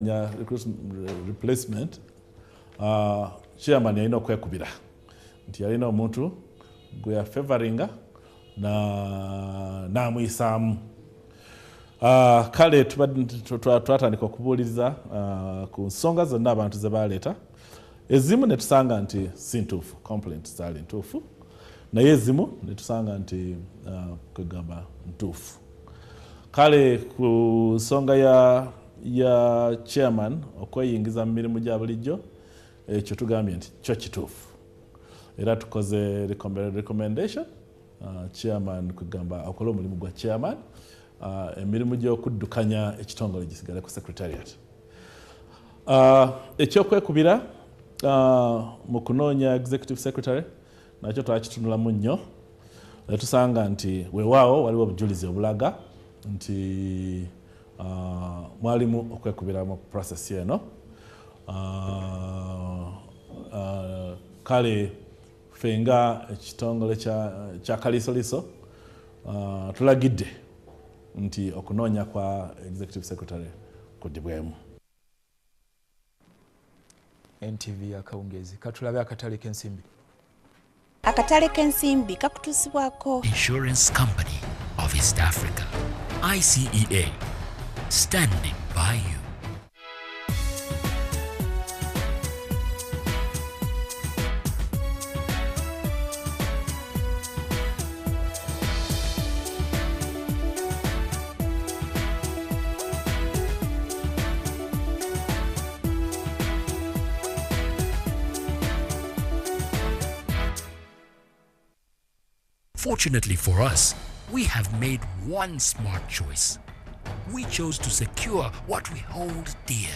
replacement chairman yalina okwekubira nti yalina omuntu gwe yafavoringa n'amuyisaamu. Kale twatandika okubuuliriza ku nsonga zonna abantu ze baleeta. Ezimu ne tusanga nti si ntuufu, complaints zaali ntuufu, naye ezimu ne tusanga nti kwegamba ntuufu. Kale ku nsonga ya chairman okweyingiza mu mirimu gya bulijjo, ekyo tugambye nti kyo kituufu. Era tukoze recommendation chairman kwegamba akola omulimu gwa chairman, emirimu gy'okuddukanya ekitongole gisigale ku secretariat. Ekyokwekubira mu kunoonya executive secretary nakyo twakitunulamu nnyo. Tusanga nti weewaawo waliwo obujulizi obulaga nti mwalimu okwekubira mu process eno. Kale fenga ekitongole kya kalisoliso tulagidde nti okunoonya kwa executive secretary kuddibwemu. NTV akawungezi katulabe akatale k'ensimbi. Akatale k'ensimbi kakutuusibwako Insurance Company of East Africa, ICEA, standing by you. Fortunately for us, we have made one smart choice. We chose to secure what we hold dear.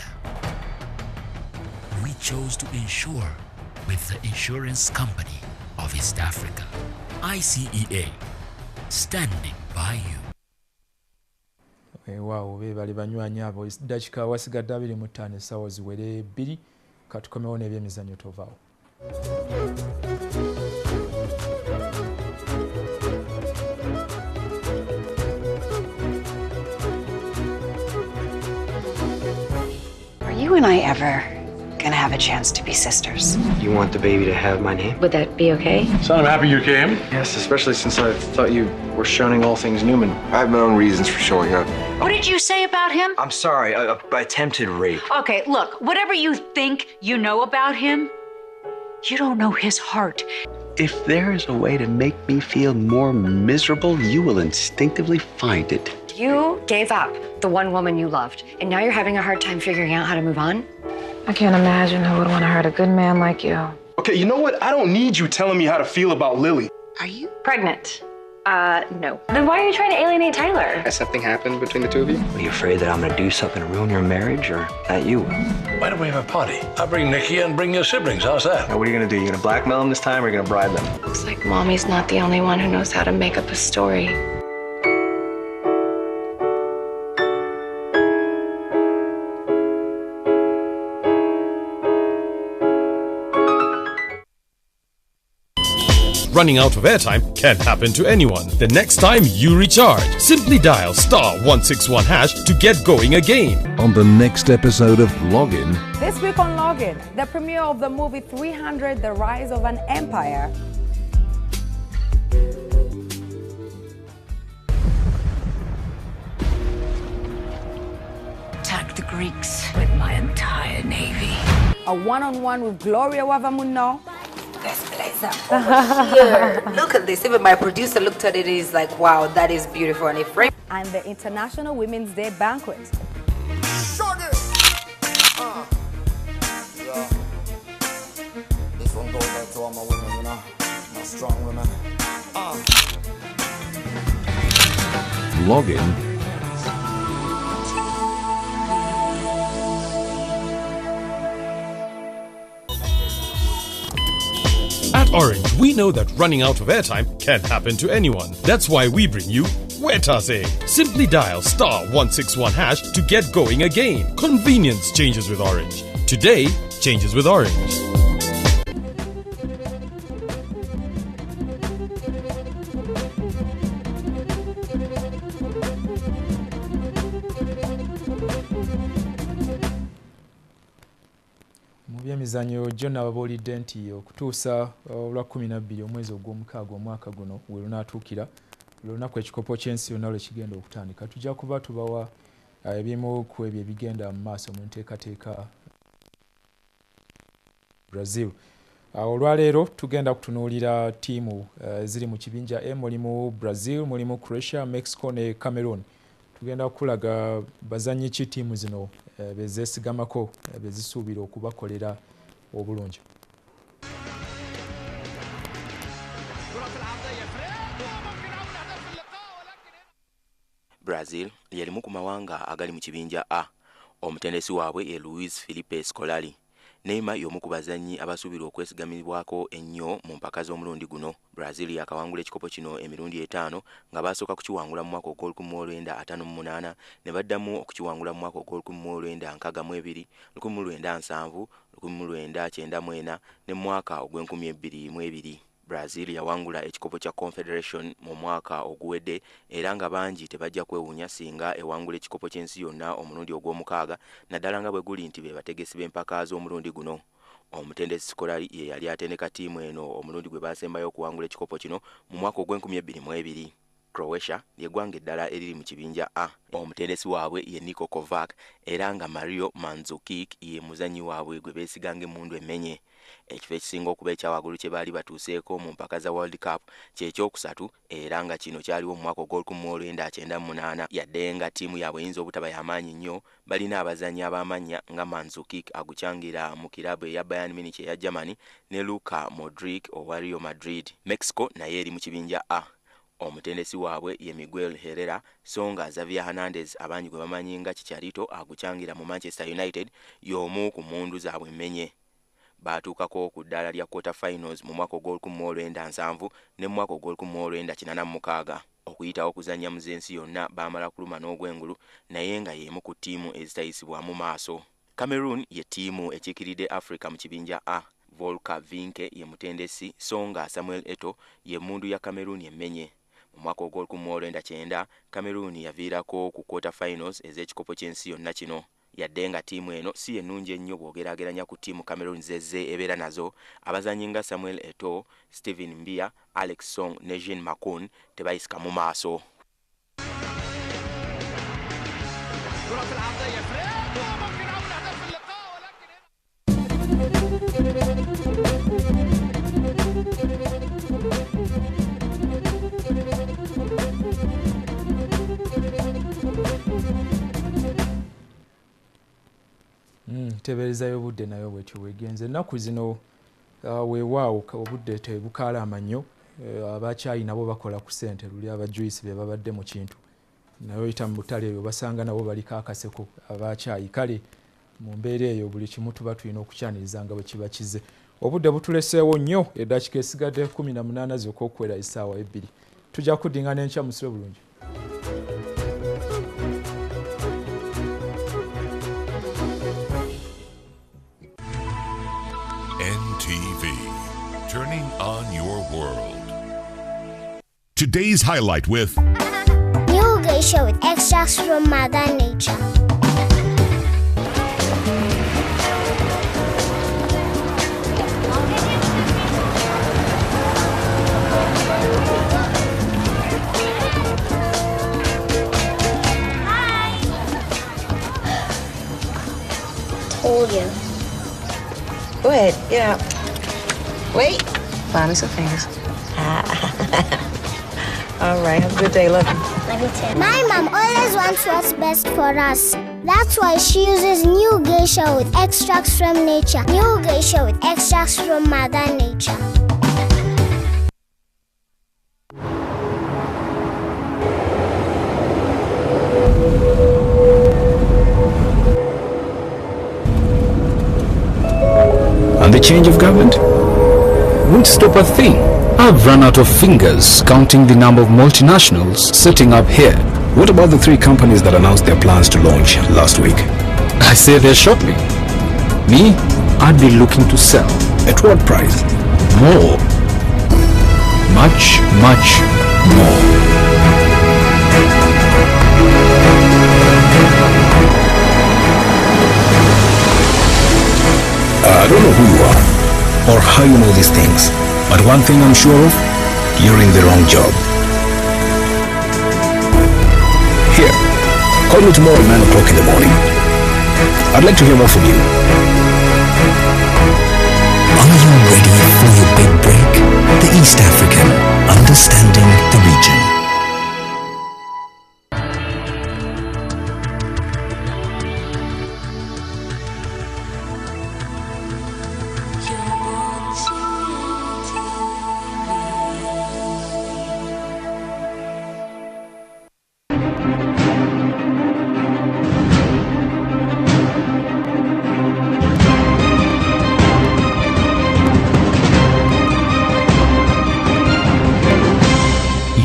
We chose to insure with the Insurance Company of East Africa, ICEA, standing by you. Wow, bali banywanyi abo dakika wasigadde 25 essaawa ziwere 2 katukomewo n'ebyemizannyo tovaawo. You and I ever gonna have a chance to be sisters? You want the baby to have my name? Would that be okay? Son, I'm happy you came. Yes, especially since I thought you were shunning all things Newman. I have my own reasons for showing up. What did you say about him? I'm sorry, attempted rape. Okay, look, whatever you think you know about him, you don't know his heart. If there is a way to make me feel more miserable, you will instinctively find it. You gave up the one woman you loved, and now you're having a hard time figuring out how to move on? I can't imagine who would want to hurt a good man like you. Okay, you know what? I don't need you telling me how to feel about Lily. Are you pregnant? No. Then why are you trying to alienate Tyler? Has something happened between the two of you? Are you afraid that I'm gonna do something to ruin your marriage, or that you will? Why don't we have a party? I'll bring Nikki and bring your siblings. How's that? Now, what are you gonna do? You gonna blackmail them this time, or are you gonna bribe them? Looks like Mommy's not the only one who knows how to make up a story. Running out of airtime can happen to anyone. The next time you recharge, simply dial *161# to get going again. On the next episode of Login. This week on Login, the premiere of the movie 300: The Rise of an Empire. Attack the Greeks with my entire navy. A one-on-one with Gloria Wavamuno. This place over here. Look at this. Even my producer looked at it. He's like, wow, that is beautiful. And if and the International Women's Day Banquet. Yeah. This one goes out to all my women, you know, my strong women. Login. At Orange, we know that running out of airtime can happen to anyone. That's why we bring you Wetase. Simply dial *161# to get going again. Convenience changes with Orange. Today changes with Orange. mu byemizannyo John ababuulidde nti okutuusa olwa 12 omwezi ogw'omukaaga omwaka guno we lunaatuukira lunaku ekikopo ky'ensi yonna lwe kigenda okutandika tujja kuba tubawa ebimu ku ebyo ebigenda mu maaso mu nteekateeka Brazil. Olwaleero tugenda kutunuulira ttiimu ziri mu kibinja M, mulimu Brazil, mulimu Croatia, Mexico ne Cameroon. Tugenda kulaga bazanyi ki ttiimu zino bezeesigamako bezisuubira okubakolera obulungi. Brazil yalimu ku mawanga agali mu kibinja A. Omutendesi waabwe ye Luis Felipe Scolari. Neymar y'omu ku bazanyi abasuubirwa okwesigamibwako ennyo mu mpaka z'omulundi guno. Brazil yakawangula ekikopo kino emirundi 5 nga basooka kukiwangula mu mwaka ogw'olukumi-1958 ne baddamu okukiwangula mu mwaka ogw'olukumi-1962, 1970, 1994 ne mwaka ogw'2022. Brazil yawangula ekikopo kya Confederation mu mwaka oguwedde era nga bangi tebajja kwewuunya singa ewangula ekikopo ky'ensi yonna omulundi ogw'omukaaga naddala nga bwe guli nti be bategesi b'empaka z'omulundi guno. Omutendesi Scolari ye yali atendeka ttiimu eno omulundi gwe baasembayo okuwangula ekikopo kino mu mwaka ogw'2022. Croatia ly'eggwanga eddala eriri mu kibinja A. Omutendesi waabwe ye Niko Kovac era nga Mario Mandzukic ye muzanyi waabwe gwe beesiganga emmundu emmenye. Ekifo ekisinga okuba ekyawaggulu kye baali batuuseeko mu mpaka za World Cup kyekyokusatu era nga kino kyaliwo mu mwaka ogw'olukumi-1998 yadde nga ttiimu yaabwe eyinza obutaba y'amaanyi nnyo balina abazanyi ab'amannya nga Mandzukic agukyangira mu kirabu eya Bayern Munich eya Germany ne Luka Modric owa Real Madrid. Mexico naye eri mu kibinja A. Omutendesi waabwe ye Miguel Herrera so nga Xavier Hernandez abangi gwe bamanyi nga Chicharito agukyangira mu Manchester United y'omu ku mmundu zaabwe emmenye. Baatuukako ku ddaala lya quarter finals mu mwaka ogw'olukumi-1970 ne mu mwaka ogw'olukumi-1986. Okuyitawo okuzannya mu z'ensi yonna baamala kuluma n'ogwengulu naye nga y'emu ku ttiimu ezitayisibwamu maaso. Cameroon ye ttiimu ekiikiridde Africa mu kibinja A. Volker Vinke ye mutendesi so nga Samuel Eto'o ye mmundu ya Cameroon emmenye. Mu mwaka ogw'olukumi-1990 Cameroon yaviirako ku quarter finals ez'ekikopo ky'ensi yonna kino. Yadde nga ttiimu eno si ennungi ennyo bw'ogeraageranya ku ttiimu Cameroon zezze ebeera nazo, abazanyi nga Samuel Eto'o, Steven Mbia, Alex Song ne Jean Makun tebayisika mu maaso. Teberezayo obudde nayo bwetyo wegenze ennaku zino weewaawo obudde tebukaalama nnyo abakyayi nabo bakola ku ssente luli abajuisi be babadde mu kintu nayo yita mu butale eyo basanga nabo baliko akaseko abakyayi kale mu mbeera eyo buli kimu tuba tulina okukyaniriza nga bwe kiba kize obudde butuleseewo nnyo eddakiika esigadde 18 zokka okuwera essaawa 2 tujja kuddingana enkya musire bulungi. NTV, turning on your world. Today's highlight with New Geisha with extracts from Mother Nature. Told you. Go ahead, get out. Wait. Buy me some fingers. All right, have a good day. Love you. Love you too. My mom always wants what's best for us. That's why she uses New Geisha with extracts from nature. New Geisha with extracts from Mother Nature. And the change of government won't stop a thing. I've run out of fingers counting the number of multinationals setting up here. What about the 3 companies that announced their plans to launch last week? I say they're shopping. Me, I'd be looking to sell. At what price? More. Much, much more. who you are or how you know these things, but one thing I'm sure of, you're in the wrong job. Here, call me tomorrow at 9 o'clock in the morning. I'd like to hear more from you. Are you ready for your big break? The East African, understanding the region.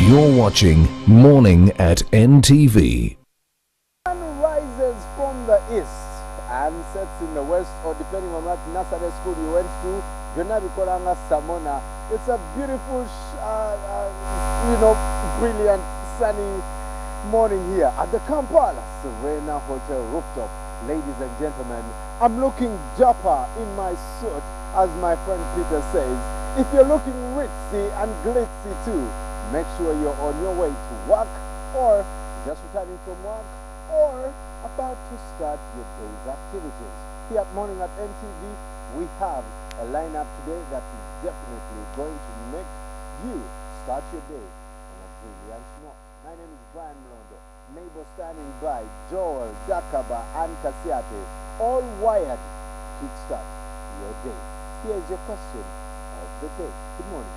You're watching Morning at NTV. Sun rises from the east and sets in the west, or depending on what nursery school you went to, Yonabikoranga Samona. It's a beautiful, brilliant, sunny morning here at the Kampala Serena Hotel rooftop. Ladies and gentlemen, I'm looking dapper in my suit, as my friend Peter says. If you're looking ritzy and glitzy too, make sure you're on your way to work, or just returning from work, or about to start your day's activities. Here at Morning at NTV, we have a lineup today that is definitely going to make you start your day on a brilliant note. My name is Brian Mlondo. Neighbor standing by, Joel, Dakaba, and Kasiate, all wired to kickstart your day. Here's your question of the day. Good morning.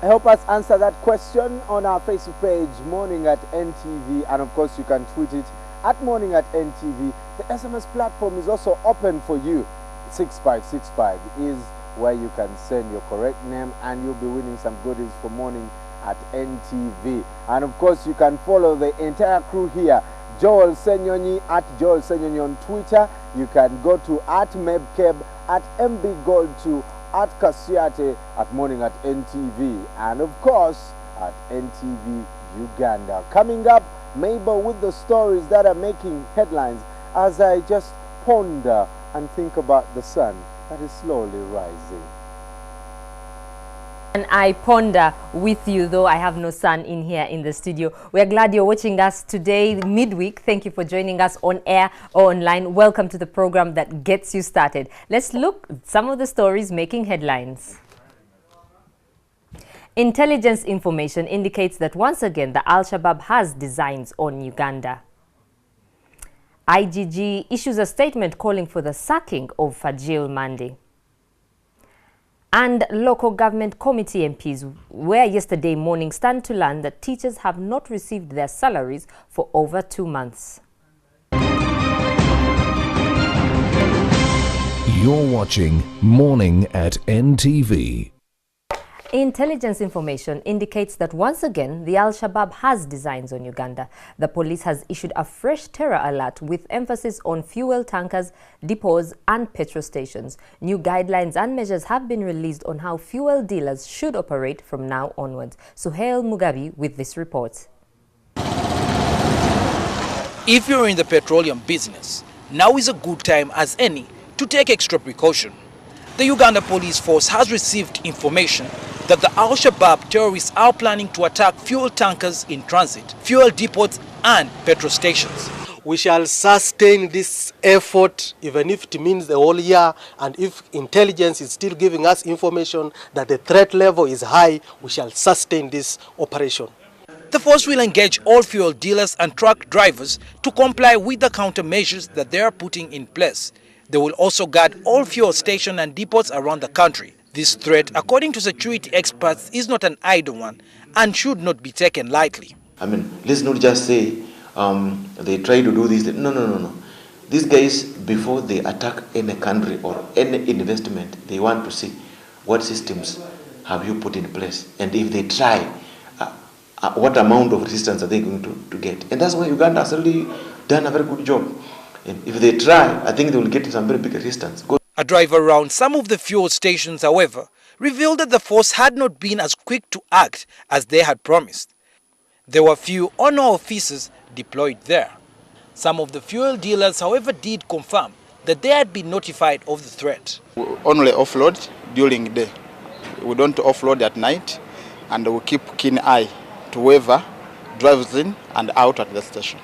Help us answer that question on our Facebook page, Morning at NTV, and of course you can tweet it at Morning at NTV. The SMS platform is also open for you. 6565 is where you can send your correct name and you'll be winning some goodies for Morning at NTV. And of course you can follow the entire crew here. Joel Senyonyi at Joel Senyonyi on Twitter. You can go to at Mebkeb, at MBGold2, at Kasiate, at Morning at NTV, and of course at NTV Uganda. Coming up, Mabel with the stories that are making headlines as I just ponder and think about the sun that is slowly rising. And I ponder with you, though I have no son in here in the studio. We're glad you're watching us today, midweek. Thank you for joining us on air or online. Welcome to the program that gets you started. Let's look at some of the stories making headlines. Intelligence information indicates that once again, the Al-Shabaab has designs on Uganda. IGG issues a statement calling for the sacking of Fajil Mandi. And local government committee MPs were yesterday morning stunned to learn that teachers have not received their salaries for over 2 months. You're watching Morning at NTV. Intelligence information indicates that once again, the Al-Shabaab has designs on Uganda. The police has issued a fresh terror alert with emphasis on fuel tankers, depots and petrol stations. New guidelines and measures have been released on how fuel dealers should operate from now onwards. Suhail Mugabi with this report. If you're in the petroleum business, now is a good time as any to take extra precaution. The Uganda Police Force has received information that the Al-Shabaab terrorists are planning to attack fuel tankers in transit, fuel depots and petrol stations. We shall sustain this effort even if it means the whole year, and if intelligence is still giving us information that the threat level is high, we shall sustain this operation. The force will engage all fuel dealers and truck drivers to comply with the countermeasures that they are putting in place. They will also guard all fuel stations and depots around the country. This threat, according to security experts, is not an idle one and should not be taken lightly. I mean, let's not just say they try to do this. No. These guys, before they attack any country or any investment, they want to see what systems have you put in place? And if they try, what amount of resistance are they going to get? And that's why Uganda has really done a very good job. And if they try, I think they will get some very big resistance. A drive around some of the fuel stations, however, revealed that the force had not been as quick to act as they had promised. There were few honor officers deployed there. Some of the fuel dealers, however, did confirm that they had been notified of the threat. We only offload during the day. We don't offload at night, and we keep keen eye to whoever drives in and out at the station.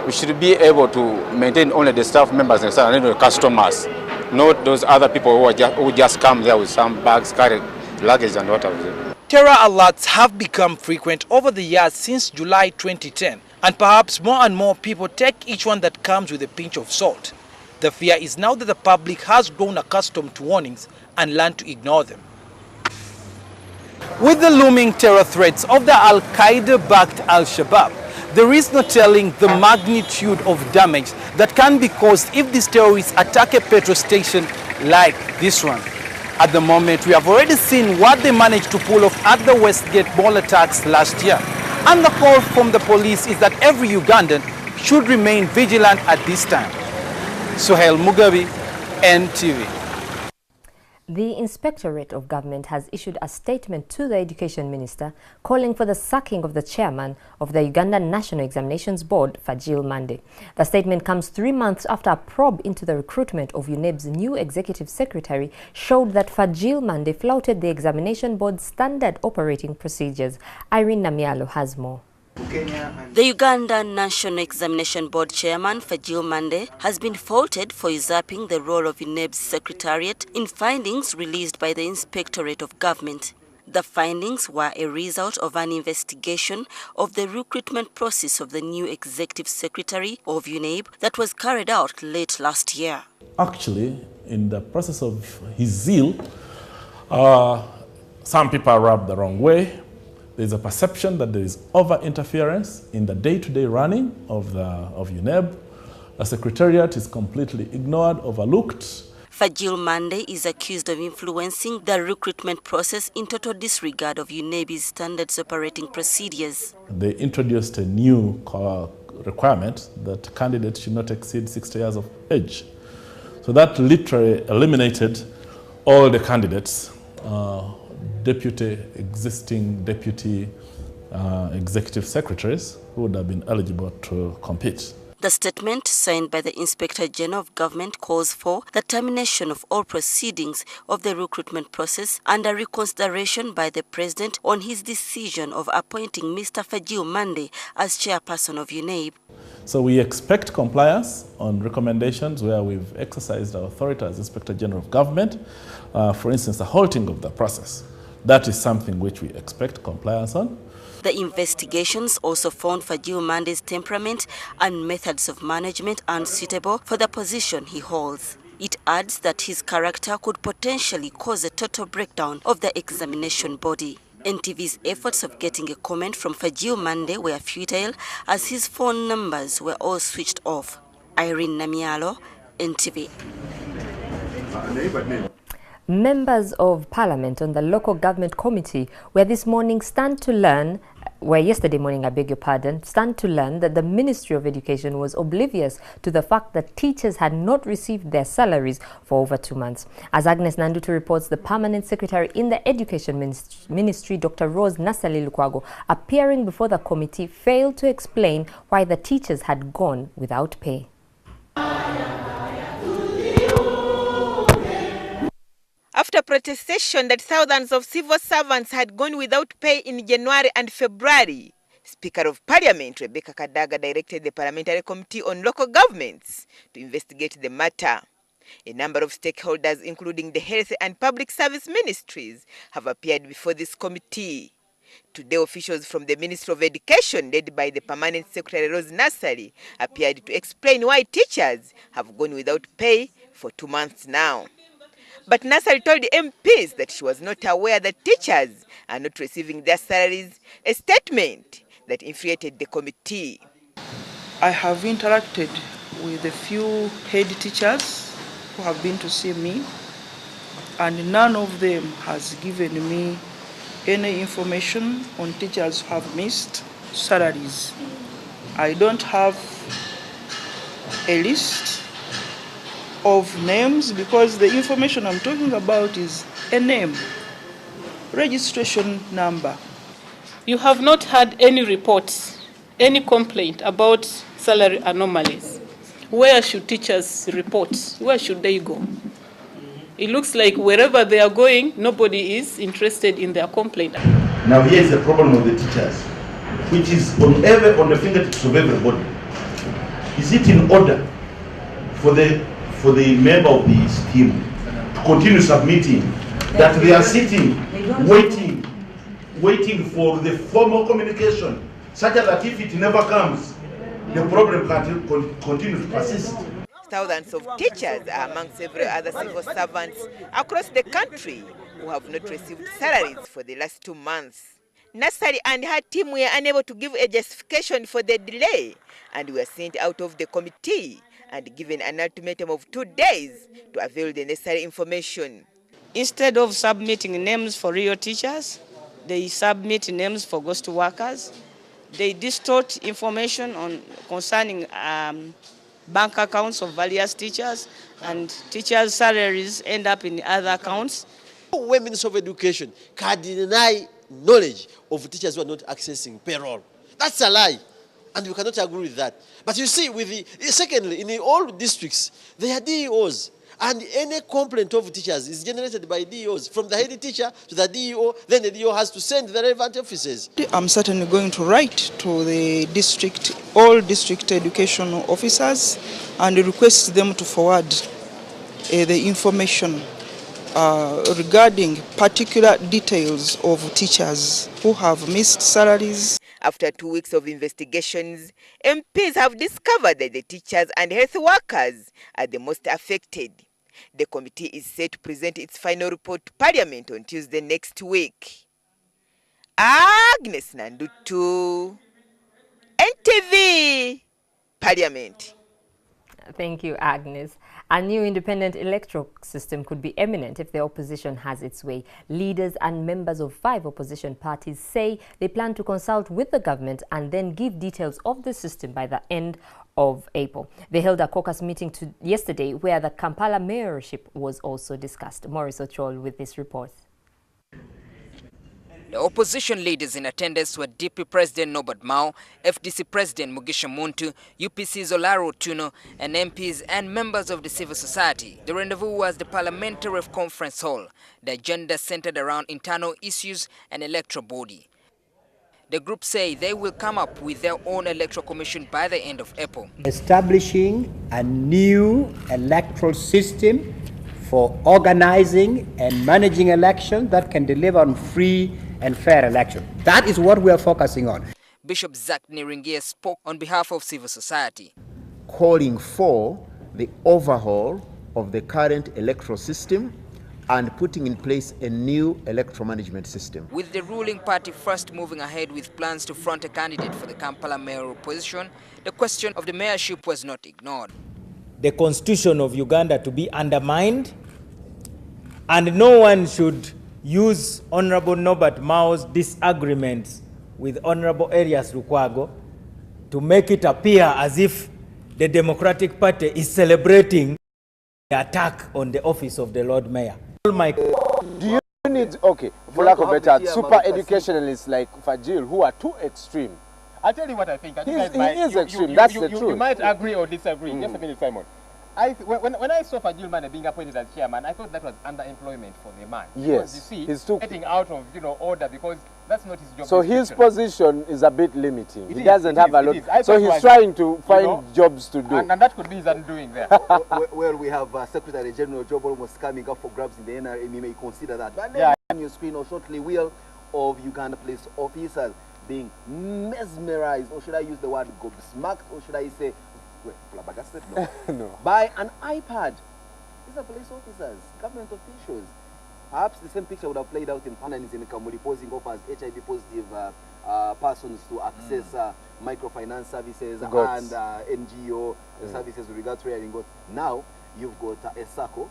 We should be able to maintain only the staff members and not the customers, not those other people who just come there with some bags, carry luggage and whatever. Terror alerts have become frequent over the years since July 2010, and perhaps more and more people take each one that comes with a pinch of salt. The fear is now that the public has grown accustomed to warnings and learned to ignore them. With the looming terror threats of the Al-Qaeda-backed Al-Shabaab, there is no telling the magnitude of damage that can be caused if these terrorists attack a petrol station like this one. At the moment, we have already seen what they managed to pull off at the Westgate mall attacks last year. And the call from the police is that every Ugandan should remain vigilant at this time. Suhail Mugabe, NTV. The Inspectorate of Government has issued a statement to the Education Minister calling for the sacking of the chairman of the Ugandan National Examinations Board, Fajil Mande. The statement comes 3 months after a probe into the recruitment of UNEB's new executive secretary showed that Fajil Mande flouted the examination board's standard operating procedures. Irene Namialo has more. The Ugandan National Examination Board chairman, Fajil Mande, has been faulted for usurping the role of UNEB's secretariat in findings released by the Inspectorate of Government. The findings were a result of an investigation of the recruitment process of the new executive secretary of UNEB that was carried out late last year. Actually, in the process of his zeal, some people are rubbed the wrong way. There's a perception that there is over-interference in the day-to-day running of UNEB. The secretariat is completely ignored, overlooked. Fajil Mande is accused of influencing the recruitment process in total disregard of UNEB's standards operating procedures. They introduced a new requirement that candidates should not exceed 60 years of age. So that literally eliminated all the candidates, existing deputy executive secretaries who would have been eligible to compete. The statement signed by the Inspector General of Government calls for the termination of all proceedings of the recruitment process and a reconsideration by the President on his decision of appointing Mr. Fajil Mande as chairperson of UNEB. So we expect compliance on recommendations where we've exercised our authority as Inspector General of Government, for instance, the halting of the process. That is something which we expect compliance on. The investigations also found Fajil Mande's temperament and methods of management unsuitable for the position he holds. It adds that his character could potentially cause a total breakdown of the examination body. NTV's efforts of getting a comment from Fajil Mande were futile as his phone numbers were all switched off. Irene Namialo, NTV. Members of Parliament on the Local Government Committee were yesterday morning, stand to learn that the Ministry of Education was oblivious to the fact that teachers had not received their salaries for over 2 months. As Agnes Nandutu reports, the Permanent Secretary in the Education Ministry, Dr. Rose Nasali Lukwago, appearing before the committee, failed to explain why the teachers had gone without pay. After protestation that thousands of civil servants had gone without pay in January and February, Speaker of Parliament Rebecca Kadaga directed the Parliamentary Committee on Local Governments to investigate the matter. A number of stakeholders, including the Health and Public Service Ministries, have appeared before this committee. Today, officials from the Ministry of Education, led by the Permanent Secretary Rose Nasali, appeared to explain why teachers have gone without pay for 2 months now. But Nasali told the MPs that she was not aware that teachers are not receiving their salaries, a statement that infuriated the committee. I have interacted with a few head teachers who have been to see me, and none of them has given me any information on teachers who have missed salaries. I don't have a list of names because the information I'm talking about is a name, registration number. You have not had any reports, any complaint about salary anomalies. Where should teachers report? Where should they go? It looks like wherever they are going, nobody is interested in their complaint. Now here's the problem of the teachers, which is on the fingertips of everybody. Is it in order for the member of this team to continue submitting that they are sitting, waiting for the formal communication, such that if it never comes, the problem can continue to persist? Thousands of teachers are among several other civil servants across the country who have not received salaries for the last 2 months. Nasari and her team were unable to give a justification for the delay and were sent out of the committee and given an ultimatum of 2 days to avail the necessary information. Instead of submitting names for real teachers, they submit names for ghost workers. They distort information concerning bank accounts of various teachers, and teachers' salaries end up in other accounts. When Minister of Education can deny knowledge of teachers who are not accessing payroll, that's a lie, and we cannot agree with that. But you see, secondly, in all districts, there are DEOs, and any complaint of teachers is generated by DEOs, from the head teacher to the DEO, then the DEO has to send the relevant officers. I'm certainly going to write to the all district education officers and request them to forward the information regarding particular details of teachers who have missed salaries. After 2 weeks of investigations, MPs have discovered that the teachers and health workers are the most affected. The committee is set to present its final report to Parliament on Tuesday next week. Agnes Nandutu, NTV, Parliament. Thank you, Agnes. A new independent electoral system could be imminent if the opposition has its way. Leaders and members of 5 opposition parties say they plan to consult with the government and then give details of the system by the end of April. They held a caucus meeting yesterday where the Kampala mayorship was also discussed. Maurice Otrol with this report. The opposition leaders in attendance were DP President Norbert Mao, FDC President Mugisha Muntu, UPC's Olaro Tuno, and MPs and members of the civil society. The rendezvous was the Parliamentary Conference Hall. The agenda centered around internal issues and electoral body. The group say they will come up with their own electoral commission by the end of April. Establishing a new electoral system for organizing and managing elections that can deliver on free and fair election. That is what we are focusing on. Bishop Zach Niringia spoke on behalf of civil society, calling for the overhaul of the current electoral system and putting in place a new electoral management system. With the ruling party first moving ahead with plans to front a candidate for the Kampala mayoral position, the question of the mayorship was not ignored. The constitution of Uganda to be undermined, and no one should use Honorable Norbert Mao's disagreements with Honorable Elias Lukwago to make it appear as if the Democratic Party is celebrating the attack on the office of the Lord Mayor. Do you need, okay, for lack of better, super educationalists like Fajil who are too extreme? I'll tell you what I think. He is extreme, that's the truth. You might agree or disagree. Just a minute, Simon. When I saw Fajil Mane being appointed as chairman, I thought that was underemployment for the man. Yes, because you see, he's too getting out of order because that's not his job. So his position is a bit limiting. He doesn't have a lot. So he's trying to find jobs to do. And that could be his undoing there. Well, we have Secretary General job almost coming up for grabs in the NRM. You may consider that. But yeah, on your screen or shortly wheel of Uganda police officers being mesmerized, or should I use the word gobsmacked, or should I say flabbergasted? No. No. By an iPad. These are police officers, government officials. Perhaps the same picture would have played out in Pananis in Kamuri, posing off as HIV positive persons to access microfinance services and NGO services with regard to hearing. Now you've got a SACCO,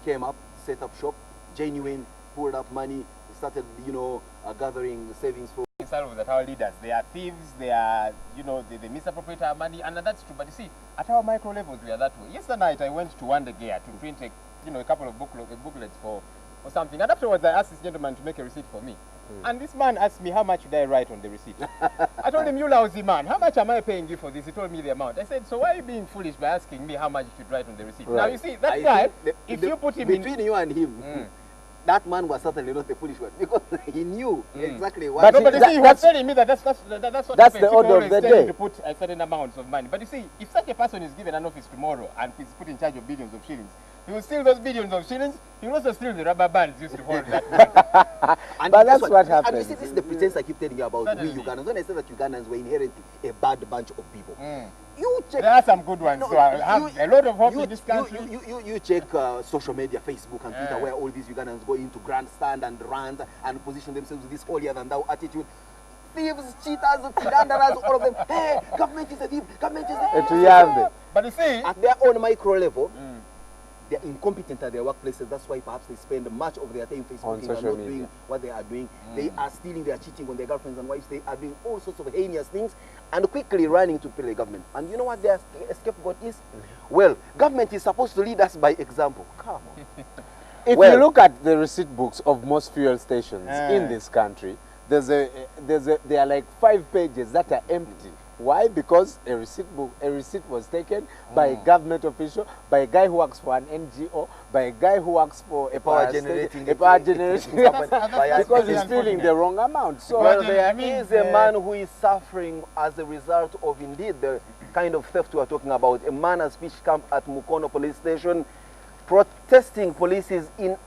came up, set up shop, genuine, pulled up money, started, you know, gathering savings for. That our leaders, they are thieves, they are, you know, they misappropriate our money, and that's true. But you see, at our micro levels, we are that way. Yesterday night, I went to Wonder Gear to print a couple of booklets for something, and afterwards, I asked this gentleman to make a receipt for me. And this man asked me, how much should I write on the receipt? I told him, you lousy man, how much am I paying you for this? He told me the amount. I said, so why are you being foolish by asking me how much you should write on the receipt? Right. Now, you see, that guy, if you put him between you and him, that man was certainly not a foolish one, because he knew exactly what. But you see, he was telling me that that's what that's happens. the order of the day. To put a certain amounts of money. But you see, if such a person is given an office tomorrow and is put in charge of billions of shillings, he will steal those billions of shillings. He will also steal the rubber bands used to hold that money. But that's what happens. And you see, this is the pretense I keep telling you about we Ugandans. When I say that Ugandans were inherently a bad bunch of people, you check. There are some good ones. So I have a lot of hope in this country. You check social media, Facebook and Twitter, where all these Ugandans go into grandstand and rant and position themselves with this holier-than-thou attitude. Thieves, cheaters, philanderers, all of them. Hey, government is a thief. Government is a thief. But you see, at their own micro level, they're incompetent at their workplaces. That's why perhaps they spend much of their time Facebooking and not doing what they are doing. They are stealing, they are cheating on their girlfriends and wives. They are doing all sorts of heinous things and quickly running to pay the government. And you know what their scapegoat is? Well, government is supposed to lead us by example. Come on. If you look at the receipt books of most fuel stations in this country, there are like 5 pages that are empty. Why? Because a receipt was taken by a government official, by a guy who works for an NGO, by a guy who works for a power generating company, because he's stealing the wrong amount. So well, there is a man who is suffering as a result of indeed the kind of theft we are talking about. A man has pitched camp at Mukono police station, protesting police is in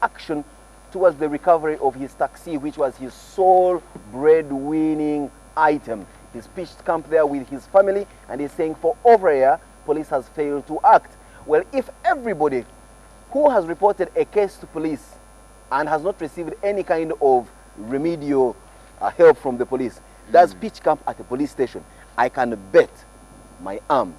action towards the recovery of his taxi, which was his sole breadwinning item. He's pitched camp there with his family, and he's saying for over a year, police has failed to act. Well, if everybody who has reported a case to police and has not received any kind of remedial help from the police does pitch camp at a police station, I can bet my arm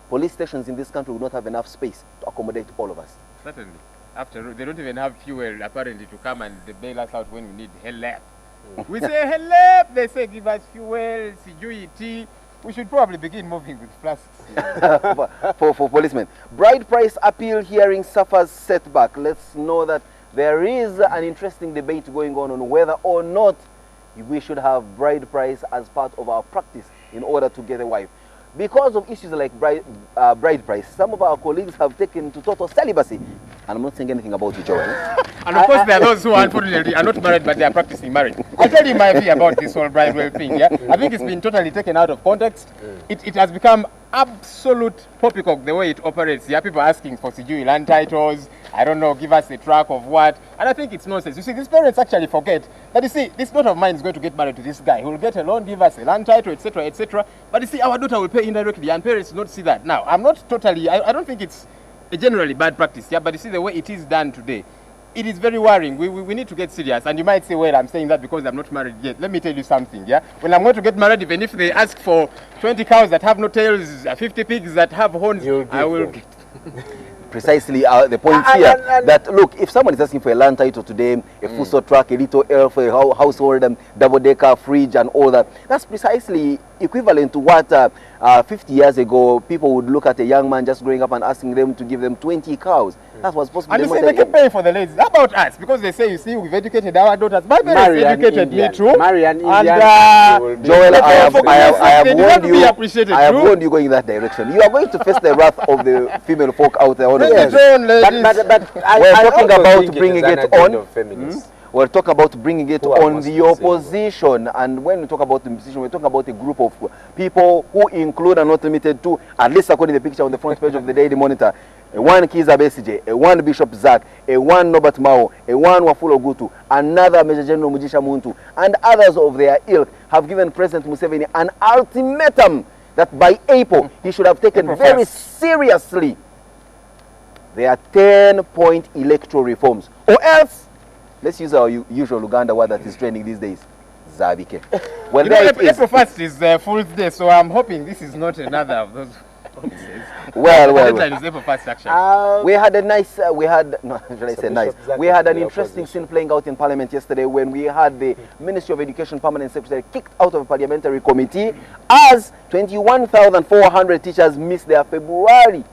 police stations in this country will not have enough space to accommodate all of us. Certainly. After all, they don't even have fuel apparently to come and bail us out when we need help. We say help, they say give us fuel, CUET. We should probably begin moving with flasks. for policemen. Bride price appeal hearing suffers setback. Let's know that there is an interesting debate going on whether or not we should have bride price as part of our practice in order to get a wife. Because of issues like bride price, some of our colleagues have taken to total celibacy. And I'm not saying anything about you, Joel. And of course, there are those who unfortunately are not married, but they are practicing marriage. I'll tell you my view about this whole bridal thing. Yeah, I think it's been totally taken out of context. It has become absolute poppycock the way it operates. Yeah, people are asking for Sijui land titles. I don't know, give us a track of what. And I think it's nonsense. You see, these parents actually forget that, you see, this daughter of mine is going to get married to this guy. He will get a loan, give us a land title, etc., etc. But you see, our daughter will pay indirectly, and parents do not see that. Now, I'm not totally, I don't think it's a generally bad practice, yeah, but you see the way it is done today, it is very worrying. We need to get serious. And you might say, well, I'm saying that because I'm not married yet. Let me tell you something, yeah? When I'm going to get married, even if they ask for 20 cows that have no tails, 50 pigs that have horns, I will get. Precisely the point here that, look, if someone is asking for a land title today, a full truck, a little elf, a household, double-decker, fridge and all that, that's precisely equivalent to what 50 years ago people would look at a young man just growing up and asking them to give them 20 cows. That was possible. And you say they keep paying for the ladies. How about us? Because they say, you see, we've educated our daughters. My parents educated me too. Marian and Joel, I have warned you going in that direction. You are going to face the wrath of the female folk out there. Yes. But we're talking about bringing it on. We'll talk about bringing it on the opposition. And when we talk about the opposition, we're talking about a group of people who include and not limited to, at least according to the picture on the front page of the Daily Monitor, one Kiza Besije, one Bishop Zak, one Norbert Mao, one Wafula Gutu, another Major General Mujisha Muntu, and others of their ilk have given President Museveni an ultimatum that by April he should have taken very seriously their 10-point electoral reforms. Or else, let's use our usual Luganda word that is trending these days, Zabike. Well, April 1st is Fool's Day, so I'm hoping this is not another of those. Well. Deadline is there for fast action. We had a nice, we had an interesting scene playing out in Parliament yesterday when we had the Ministry of Education Permanent Secretary kicked out of a parliamentary committee as 21,400 teachers missed their February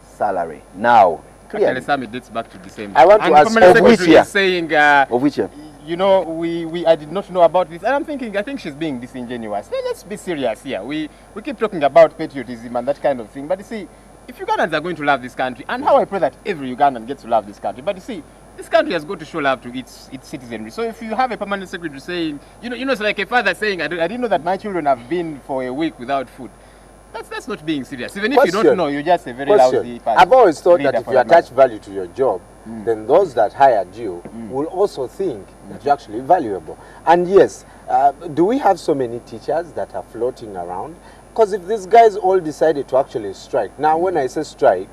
salary. Now, clearly, the summit dates back to December. I want to ask of which year? Saying, of which year? You know, I did not know about this, and I think she's being disingenuous. Let's be serious here. We keep talking about patriotism and that kind of thing, but you see, if Ugandans are going to love this country, and how I pray that every Ugandan gets to love this country, but you see, this country has got to show love to its citizenry. So if you have a permanent secretary saying, you know, it's like a father saying, I didn't know that my children have been for a week without food. That's not being serious. Even if you don't know, you're just a very lousy person. I've always thought that if you attach value to your job, then those that hired you will also think that you're actually valuable. And yes, do we have so many teachers that are floating around? Because if these guys all decided to actually strike, now when I say strike,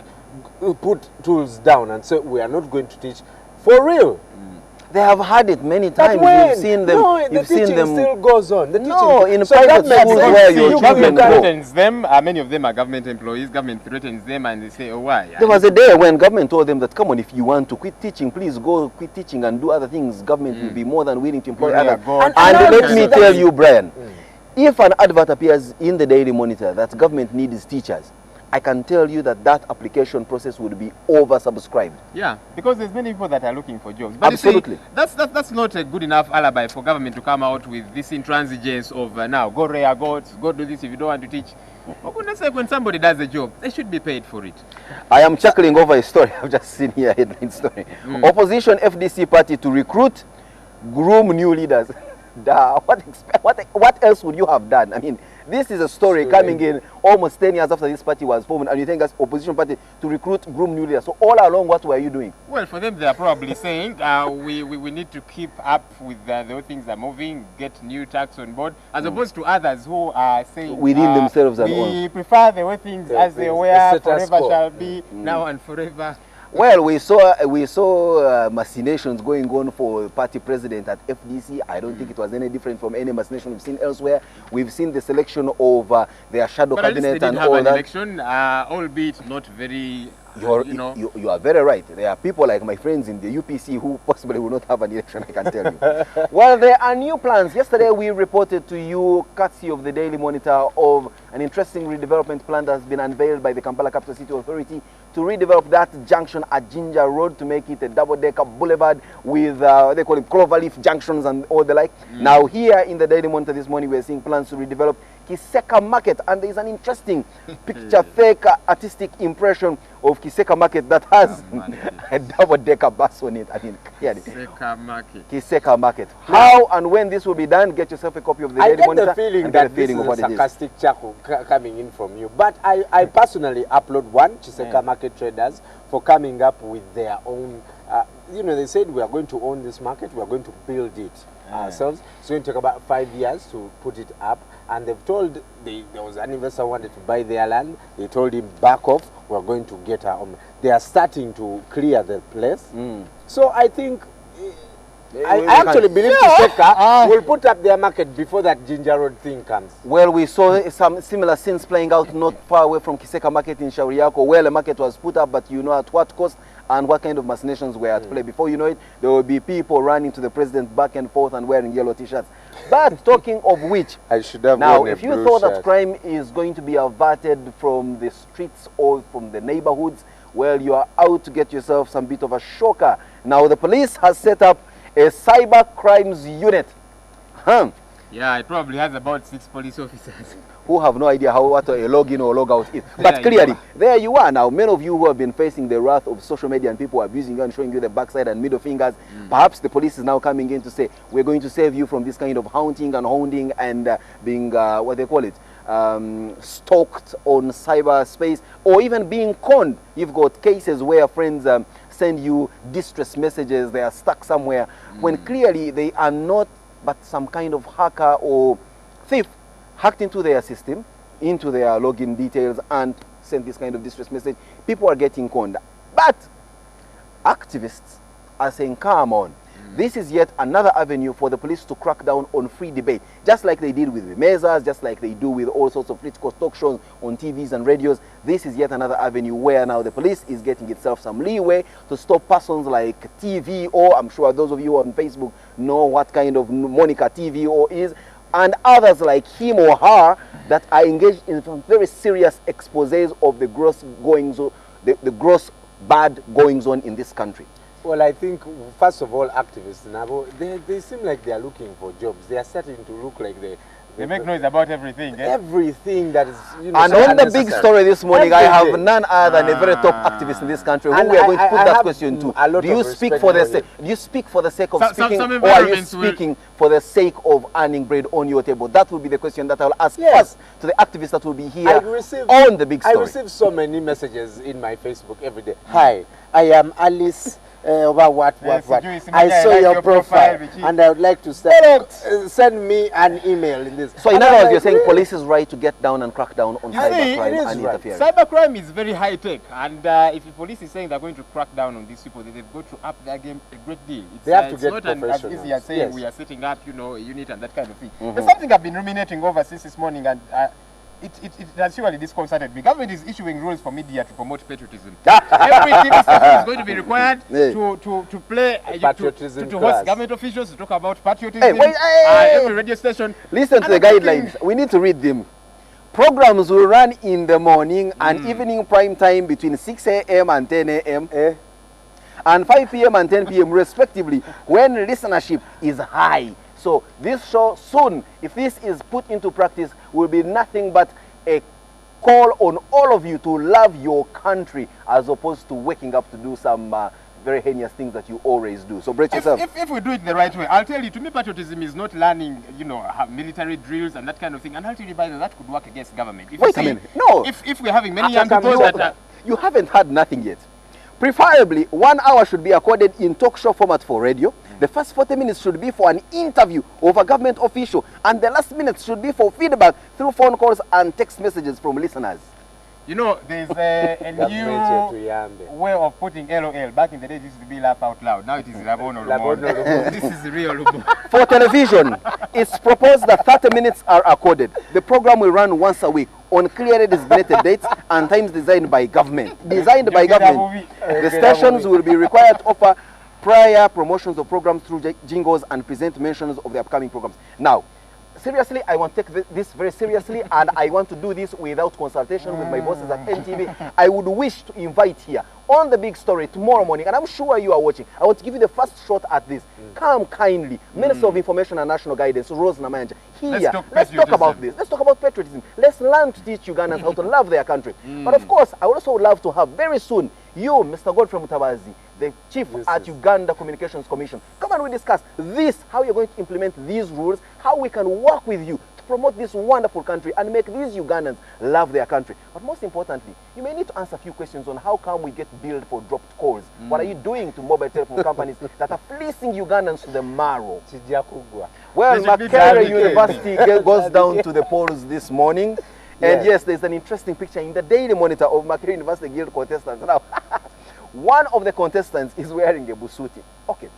put tools down and say we are not going to teach for real. They have had it many times. You've seen them. No, the teaching still goes on. The no, in private schools where your children go. Threatens them. Many of them are government employees. Government threatens them, and they say, "Oh, why?" There was a day when government told them that, "Come on, if you want to quit teaching, please go quit teaching and do other things. Government will be more than willing to employ others." And let me tell you, Brian, if an advert appears in the Daily Monitor that government needs teachers, I can tell you that that application process would be oversubscribed. Yeah, because there's many people that are looking for jobs. But absolutely. You see, that's not a good enough alibi for government to come out with this intransigence of now, go rear goats, go do this if you don't want to teach. For goodness sake, when somebody does a job, they should be paid for it. I am chuckling over a story. I've just seen here a headline story. Opposition FDC party to recruit, groom new leaders. What else would you have done? I mean, this is a story coming in almost 10 years after this party was formed, and you think as opposition party to recruit, groom new leaders. So all along, what were you doing? Well, for them, they are probably saying we need to keep up with the way things are moving, get new tax on board, as opposed to others who are saying within themselves and we prefer the way things as they were, forever shall be, now and forever. Well, we saw machinations going on for party president at FDC. I don't think it was any different from any machination we've seen elsewhere. We've seen the selection of their shadow cabinet and all that. Election, albeit not very. You are very right. There are people like my friends in the UPC who possibly will not have an election, I can tell you. Well, there are new plans. Yesterday we reported to you, courtesy of the Daily Monitor, of an interesting redevelopment plan that has been unveiled by the Kampala Capital City Authority to redevelop that junction at Ginger Road to make it a double-decker boulevard with, they call it cloverleaf junctions and all the like. Now here in the Daily Monitor this morning, we're seeing plans to redevelop Kiseka Market, and there is an interesting picture-fake artistic impression of Kiseka Market that has a double-decker bus on it. I mean, clearly. Kiseka Market. Kiseka Market. How and when this will be done, get yourself a copy of the Daily Monitor. I get the feeling that this is a sarcastic chuckle coming in from you. But I personally applaud one, Kiseka Market traders, for coming up with their own, you know, they said we are going to own this market, we are going to build it ourselves. It's going to take about 5 years to put it up. And they've told, there was an investor who wanted to buy their land. They told him, back off, we're going to get our own. They are starting to clear the place. So I think, I actually believe Kiseka will put up their market before that Ginger Road thing comes. Well, we saw some similar scenes playing out not far away from Kiseka Market in Shauriako, where the market was put up, but you know at what cost and what kind of machinations were at play. Before you know it, there will be people running to the president back and forth and wearing yellow t-shirts. But talking of which, I should have now, if you thought that crime is going to be averted from the streets or from the neighborhoods, well, you are out to get yourself some bit of a shocker. Now, the police has set up a cyber crimes unit. Yeah, it probably has about 6 police officers. Who have no idea what a login or log out is. But clearly, there you are now. Many of you who have been facing the wrath of social media and people abusing you and showing you the backside and middle fingers, perhaps the police is now coming in to say, we're going to save you from this kind of haunting and hounding and being, what they call it, stalked on cyberspace, or even being conned. You've got cases where friends send you distress messages, they are stuck somewhere, when clearly they are not but some kind of hacker or thief hacked into their system, into their login details, and sent this kind of distress message. People are getting conned. But activists are saying, come on, This is yet another avenue for the police to crack down on free debate, just like they did with the mesas, just like they do with all sorts of political talk shows on TVs and radios. This is yet another avenue where now the police is getting itself some leeway to stop persons like TV, or I'm sure those of you on Facebook know what kind of Monica TVO is, and others like him or her that are engaged in some very serious exposés of the gross goings on, the gross bad goings on in this country. Well, I think, first of all, activists, Nabo, they seem like they are looking for jobs. They are starting to look like they make noise about everything. Eh? Everything that is, you know, and so on the big story this morning, I have none other than a very top activist in this country who we are going to put that question to. Do you speak for the sake? Do you speak for the sake of speaking, or are you speaking for the sake of earning bread on your table? That will be the question that I will ask first to the activists that will be here on the big story. I receive so many messages in my Facebook every day. Hi, I am Alice. What. I saw your profile and I would like to send me an email in this. So in other words, you're saying police is right to get down and crack down on cybercrime and interference. Cybercrime is very high tech, and if the police is saying they're going to crack down on these people, they've got to up their game a great deal. They have to it's get not professionals. as easy as saying we are setting up, you know, a unit and that kind of thing. There's something I've been ruminating over since this morning, and it has surely disconcerted me. Government is issuing rules for media to promote patriotism. Every TV station is going to be required to play patriotism to host government officials to talk about patriotism. Every radio station. Listen to the guidelines. We need to read them. Programs will run in the morning and evening prime time between 6 a.m. and 10 a.m. And 5 p.m. and 10 p.m. respectively, when listenership is high. So this show soon, if this is put into practice, will be nothing but a call on all of you to love your country as opposed to waking up to do some very heinous things that you always do. So brace yourself. If we do it the right way, I'll tell you, to me patriotism is not learning, you know, military drills and that kind of thing. And I'll tell you, by the way, that could work against government. Wait a minute. No. If we're having many young people that you haven't had nothing yet. Preferably, 1 hour should be accorded in talk show format for radio. The first 40 minutes should be for an interview of a government official, and the last minutes should be for feedback through phone calls and text messages from listeners. You know, there's a new way of putting LOL. Back in the day, it used to be laugh out loud. Now it is Labono. This is real. For television, it's proposed that 30 minutes are accorded. The program will run once a week on clearly designated dates and times designed by government. The stations will be required to offer prior promotions of programs through jingles and present mentions of the upcoming programs. Now, seriously, I want to take this very seriously, and I want to do this without consultation with my bosses at NTV. I would wish to invite here on the big story tomorrow morning, and I'm sure you are watching. I want to give you the first shot at this. Come kindly, Minister of Information and National Guidance, Rose Namanja, here. Let's talk about this. Let's talk about patriotism. Let's learn to teach Ugandans how to love their country. But of course, I would also love to have very soon you, Mr. Godfrey Mutabazi, the chief at Uganda Communications Commission. Come and we discuss this, how you're going to implement these rules, how we can work with you to promote this wonderful country and make these Ugandans love their country. But most importantly, you may need to answer a few questions on how come we get billed for dropped calls. What are you doing to mobile telephone companies that are fleecing Ugandans to the marrow? Well, Makerere University goes down to the polls this morning. And yes, there's an interesting picture in the Daily Monitor of Makerere University Guild contestants. Now, one of the contestants is wearing a busuti. Okay.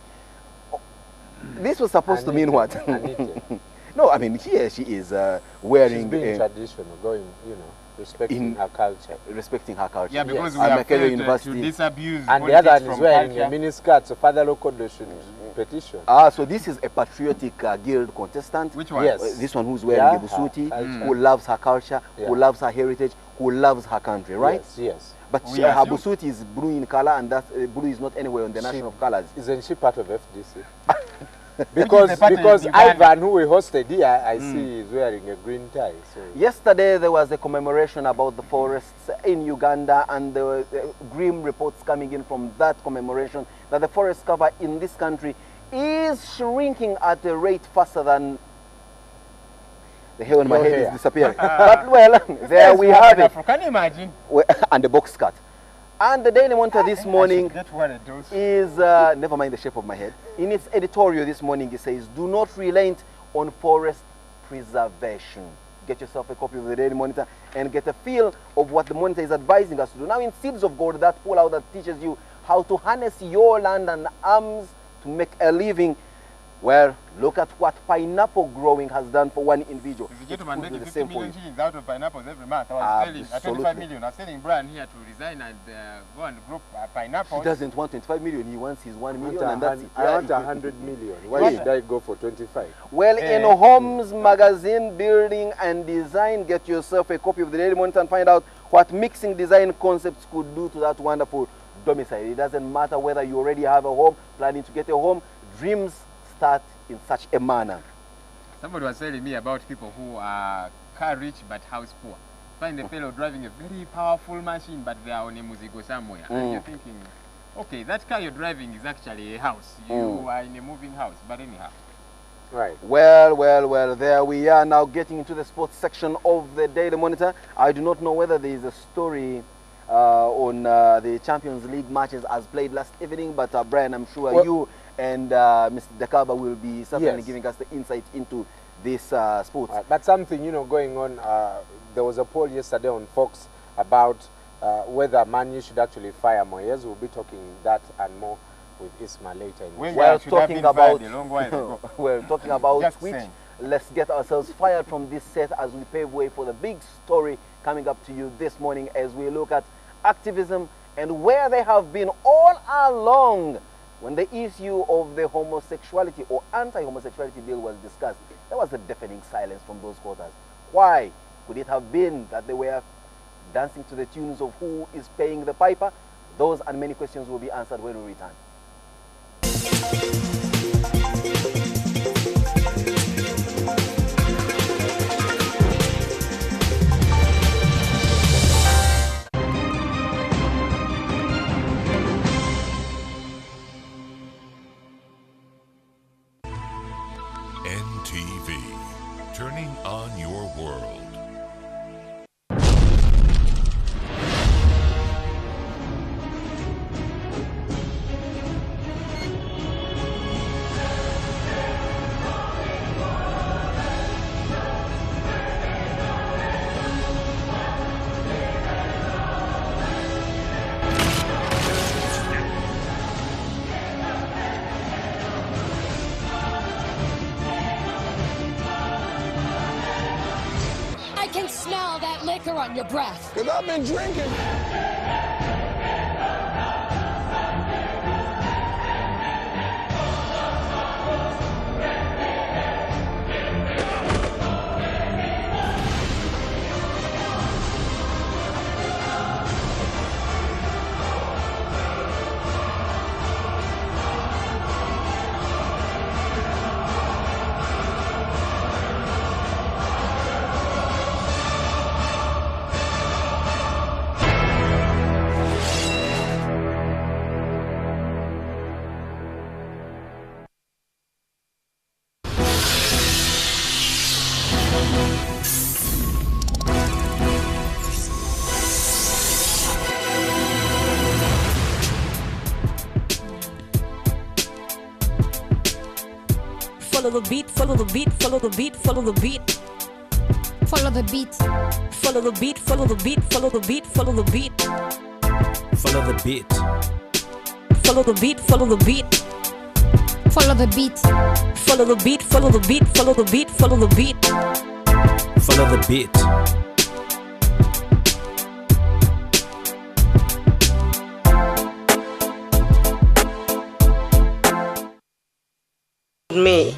This was supposed to mean what? No, I mean, here she is wearing... She's being traditional, going, you know, respecting her culture. Respecting her culture. Yeah, because we are afraid to disabuse and the other one is wearing a miniskirt, so Father Lokodo should petition. So this is a patriotic guild contestant. Which one? Yes. This one who's wearing a busuti, who loves her culture, who loves her heritage, who loves her country, right? Yes, yes. But her busuti is blue in color, and that blue is not anywhere on the national colors. Isn't she part of FDC? because Ivan, who we hosted here, I see is wearing a green tie. So. Yesterday there was a commemoration about the forests in Uganda, and there were grim reports coming in from that commemoration that the forest cover in this country is shrinking at a rate faster than the hair on my head is disappearing. But well, there we have it. Can you imagine? And the box cut. And the Daily Monitor this morning is, never mind the shape of my head, in its editorial this morning it says, do not relent on forest preservation. Get yourself a copy of the Daily Monitor and get a feel of what the Monitor is advising us to do. Now in Seeds of Gold, that pull out that teaches you how to harness your land and arms to to make a living. Well, look at what pineapple growing has done for one individual. There's a gentleman making the 50 same for million you. shillings out of pineapples every month. I was selling at 25 Absolutely. million. I was telling Brian here to resign and go and group pineapples. He doesn't want 25 million, he wants his 1 million and that's it. I want 100 million. Why should I go for 25? Well, in Homes Magazine, Building and Design, get yourself a copy of the Daily Monitor and find out what mixing design concepts could do to that wonderful domicile. It doesn't matter whether you already have a home, planning to get a home, dreams start in such a manner. Somebody was telling me about people who are car rich but house poor. Find a fellow driving a very powerful machine but they are on a musigo somewhere. And you're thinking, okay, that car you're driving is actually a house. You are in a moving house, but anyhow. Right. Well, there we are now getting into the sports section of the Daily Monitor. I do not know whether there is a story on the Champions League matches as played last evening, but Brian, I'm sure you and Mr. Dakaba will be certainly giving us the insight into this sports. But something, going on, there was a poll yesterday on Fox about whether Man U should actually fire Moyes. We'll be talking that and more with Isma later. We're talking about which, let's get ourselves fired from this set as we pave way for the big story coming up to you this morning as we look at activism and where they have been all along. When the issue of the homosexuality or anti-homosexuality bill was discussed, there was a deafening silence from those quarters. Why? Could it have been that they were dancing to the tunes of who is paying the piper? Those and many questions will be answered when we return. NTV, turning on your world. I can smell that liquor on your breath. Because I've been drinking. Follow the beat, follow the beat, follow the beat, follow the beat. Follow the beat. Follow the beat, follow the beat, follow the beat, follow the beat. Follow the beat. Follow the beat, follow the beat. Follow the beat. Follow the beat, follow the beat, follow the beat, follow the beat. Follow the beat. Me.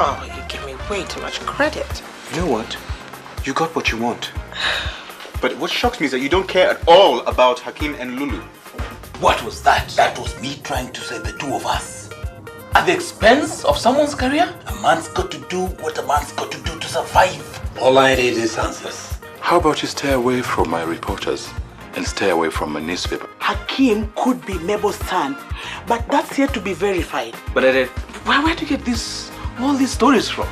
Oh, you give me way too much credit. You know what? You got what you want. But what shocks me is that you don't care at all about Hakim and Lulu. What was that? That was me trying to save the two of us. At the expense of someone's career? A man's got to do what a man's got to do to survive. All I need is answers. How about you stay away from my reporters and stay away from my newspaper? Hakim could be Mabel's son, but that's yet to be verified. But where do you get all these stories from?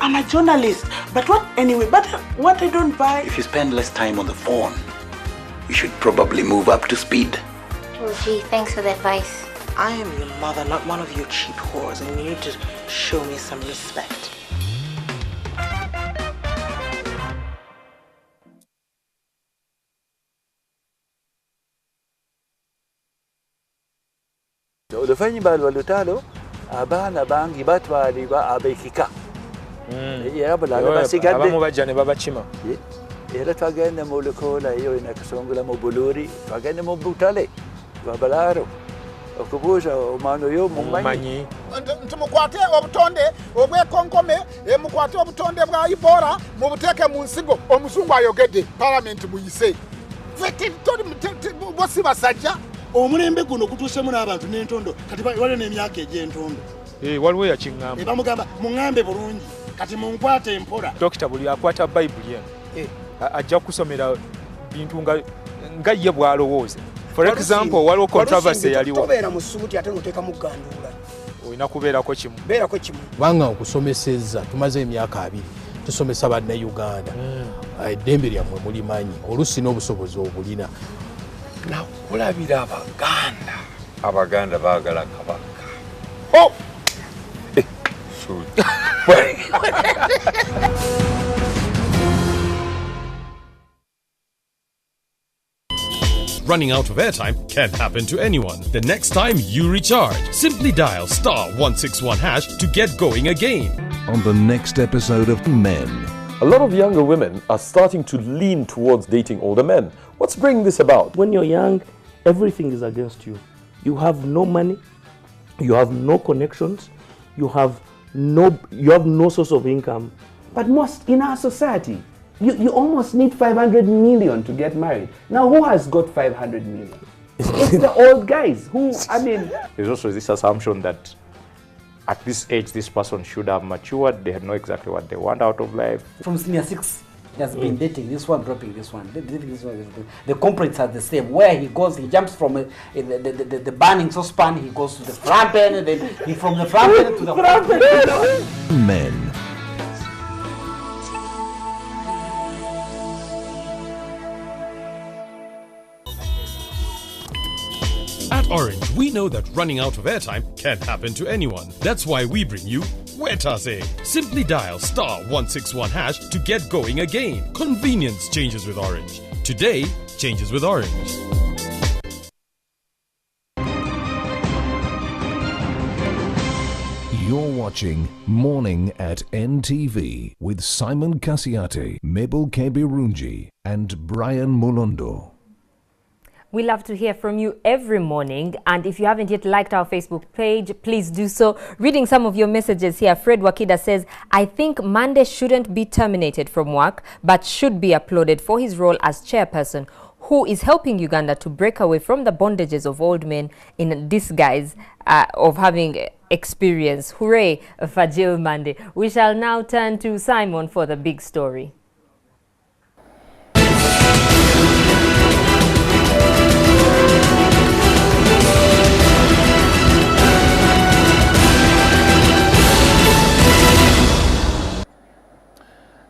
I'm a journalist, but what I don't buy... If you spend less time on the phone, you should probably move up to speed. Oh gee, thanks for the advice. I am your mother, not one of your cheap whores, and you need to show me some respect. oluvannyuma lwa lutalo abaana bangi batwalibwa abekika era bulala basigadde abamu bajja ne babakima era twagenda mu Lukola eyo nakasongola mu Buluri twagenda mu Butale babalaaro okubuuza omwana oyo mumanyi nti mukwate obutonde obwekonkome mukwate obutonde bwa Ebola mubuteeke mu nsigo omuzungu ayogedde palamenti buyise bosi basajja omulembe guno gutuusemu n'abantu n'entondo kati waliwo n'emyaka egy'entondo waliwo yakiŋŋamba bamugamba muŋŋambe bulungi kati munkwate empola dokita buli akwata bayibuli eno ajja kusomera bintu nga ye bw'alowooza. For example, waliwo controversy yaliwo. Tobeera mu ssuuti ate ng'oteeka mu gganduula. Olina kubeerako kimu. Beerako kimu. Kubanga okusomesezza tumaze emyaka 2 tusomesa bannayuganda. Eddembe lyammwe mulimanyi oluusi n'obusobozi obulina. Nakulabira Abaganda baagala Kabaka. Oh! Running out of airtime can happen to anyone. The next time you recharge, simply dial *161# to get going again. On the next episode of Men. A lot of younger women are starting to lean towards dating older men. What's bringing this about? When you're young, everything is against you. You have no money, you have no connections, you have no source of income. But most in our society, you almost need 500 million to get married. Now, who has got 500 million? It's the old guys who, There's also this assumption that at this age, this person should have matured. They know exactly what they want out of life. From senior 6, he has been dating this one, dropping this one. The culprits are the same. Where he goes, he jumps from the burning saucepan, he goes to the front end, and then he from the front end to the front end. Men. At Orange, we know that running out of airtime can happen to anyone. That's why we bring you Wetase. Simply dial *161# to get going again. Convenience changes with Orange. Today changes with Orange. You're watching Morning at NTV with Simon Kasiate, Mabel Kebirunji, and Brian Molondo. We love to hear from you every morning, and if you haven't yet liked our Facebook page, please do so. Reading some of your messages here, Fred Wakida says, I think Mande shouldn't be terminated from work, but should be applauded for his role as chairperson, who is helping Uganda to break away from the bondages of old men in disguise of having experience. Hooray for Jill Mande. We shall now turn to Simon for the big story.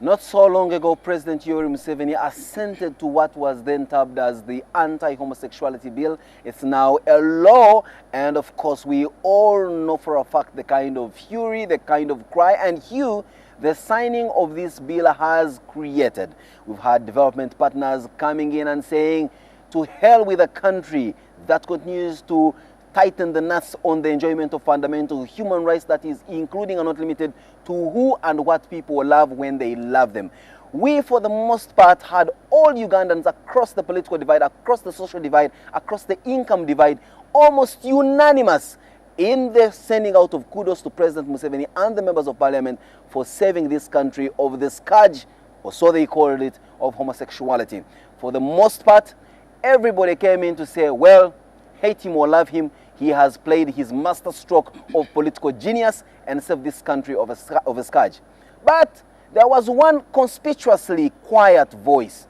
Not so long ago, President Yoweri Museveni assented to what was then dubbed as the Anti-homosexuality bill. It's now a law, and of course we all know for a fact the kind of fury, the kind of cry and hue the signing of this bill has created. We've had development partners coming in and saying, to hell with a country that continues to tighten the nuts on the enjoyment of fundamental human rights, that is including and not limited to who and what people love when they love them. We, for the most part, had all Ugandans across the political divide, across the social divide, across the income divide, almost unanimous in the sending out of kudos to President Museveni and the members of parliament for saving this country of the scourge, or so they called it, of homosexuality. For the most part, everybody came in to say, well, hate him or love him, he has played his master stroke of political genius and saved this country of a scourge. But there was one conspicuously quiet voice.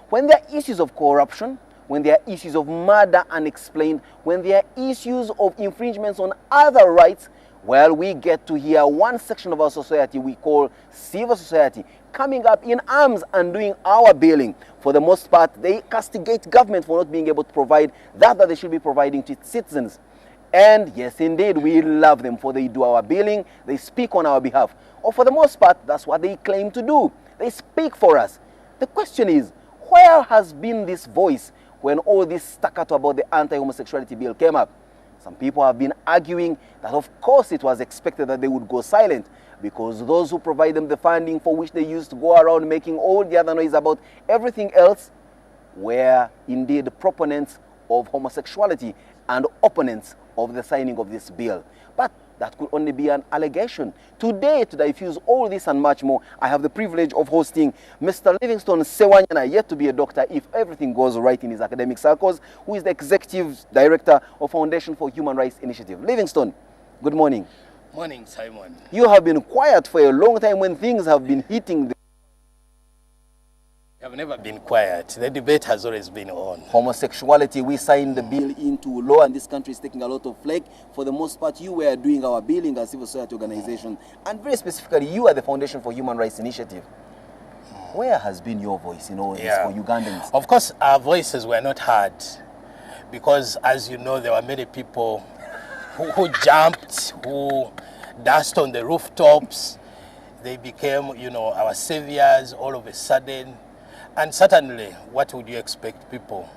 When there are issues of corruption, when there are issues of murder unexplained, when there are issues of infringements on other rights, well, we get to hear one section of our society we call civil society coming up in arms and doing our billing. For the most part, they castigate government for not being able to provide that they should be providing to its citizens. And yes, indeed, we love them, for they do our billing, they speak on our behalf. Or for the most part, that's what they claim to do. They speak for us. The question is, where has been this voice when all this staccato about the anti-homosexuality bill came up? Some people have been arguing that of course it was expected that they would go silent, because those who provide them the funding for which they used to go around making all the other noise about everything else were indeed proponents of homosexuality and opponents of the signing of this bill. But that could only be an allegation. Today, to diffuse all this and much more, I have the privilege of hosting Mr. Livingstone Sewanyana, yet to be a doctor if everything goes right in his academic circles, who is the Executive Director of Foundation for Human Rights Initiative. Livingstone, good morning. Morning, Simon. You have been quiet for a long time when things have been hitting the... I've never been quiet. The debate has always been on. Homosexuality, we signed the bill into law, and this country is taking a lot of flake. For the most part, you were doing our billing as civil society organization, and very specifically, you are the Foundation for Human Rights Initiative. Where has been your voice in all this for Ugandans? Of course, our voices were not heard, because as you know, there were many people who jumped, who danced on the rooftops. They became, you know, our saviors all of a sudden. And certainly, what would you expect people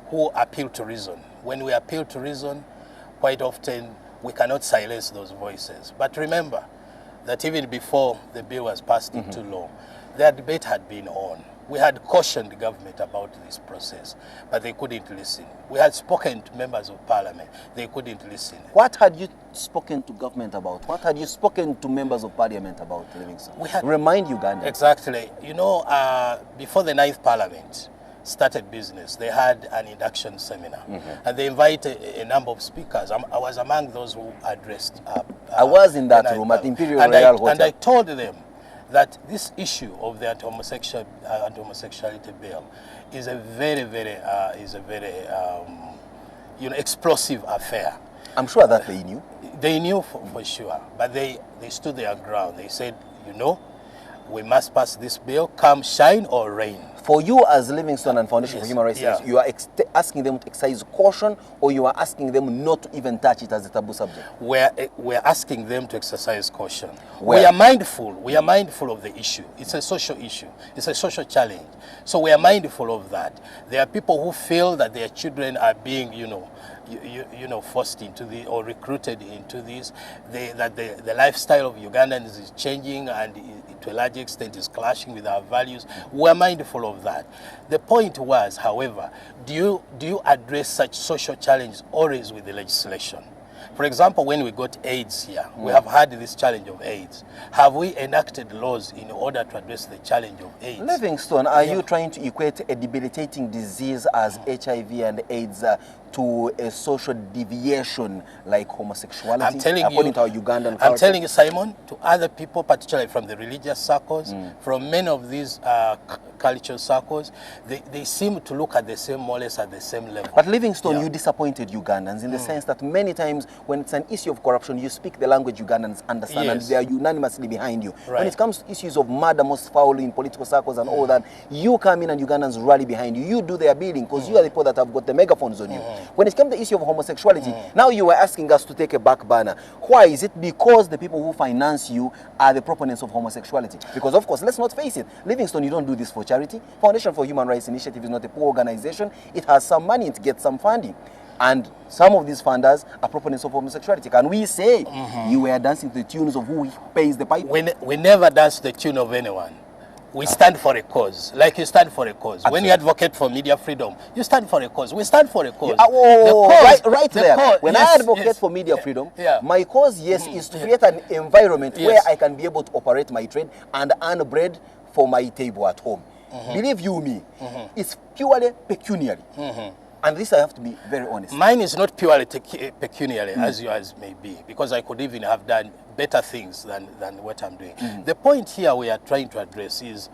who appeal to reason? When we appeal to reason, quite often we cannot silence those voices. But remember that even before the bill was passed into law, the debate had been on. We had cautioned the government about this process, but they couldn't listen. We had spoken to members of parliament, they couldn't listen. What had you spoken to government about? What had you spoken to members of parliament about, Livingstone? Remind Uganda. Exactly. You know, before the 9th parliament started business, they had an induction seminar, and they invited a number of speakers. I was among those who addressed. I was in that room at the Imperial Royal Hotel. And I told them that this issue of the anti-homosexuality bill is a very, you know, explosive affair. I'm sure that they knew. They knew for sure, but they stood their ground. They said, you know, we must pass this bill, come shine or rain. For you as Livingstone and Foundation for Human Rights, you are asking them to exercise caution, or you are asking them not to even touch it as a taboo subject? We're asking them to exercise caution. We are mindful of the issue. It's a social issue. It's a social challenge. So we are mindful of that. There are people who feel that their children are being, you know, forced into the or recruited into this. That the lifestyle of Ugandans is changing, and to a large extent is clashing with our values. We're mindful of that. The point was, however, do you address such social challenges always with the legislation? For example, when we got AIDS here, we have had this challenge of AIDS. Have we enacted laws in order to address the challenge of AIDS? Livingstone, are you trying to equate a debilitating disease as HIV and AIDS to a social deviation like homosexuality? I'm telling according to our Ugandan culture? I'm telling you, Simon, to other people, particularly from the religious circles, from many of these cultural circles, they seem to look at the same, more or less at the same level. But Livingstone, you disappointed Ugandans in the sense that many times when it's an issue of corruption, you speak the language Ugandans understand, and they are unanimously behind you. Right. When it comes to issues of murder, most foul in political circles and all that, you come in and Ugandans rally behind you. You do their bidding because you are the people that have got the megaphones on you. When it comes to the issue of homosexuality, now you are asking us to take a back burner. Why? Is it because the people who finance you are the proponents of homosexuality? Because of course, let's not face it, Livingstone, you don't do this for charity. Foundation for Human Rights Initiative is not a poor organization. It has some money, it gets some funding. And some of these funders are proponents of homosexuality. Can we say you were dancing to the tunes of who pays the pipe? We never dance the tune of anyone. We stand for a cause, like you stand for a cause. Absolutely. When you advocate for media freedom, you stand for a cause. We stand for a cause. Right there. When I advocate for media freedom, my cause, is to create an environment where I can be able to operate my trade and earn bread for my table at home. Believe you me, it's purely pecuniary. And this I have to be very honest. Mine is not purely pecuniary, as yours may be, because I could even have done better things than what I'm doing. The point here we are trying to address is,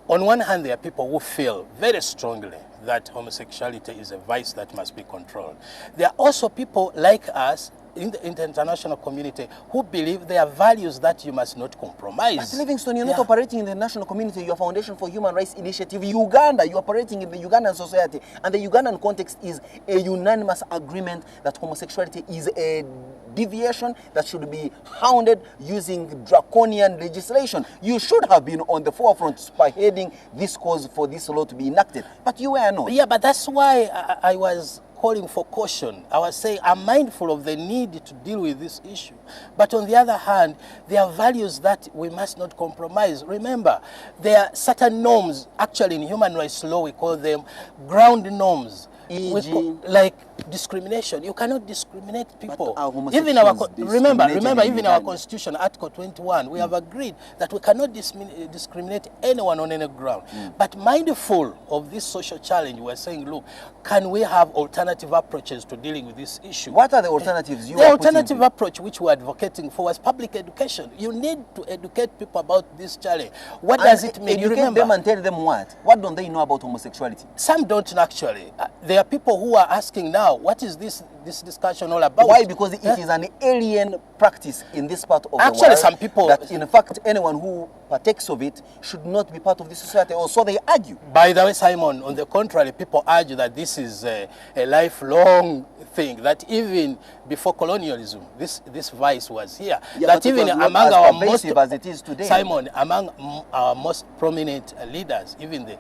on one hand, there are people who feel very strongly that homosexuality is a vice that must be controlled. There are also people like us in the international community who believe there are values that you must not compromise. But Livingstone, you're not operating in the national community. Your Foundation for Human Rights Initiative, Uganda, you're operating in the Ugandan society. And the Ugandan context is a unanimous agreement that homosexuality is a deviation that should be hounded using draconian legislation. You should have been on the forefront spearheading this cause for this law to be enacted, but you were not. Yeah, but that's why I was calling for caution. I was saying I'm mindful of the need to deal with this issue. But on the other hand, there are values that we must not compromise. Remember, there are certain norms, actually in human rights law we call them ground norms. Like discrimination. You cannot discriminate people. Even even our constitution, Article 21, we have agreed that we cannot discriminate anyone on any ground. But mindful of this social challenge, we're saying, look, can we have alternative approaches to dealing with this issue? What are the alternatives you are The alternative approach which we're advocating for was public education. You need to educate people about this challenge. What does it mean? You remember them and tell them what? What don't they know about homosexuality? Some don't actually. There are people who are asking now, what is this discussion all about? Why? Because it is an alien practice in this part of the world. Actually, some people... that in fact, anyone who partakes of it should not be part of this society, or so they argue. By the way, Simon, on the contrary, people argue that this is a lifelong thing, that even before colonialism, this vice was here. Yeah, that even among our most... as it is today. Simon, among our most prominent leaders, even the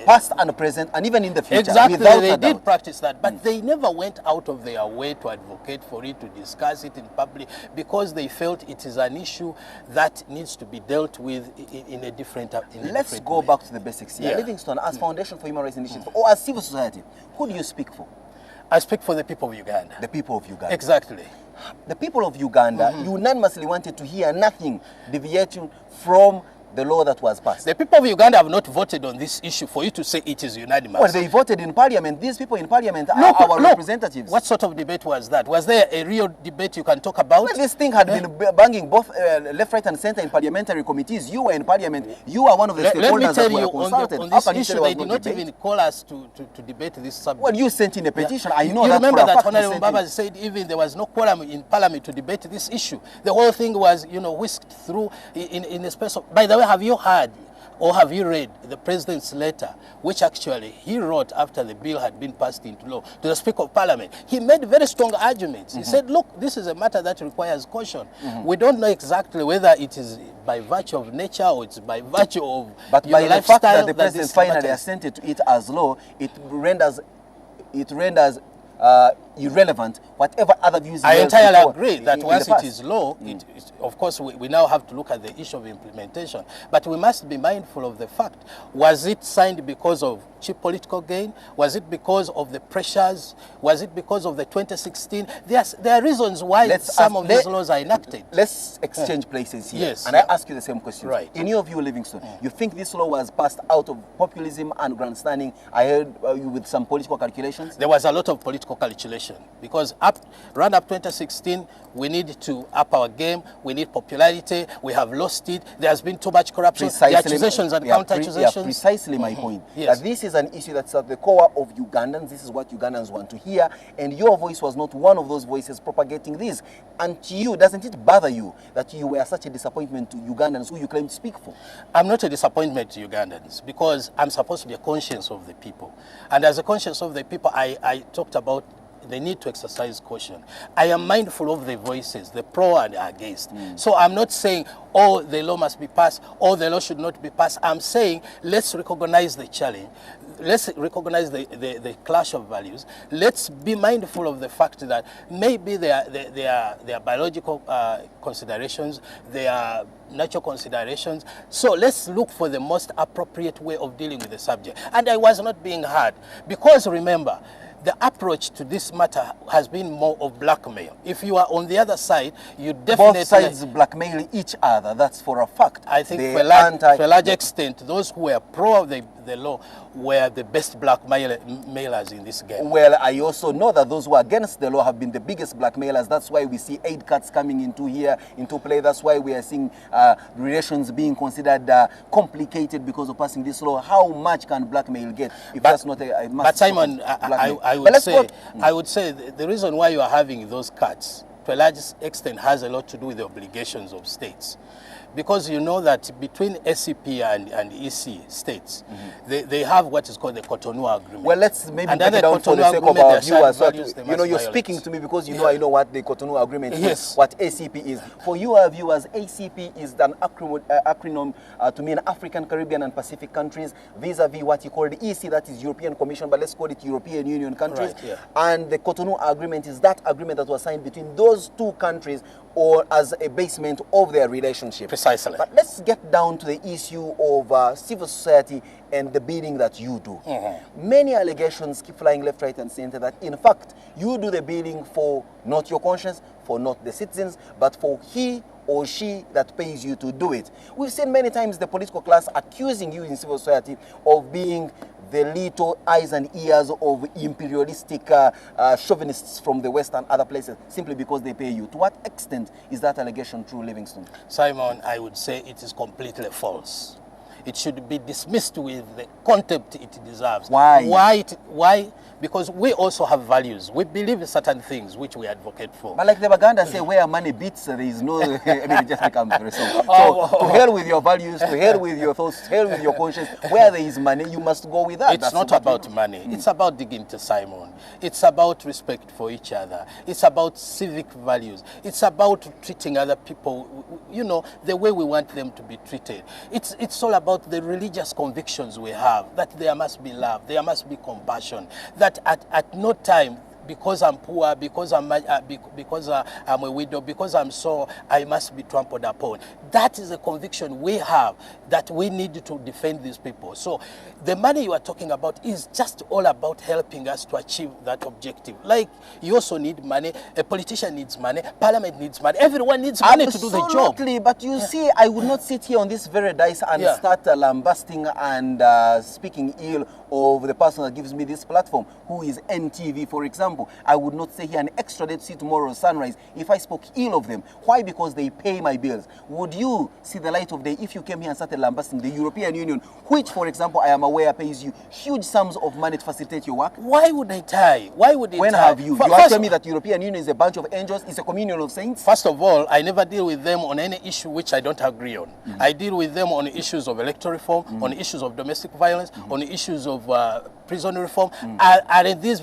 past and present, and even in the future. Exactly, they did practice that, but they never went out of their way to advocate for it, to discuss it in public, because they felt it is an issue that needs to be dealt with in a different Let's go back to the basics here. Livingstone, as Foundation for Human Rights Initiative, or as civil society, who do you speak for? I speak for the people of Uganda. The people of Uganda. Exactly. The people of Uganda unanimously wanted to hear nothing deviating from the law that was passed. The people of Uganda have not voted on this issue for you to say it is unanimous. Well, they voted in parliament. These people in parliament are our representatives. What sort of debate was that? Was there a real debate you can talk about? Well, this thing had been banging both left, right, and center in parliamentary committees. You were in parliament. You are one of the stakeholders that were consulted. On this issue, they did not even call us to debate this subject. Well, you sent in a petition. I know you that. Remember that Honorable Mbaba said even there was no quorum in parliament to debate this issue. The whole thing was, whisked through in a space of... By the way, have you heard or have you read the president's letter, which actually he wrote after the bill had been passed into law, to the Speaker of Parliament? He made very strong arguments. He said, look, this is a matter that requires caution. We don't know exactly whether it is by virtue of nature or it's by virtue of but by the fact that the president finally assented to it as law, it renders irrelevant whatever other views. I entirely agree that once it is law, of course we now have to look at the issue of implementation. But we must be mindful of the fact, was it signed because of cheap political gain? Was it because of the pressures? Was it because of the 2016? There are reasons why some of these laws are enacted. Let's exchange places here. Yes. And I ask you the same question. Right. In your view, Livingstone, you think this law was passed out of populism and grandstanding? I heard you with some political calculations. There was a lot of political calculation because round up 2016, we need to up our game. We need popularity. We have lost it. There has been too much corruption. The accusations and counter-accusations. Precisely my point. Yes. That this is an issue that's at the core of Ugandans. This is what Ugandans want to hear. And your voice was not one of those voices propagating this. And to you, doesn't it bother you that you were such a disappointment to Ugandans who you claim to speak for? I'm not a disappointment to Ugandans because I'm supposed to be a conscience of the people. And as a conscience of the people, I talked about the need to exercise caution. I am mindful of the voices, the pro and against. So I'm not saying, oh, the law must be passed, or the law should not be passed. I'm saying, let's recognize the challenge. Let's recognize the clash of values. Let's be mindful of the fact that maybe there are biological considerations, there are natural considerations. So let's look for the most appropriate way of dealing with the subject. And I was not being heard because remember, the approach to this matter has been more of blackmail. If you are on the other side, you definitely... Both sides blackmail each other, that's for a fact. I think to a large extent, those who were pro of the law were the best blackmailers in this game. Well, I also know that those who are against the law have been the biggest blackmailers. That's why we see aid cuts coming into play. That's why we are seeing relations being considered complicated because of passing this law. How much can blackmail get if that's not a massive... But Simon, I would say the reason why you are having those cuts to a large extent has a lot to do with the obligations of states. Because you know that between SCP and EC states, they have what is called the Cotonou Agreement. Well, let's maybe and break it down for the sake of our viewers. So you know, you're speaking to me because you know I know what the Cotonou Agreement is, what ACP is. For you, our viewers, ACP is an acronym to mean African, Caribbean, and Pacific countries, vis-a-vis what you call the EC, that is European Commission, but let's call it European Union countries. Right, yeah. And the Cotonou Agreement is that agreement that was signed between those two countries, or as a basement of their relationship. Precisely. But let's get down to the issue of civil society and the bidding that you do. Many allegations keep flying left, right, and center that, in fact, you do the bidding for not your conscience, for not the citizens, but for he or she that pays you to do it. We've seen many times the political class accusing you in civil society of being the little eyes and ears of imperialistic chauvinists from the West and other places, simply because they pay you. To what extent is that allegation true, Livingstone? Simon, I would say it is completely false. It should be dismissed with the contempt it deserves. Why? Why? Because we also have values. We believe in certain things which we advocate for. But like the Baganda say, where money beats, there is no... I mean, it just becomes very simple. So, to hell with your values, to hell with your thoughts, to hell with your conscience. Where there is money, you must go with that. It's not about money. It's about dignity, Simon. It's about respect for each other. It's about civic values. It's about treating other people, you know, the way we want them to be treated. It's all about the religious convictions we have, that there must be love, there must be compassion, that at no time, because I'm poor, because I'm a widow, because I'm so, I must be trampled upon. That is a conviction we have, that we need to defend these people. So the money you are talking about is just all about helping us to achieve that objective. Like, you also need money, a politician needs money, parliament needs money, everyone needs money to do the job. Absolutely, but you see, I would not sit here on this very dice and start lambasting and speaking ill of the person that gives me this platform, who is NTV, for example. I would not stay here and extradite see tomorrow sunrise if I spoke ill of them. Why? Because they pay my bills. Would you see the light of day if you came here and started lambasting the European Union, which, for example, I am aware pays you huge sums of money to facilitate your work? Why would I tie? Why would it When tie? have you? You are telling me that the European Union is a bunch of angels, it's a communion of saints? First of all, I never deal with them on any issue which I don't agree on. I deal with them on issues of electoral reform, on issues of domestic violence, on issues of prison reform, are in these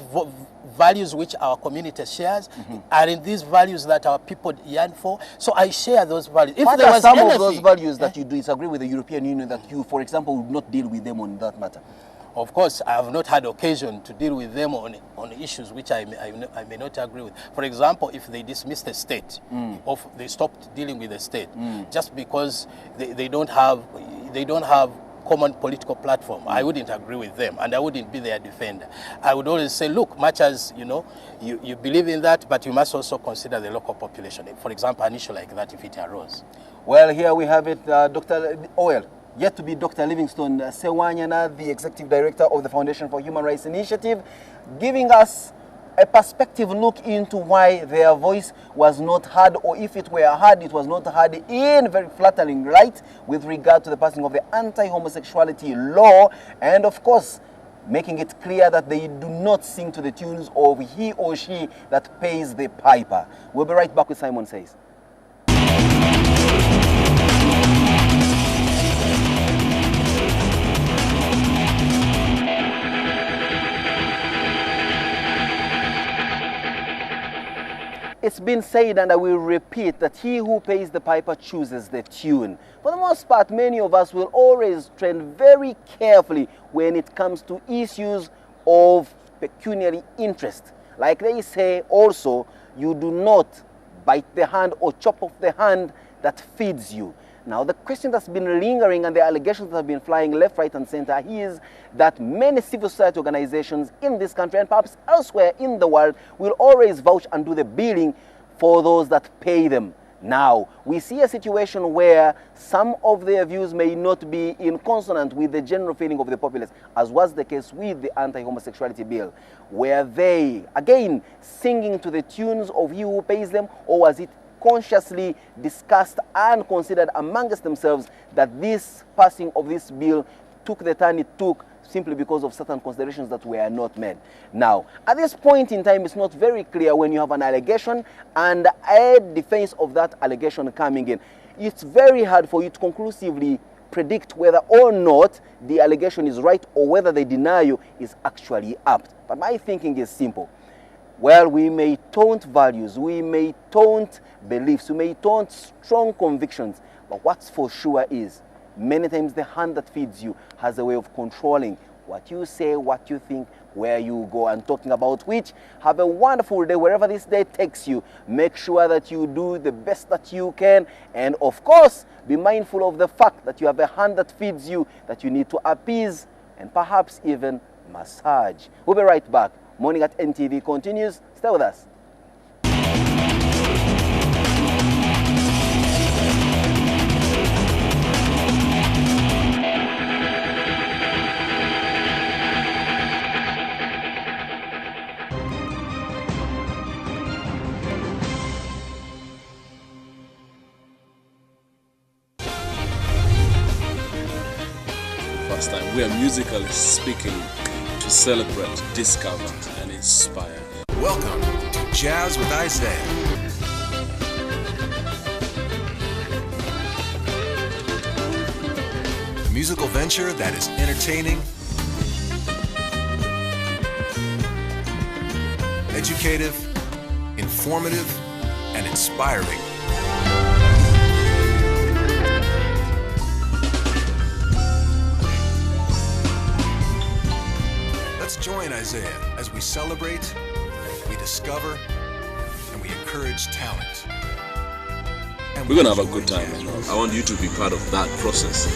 values which our community shares, are in these values that our people yearn for. So I share those values. If what there are was some anything, of those values that you disagree with the European Union, that you, for example, would not deal with them on that matter? Of course, I have not had occasion to deal with them on issues which I may not agree with. For example, if they dismiss the state, or they stopped dealing with the state, just because they don't have common political platform, I wouldn't agree with them, and I wouldn't be their defender. I would always say, look, much as you know, you believe in that, but you must also consider the local population. For example, an issue like that, if it arose. Well, here we have it, Dr. Oil. Yet to be Dr. Livingstone, Sewanyana, the Executive Director of the Foundation for Human Rights Initiative, giving us a perspective look into why their voice was not heard, or if it were heard, it was not heard in very flattering light with regard to the passing of the anti-homosexuality law, and of course, making it clear that they do not sing to the tunes of he or she that pays the piper. We'll be right back with Simon Says. It's been said, and I will repeat, that he who pays the piper chooses the tune. For the most part, many of us will always tread very carefully when it comes to issues of pecuniary interest. Like they say also, you do not bite the hand or chop off the hand that feeds you. Now, the question that's been lingering and the allegations that have been flying left, right, and center is that many civil society organizations in this country and perhaps elsewhere in the world will always vouch and do the billing for those that pay them. Now, we see a situation where some of their views may not be in consonant with the general feeling of the populace, as was the case with the anti-homosexuality bill, where they, again, singing to the tunes of he who pays them, or was it consciously discussed and considered amongst themselves that this passing of this bill took the turn it took simply because of certain considerations that were not made. Now, at this point in time, it's not very clear when you have an allegation and a defense of that allegation coming in. It's very hard for you to conclusively predict whether or not the allegation is right or whether the denial is actually apt. But my thinking is simple. Well, we may taunt values, we may taunt beliefs, we may taunt strong convictions, but what's for sure is many times the hand that feeds you has a way of controlling what you say, what you think, where you go. And talking about which, have a wonderful day wherever this day takes you. Make sure that you do the best that you can, and of course, be mindful of the fact that you have a hand that feeds you that you need to appease and perhaps even massage. We'll be right back. Morning at NTV continues. Stay with us. Time. We are musically speaking to celebrate, discover, and inspire. Welcome to Jazz with Isaiah. A musical venture that is entertaining, educative, informative, and inspiring. Join Isaiah as we celebrate, we discover, and we encourage talent. And we're going to have a good time. I want you to be part of that process.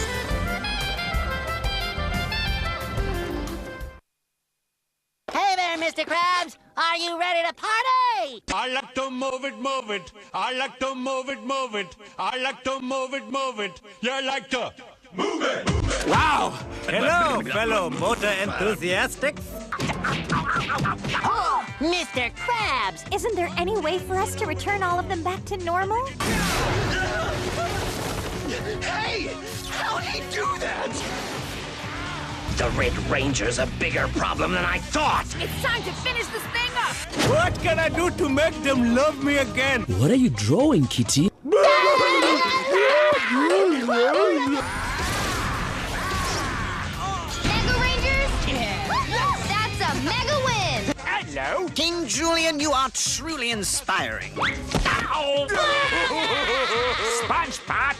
Hey there, Mr. Krabs. Are you ready to party? I like to move it, move it. I like to move it, move it. I like to move it, move it. You like to move it, move it. Wow! Hello, fellow motor enthusiastics. Oh, Mr. Krabs, Isn't there any way for us to return all of them back to normal? Hey! How'd he do that? The Red Ranger's a bigger problem than I thought. It's time to finish this thing up! What can I do to make them love me again? What are you drawing, Kitty? Hello? King Julian, you are truly inspiring. Ow! Sponge pot!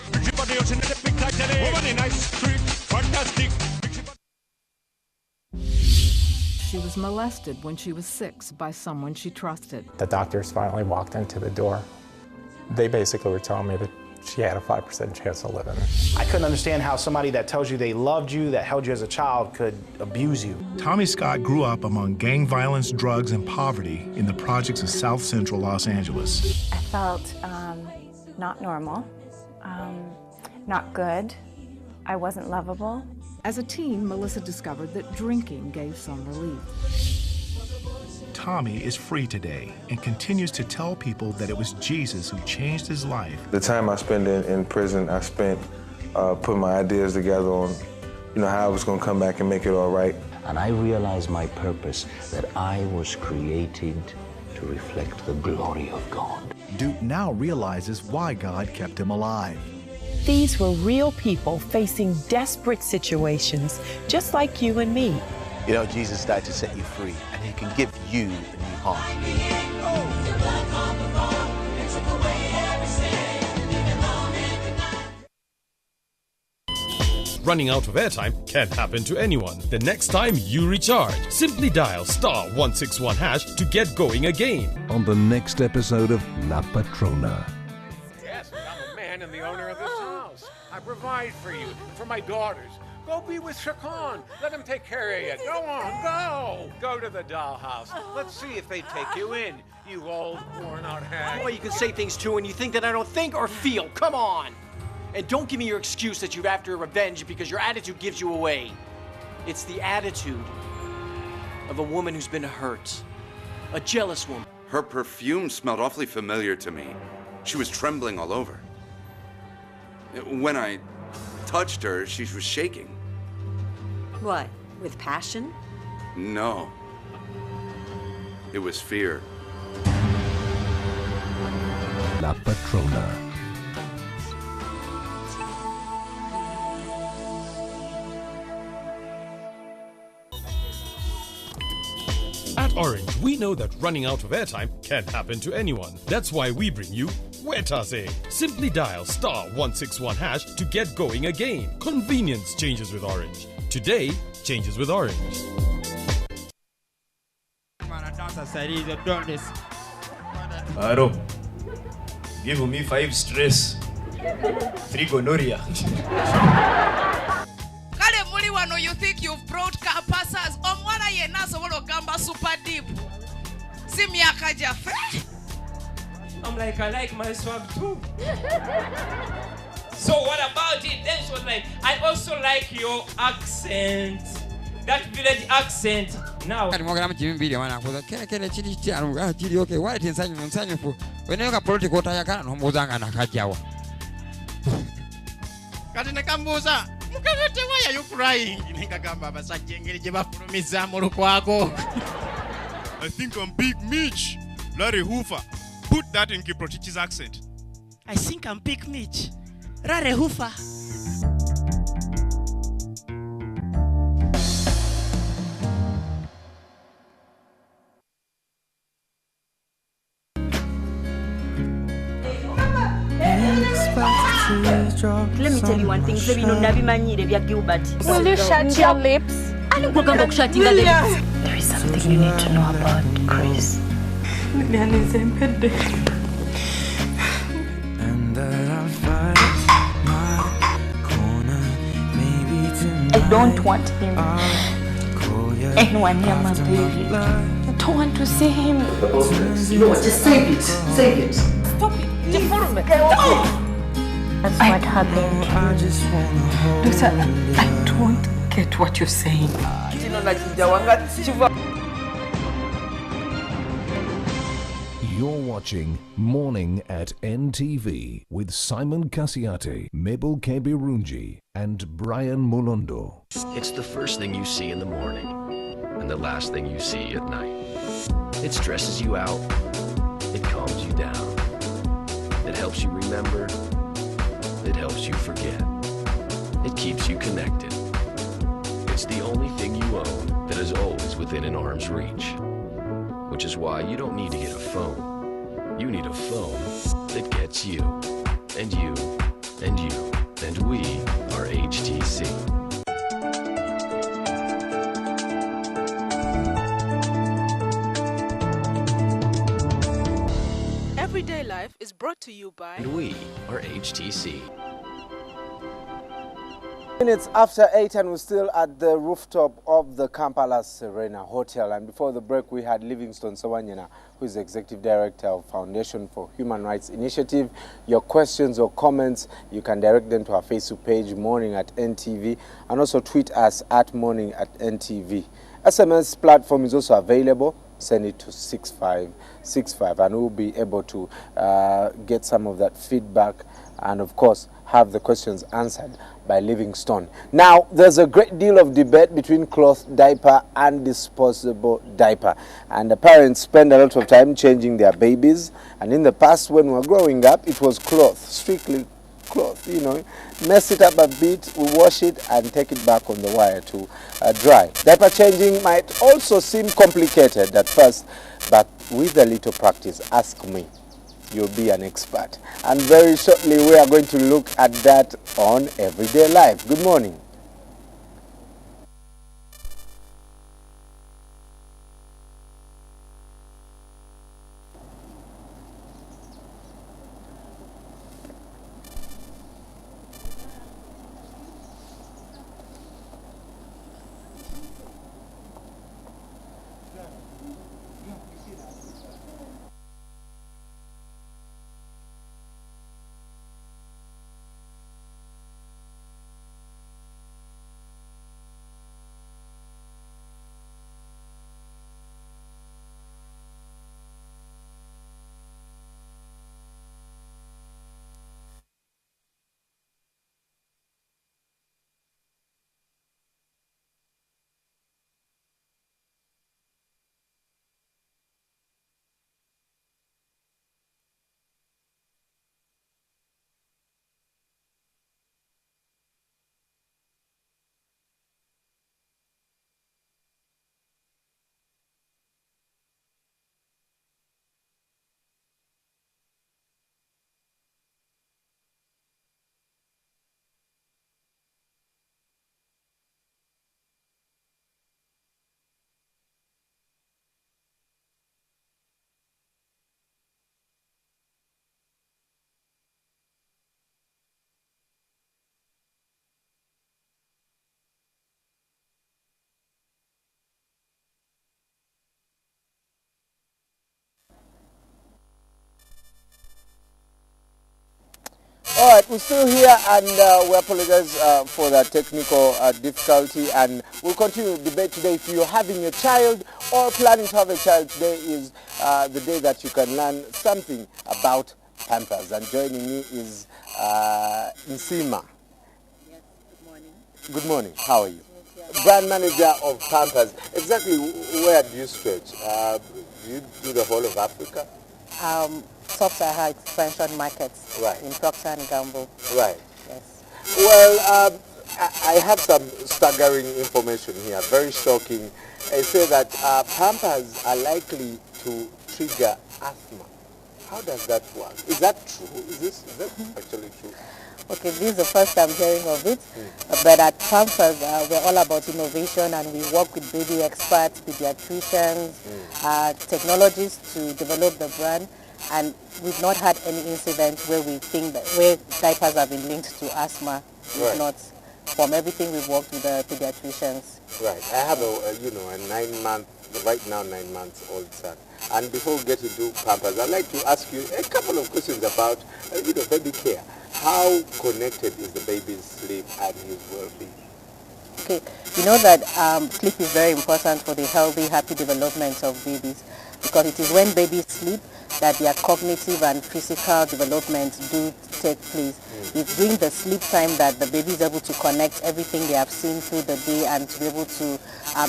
Fantastic! She was molested when she was 6 by someone she trusted. The doctors finally walked into the door. They basically were telling me that she had a 5% chance of living. I couldn't understand how somebody that tells you they loved you, that held you as a child, could abuse you. Tommy Scott grew up among gang violence, drugs, and poverty in the projects of South Central Los Angeles. I felt not normal, not good. I wasn't lovable. As a teen, Melissa discovered that drinking gave some relief. Tommy is free today and continues to tell people that it was Jesus who changed his life. The time I spent in prison, I spent putting my ideas together on, how I was going to come back and make it all right. And I realized my purpose, that I was created to reflect the glory of God. Duke now realizes why God kept him alive. These were real people facing desperate situations, just like you and me. Jesus died to set you free, and he can give you a new heart. Running out of airtime can happen to anyone. The next time you recharge, simply dial *161# to get going again. On the next episode of La Patrona. Yes, I'm a man and the owner of this house. I provide for you, for my daughters. Go be with Shakan. Let him take care of you. Go on, go. Go to the dollhouse. Let's see if they take you in, you old worn-out hag. Boy, you can say things too, and you think that I don't think or feel. Come on. And don't give me your excuse that you're after revenge because your attitude gives you away. It's the attitude of a woman who's been hurt. A jealous woman. Her perfume smelled awfully familiar to me. She was trembling all over. When I touched her, she was shaking. What? With passion? No. It was fear. La Patrona. At Orange, we know that running out of airtime can happen to anyone. That's why we bring you Wetase. Simply dial *161# to get going again. Convenience changes with Orange. Today changes with Orange. Aro, give me 5 stress, 3 gonorrhea. Kale muli wano, you think you've brought campasas? Omwana yena sobola gamba super deep. Simyaka jafe. I'm like, I like my swag too. So what about it? Then she was like, I also like your accent. That village accent. Now. Okay, why didn't when you got political tayaka no muzanga nakajawa. Katina kambuza. Mukabete, why are you crying? Nikagamba basajengeri je bafulumiza mu lukwako. I think I'm Big Mitch. Larry Hoover. Put that in Kiprochichi's accent. I think I'm Big Mitch. Larry Hoover. Let me tell you one thing, baby, no nabimanyire bya Gilbert. Will you shut your lips? There is something you need to know about Chris. I don't want him. Anyone near my baby. I don't want to see him. You know what? Just save it. Save it. Stop it. That's what happened. Doctor, I don't get what you're saying. You're watching Morning at NTV with Simon Kasiate, Mabel Kebirunji, and Brian Molondo. It's the first thing you see in the morning and the last thing you see at night. It stresses you out. It calms you down. It helps you remember. It helps you forget. It keeps you connected. It's the only thing you own that is always within an arm's reach. Which is why you don't need to get a phone. You need a phone that gets you. And you. And you. And we are HTC. Everyday Life is brought to you by... And we are HTC. Minutes after 8 and we're still at the rooftop of the Kampala Serena Hotel, and before the break we had Livingstone Sewanyana, who is the Executive Director of Foundation for Human Rights Initiative. Your questions or comments, you can direct them to our Facebook page, Morning at NTV, and also tweet us at Morning at NTV. SMS platform is also available. Send it to 6565 and we'll be able to get some of that feedback and of course have the questions answered by Livingstone. Now, there's a great deal of debate between cloth diaper and disposable diaper, and the parents spend a lot of time changing their babies, and in the past when we were growing up it was cloth, strictly cloth, you know, mess it up a bit, we wash it and take it back on the wire to dry. Diaper changing might also seem complicated at first, but with a little practice, ask me, you'll be an expert. And very shortly we are going to look at that on Everyday Life. Good morning. right, we're still here, and we apologize for the technical difficulty, and we'll continue the debate today. If you're having a child or planning to have a child, today is the day that you can learn something about Pampers. And joining me is Nsima. Yes, good morning. Good morning. How are you? Brand manager of Pampers. Exactly where do you stretch? Do you do the whole of Africa? Sub-Saharan expansion markets, right, in Procter & Gamble. Right. Yes. Well, I have some staggering information here, very shocking. They say that Pampers are likely to trigger asthma. How does that work? Is that true? Is that actually true? Okay, this is the first time hearing of it, but at Pampers, we're all about innovation, and we work with baby experts, pediatricians, technologists to develop the brand, and we've not had any incident where we think that where diapers have been linked to asthma. Right. Not from everything we've worked with the pediatricians. Right. I have a 9 month, right now 9 months old son. And before we get into Pampers, I'd like to ask you a couple of questions about baby care. How connected is the baby's sleep and his well-being? Okay, you know that sleep is very important for the healthy, happy development of babies, because it is when babies sleep that their cognitive and physical development do take place. It's during the sleep time that the baby is able to connect everything they have seen through the day and to be able to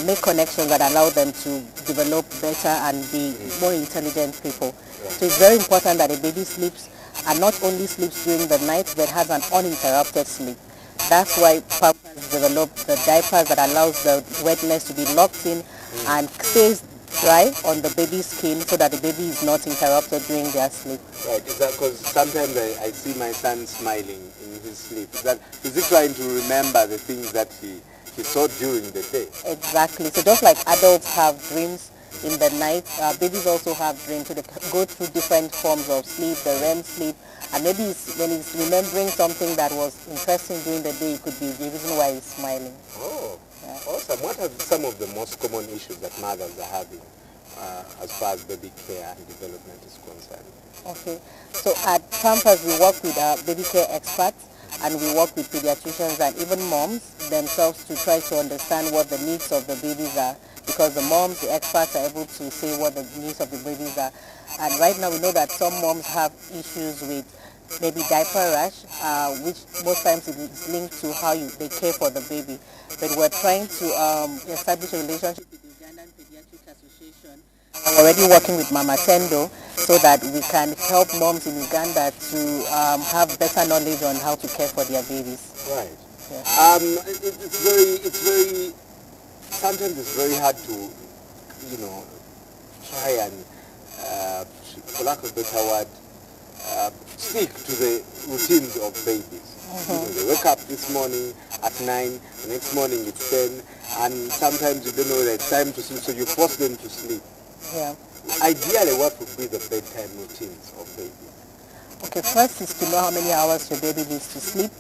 make connections that allow them to develop better and be more intelligent people. So it's very important that a baby sleeps, and not only sleeps during the night, but has an uninterrupted sleep. That's why Pampers developed the diapers that allows the wetness to be locked in and stays dry on the baby's skin, so that the baby is not interrupted during their sleep. Right. Is that because sometimes I see my son smiling in his sleep? Is he trying to remember the things that he saw during the day? Exactly. So just like adults have dreams in the night, babies also have dreams. So they go through different forms of sleep, the REM sleep, and maybe when he's remembering something that was interesting during the day, it could be the reason why he's smiling. Oh, yeah. Awesome. What are some of the most common issues that mothers are having as far as baby care and development is concerned? Okay, so at Pampers we work with baby care experts, and we work with pediatricians and even moms themselves to try to understand what the needs of the babies are, because the moms, the experts, are able to say what the needs of the babies are. And right now we know that some moms have issues with maybe diaper rash, which most times is linked to how they care for the baby. But we're trying to establish a relationship with the Ugandan Pediatric Association. We're already working with Mama Tendo so that we can help moms in Uganda to have better knowledge on how to care for their babies. Right. Yeah. Sometimes it's very hard to, try and, for lack of a better word, stick to the routines of babies. They wake up this morning at 9, the next morning it's 10, and sometimes you don't know that it's time to sleep, so you force them to sleep. Yeah. Ideally, what would be the bedtime routines of babies? Okay, first is to know how many hours your baby needs to sleep.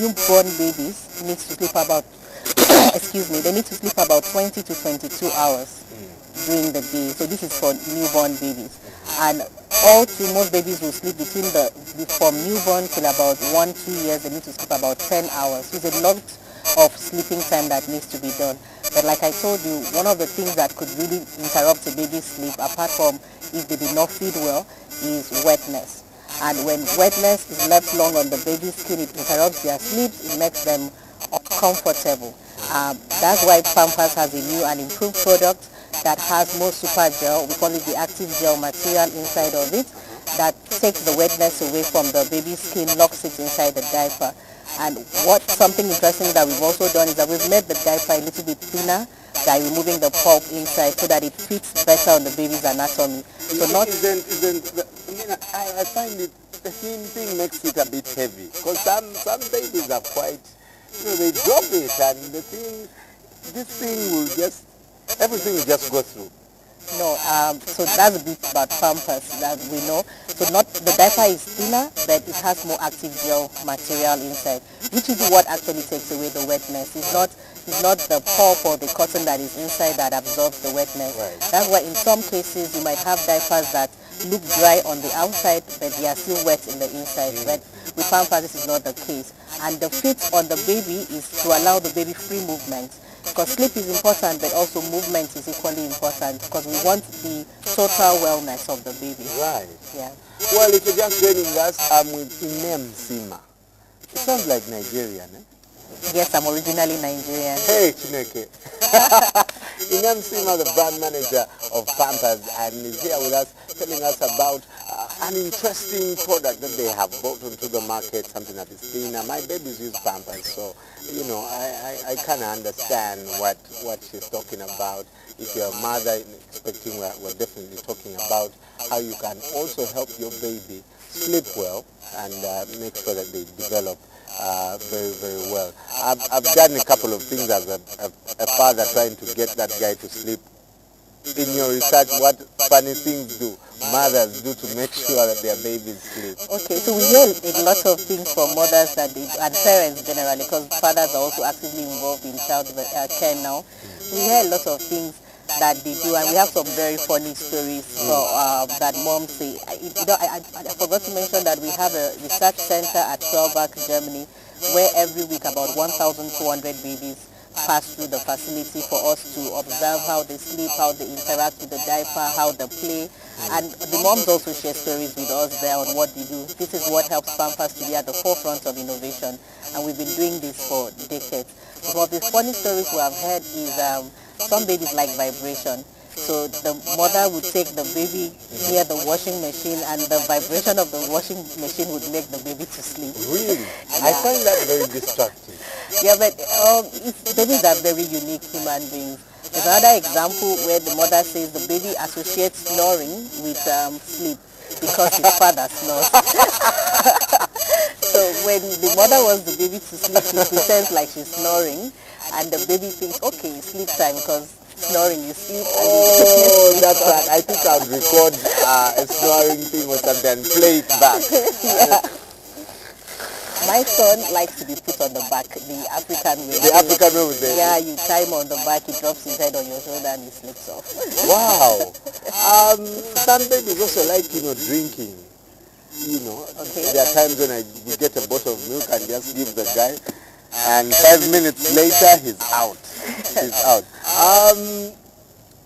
Newborn babies need to sleep about, they need to sleep about 20 to 22 hours during the day. So this is for newborn babies. And all through, most babies will sleep between from newborn till about 1-2 years, they need to sleep about 10 hours. So it's a lot of sleeping time that needs to be done. But like I told you, one of the things that could really interrupt a baby's sleep, apart from if they did not feed well, is wetness. And when wetness is left long on the baby's skin, it interrupts their sleep, it makes them uncomfortable. That's why Pampers has a new and improved product that has more super gel. We call it the active gel material inside of it that takes the wetness away from the baby's skin, locks it inside the diaper. And something interesting that we've also done is that we've made the diaper a little bit thinner by removing the pulp inside so that it fits better on the baby's anatomy. So I find it, the thin thing makes it a bit heavy, because some babies are quite, they drop it, and everything will just go through. No, so that's a bit about Pampers that we know. So the diaper is thinner, but it has more active gel material inside, which is what actually takes away the wetness. It's not the pulp or the cotton that is inside that absorbs the wetness. Right. That's why in some cases you might have diapers that look dry on the outside, but they are still wet in the inside. But With Pampers, this is not the case. And the fit on the baby is to allow the baby free movement. Because sleep is important, but also movement is equally important because we want the total wellness of the baby. Right. Yeah. Well, if you're just joining us, I'm with Inem Sima. It sounds like Nigerian, eh? Yes, I'm originally Nigerian. Hey, Chineke. Inem Sima, the brand manager of Pampers, and is here with us telling us about an interesting product that they have brought onto the market, something that is cleaner. My babies use Pampers, so, you know, I kind of understand what she's talking about. If you're a mother expecting, we're definitely talking about how you can also help your baby sleep well and make sure that they develop very, very well. I've done a couple of things as a father trying to get that guy to sleep. In your research, what funny things do mothers do to make sure that their babies sleep? Okay, so we hear a lot of things from mothers that they, and parents generally, because fathers are also actively involved in child care now. We hear a lot of things that they do, and we have some very funny stories that moms say. I forgot to mention that we have a research center at Schwalbach, Germany, where every week about 1,200 babies pass through the facility for us to observe how they sleep, how they interact with the diaper, how they play. And the moms also share stories with us there on what they do. This is what helps Pampers to be at the forefront of innovation, and we've been doing this for decades. Some of the funny stories we have heard is some babies like vibration. So the mother would take the baby near the washing machine, and the vibration of the washing machine would make the baby to sleep. Really? I find that very distracting. Yeah, but babies are very unique human beings. There's another example where the mother says the baby associates snoring with sleep because his father snores. So when the mother wants the baby to sleep, she pretends like she's snoring, and the baby thinks, okay, it's sleep time because snoring is sleep. Oh, that's right. I think I'll record a snoring thing or something and play it back. Yeah. My son likes to be put on the back, the African way. The African way with the... Yeah, you tie him on the back, he drops his head on your shoulder and he sleeps off. Wow. Some babies also like, drinking. Okay. There are times when we get a bottle of milk and just give the guy, and 5 minutes later, he's out. He's out.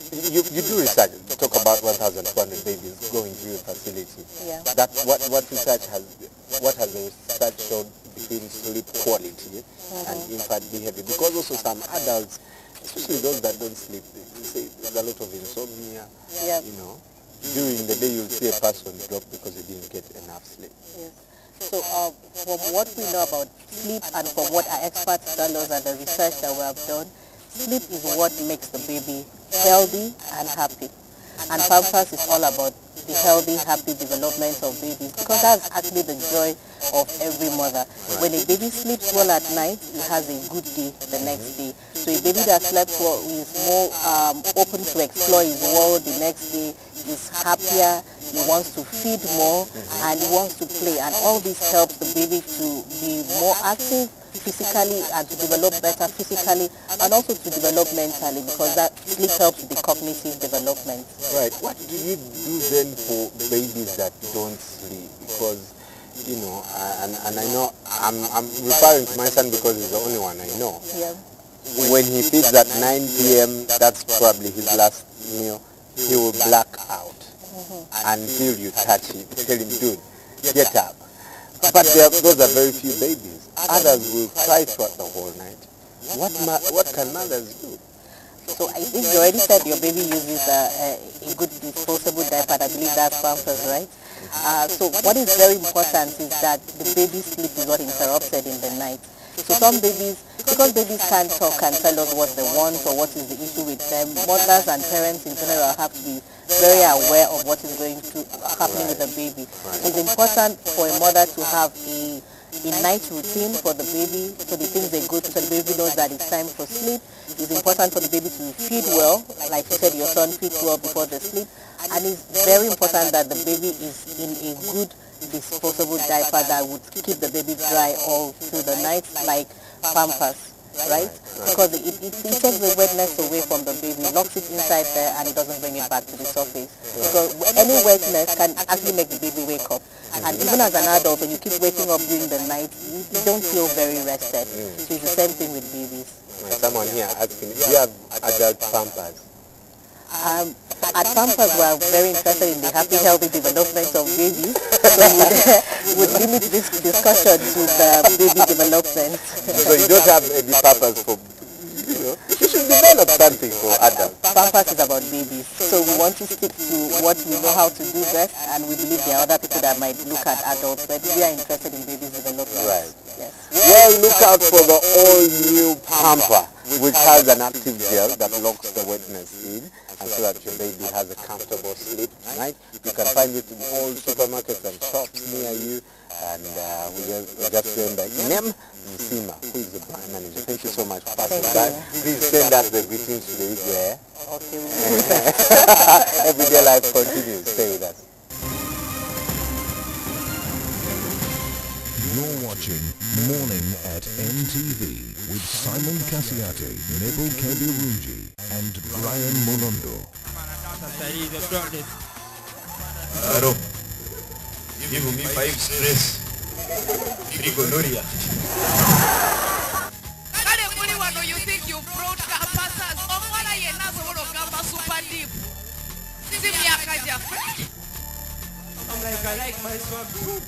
You do research, talk about 1,200 babies going through your facility. Yeah. That's what research has the research shown between sleep quality and infant behavior? Because also some adults, especially those that don't sleep, you say there's a lot of insomnia. Yeah. During the day you'll see a person drop because they didn't get enough sleep. Yes. So from what we know about sleep and from what our experts tell us and the research that we have done, sleep is what makes the baby healthy and happy. And Pampers is all about the healthy, happy development of babies, because that's actually the joy of every mother. Right. When a baby sleeps well at night, he has a good day the next day. So a baby that slept well is more open to explore his world the next day, is happier, he wants to feed more, and he wants to play. And all this helps the baby to be more active physically and to develop better physically and also to develop mentally, because that sleep helps with the cognitive development. Right. What do you do then for babies that don't sleep? Because, and I know I'm referring to my son because he's the only one I know. Yeah. When he feeds at 9 p.m., that's probably his last meal, he will black out until you touch him. Tell him, dude, get up. But those are very few babies. Others will cry throughout the whole night. What can mothers do? So I think you already said your baby uses a good disposable diaper. I believe that's Pampers, right? So what is very important is that the baby's sleep is not interrupted in the night. So some babies, because babies can't talk and tell us what they want or what is the issue with them, mothers and parents in general have to be very aware of what is happening with the baby. It's important for a mother to have a night routine for the baby, so the things they go to, so the baby knows that it's time for sleep. It's important for the baby to feed well, like you said, your son feeds well before they sleep, and it's very important that the baby is in a good disposable diaper that would keep the baby dry all through the night, like Pampers. right? Because it takes the wetness away from the baby, locks it inside there, and it doesn't bring it back to the surface. Because any wetness can actually make the baby wake up. And even as an adult, when you keep waking up during the night, you don't feel very rested. So it's the same thing with babies. Someone here asking, do you have adult pampers? At Pampers, we are very interested in the happy, healthy development of babies. So would limit this discussion to the baby development. So you don't have any pampers for, you should develop something for adults. Pampers is about babies. So we want to stick to what we know how to do best, and we believe there are other people that might look at adults, but we are interested in babies development. Right. Yes. Well, look out for the all-new pamper, which has an active gel that locks the wetness in, and so that your baby has a comfortable sleep tonight. You can find it in all supermarkets and shops near you. And we're just going by Inem Msima, who is the brand manager. Thank you so much for passing by. Please send us the greetings to the Igwe. Okay. Everyday life continues. Stay with us. You're watching Morning at NTV with Simon Kasiate, Nebo Kebirunji, and Brian Molondo. Claro. Give me 5 stress. Trigonoria. Kale muli wano you think you brought Kapasas omwana yenazo wolo gamba super deep. Si miaka jafe. I'm like, I like my swag too.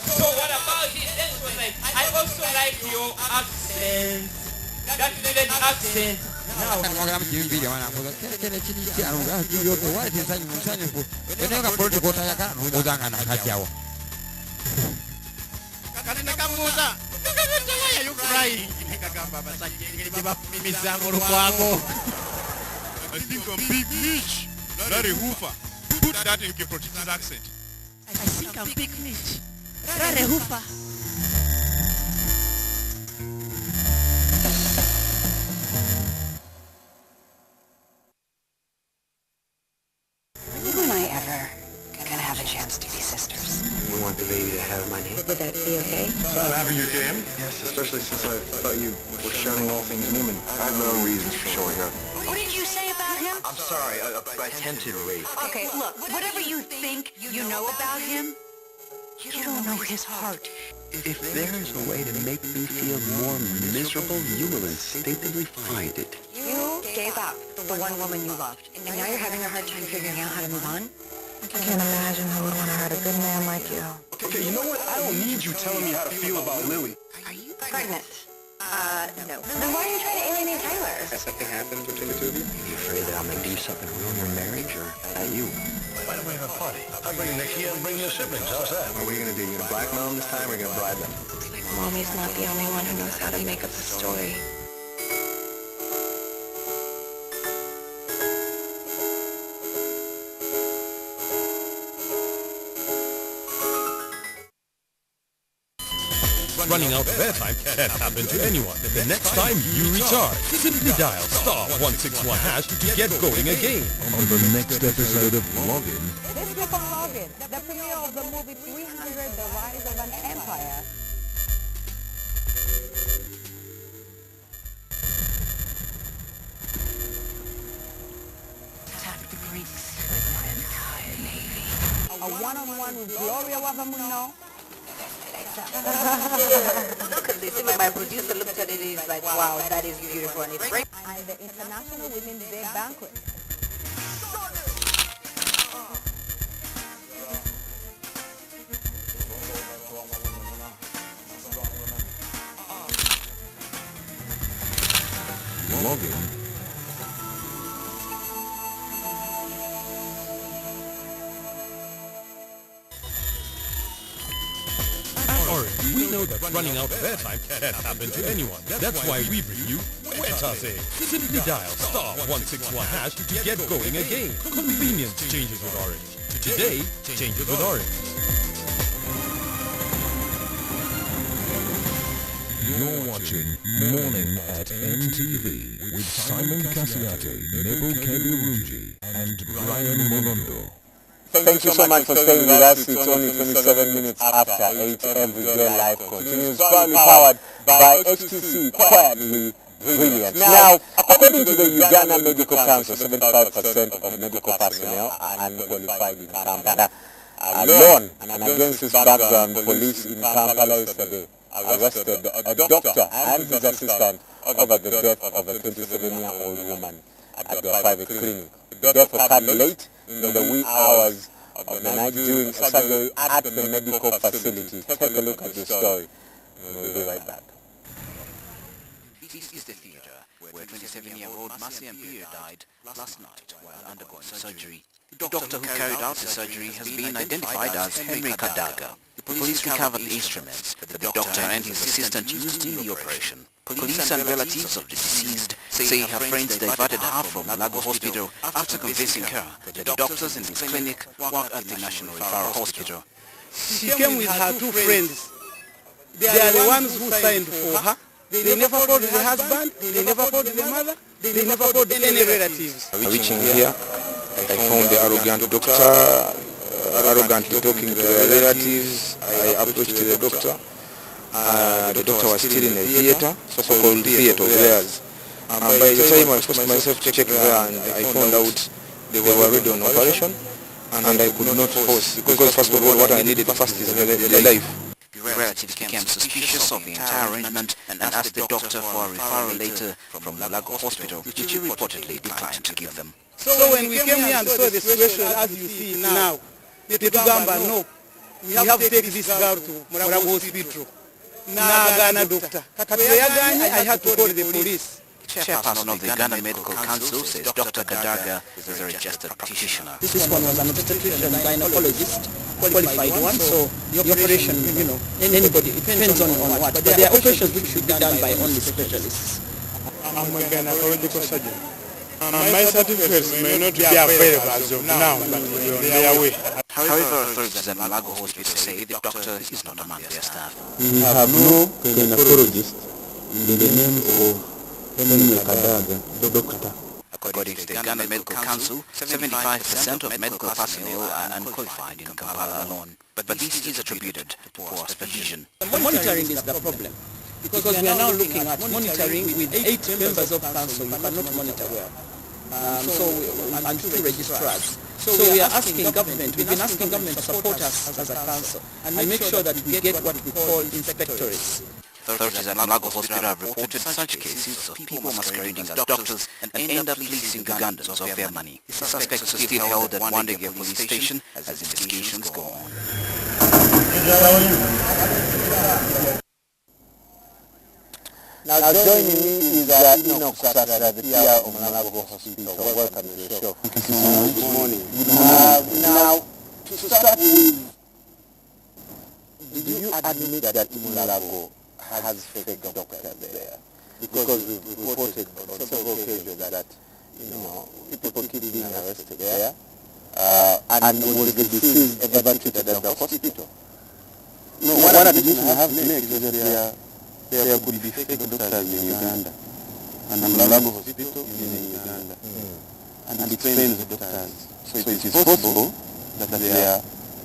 So what about it? This one, like, I also like your accent. That village accent. I think I'm Big Mitch. Larry Hoover. Put that in patriotism accent. I think I'm Big Mitch. Larry Hoover. When am I ever gonna have a chance to be sisters? You want the baby to have my name? Would that be okay? So I'm having your game? Yes, especially since I thought you were shunning all things Newman. I have my own reasons for showing up. What did you say about him? I'm sorry, I tempted rape. Okay, look, whatever you think you know about him, you don't know his heart. If there is a way to make me feel more miserable, you will instinctively find it. You gave up the one woman you loved, and now you're having a hard time figuring out how to move on? I can't imagine who would want to hurt a good man like you. Okay, you know what? I don't need you telling me how to feel about Lily. Are you pregnant? No. Then why are you trying to alienate Tyler? Has something happened between the two of you? Are you afraid that I'm going to do something to ruin your marriage, or not you? Why don't we have a party? I'll bring Nikki and bring your siblings. How's that? What are we going to do? You going to blackmail them this time, or are you going to bribe them? Mommy's not the only one who knows how to make up a story. Running out of airtime can happen to anyone. The next time you recharge, simply dial *161# to get going again. On the next episode of Login. This week on Login, the premiere of the movie 300, The Rise of an Empire. Attack the Greeks with my entire navy. A one-on-one with Gloria Wavamuno. Look at this. Even my producer looked at it and he's like, wow, that is beautiful. And it's great. And the International Women's Day Banquet. Login. We know that running out of airtime can happen to anyone. That's why we bring you Wetase. Simply dial *161# to get going again. Convenience changes with Orange. Today, change it with Orange. You're watching Morning at NTV with Simon Kasiate, Nebo Kebirunji, and Brian Molondo. Thank you so much for staying with us. It's only 27 minutes after 8. Everyday life continues. Proudly powered by HTC. Quietly brilliant. Now, according to the Uganda Medical Council, 75% of medical personnel are unqualified in Kampala alone. And against this background, police in Kampala yesterday arrested a doctor and his assistant over the death of a 27-year-old woman at their private clinic. The death occurred late in the wee hours of the night during surgery at the medical facility. Take a look at the story. We'll be right back. This is the theatre where 27-year-old Marcia Mpio died last night while undergoing surgery. The doctor who carried out the surgery has been identified as Henry Kadaga. The police recovered the instruments that the doctor and his assistant used in the operation. Police and relatives of the deceased say her friends diverted her from Lago Hospital after convincing her that the doctors in this clinic work at the National Referral Hospital. She came with her two friends. They are the ones who signed for her. They never called the husband, they never called the mother, they never called any relatives. Reaching here, I found the arrogant doctor, arrogantly talking to the relatives. I approached the doctor. The doctor was still in a theater, so-called theater of theirs. By the time I forced myself to check there, and I found out they were already on operation, and I could not force, because first of all, what I needed first is the life. Relatives became suspicious of the entire arrangement and asked the doctor for a referral letter from the Lago Hospital, which he reportedly declined to give them. So when we came here and saw the situation as you see now, the Tugamba, no, we have to take this girl to Lago Hospital. Nagana doctor. I had to call the police. The chairperson of the Uganda Medical Council says Dr. Kadaga is a registered practitioner. This one was an obstetrician gynecologist, qualified one, so the operation, anybody, it depends on what. But there are operations which should be done by only specialists. I'm a gynecological surgeon. My certificates may not be available as of now, but they are away. However, authorities at Malago Hospital say the doctor is not among their staff. We have no gynecologist in the name of Henry Kadaga, the doctor. According to the Uganda Medical Council, 75% of medical personnel are unqualified in Kampala alone. But this is attributed to poor supervision. Monitoring is the problem. Because we are now looking at monitoring with 8 members of council. You cannot monitor well. And 2 registrars. So we are asking government, we've been asking government to support us as a council and make sure that we get what we call inspectorates. Authorities at Malago Hospital have reported such cases of people masquerading as doctors and end up fleecing Ugandans of their money. The suspects are still held at Wandegya police station as investigations go on. Now joining me is Enoch Sasa, the PR of Malago Hospital. Welcome to the show. Thank you so much. Good morning. Now, to start with, did you admit that Malago has fake doctors there? Because we've reported on several occasions that, people keep being arrested there. And was the disease ever treated at the hospital? No, one admission I have to make is that there could be fake doctors in Uganda, and Malago Hospital is in Uganda, and it trains doctors. So it is possible that there are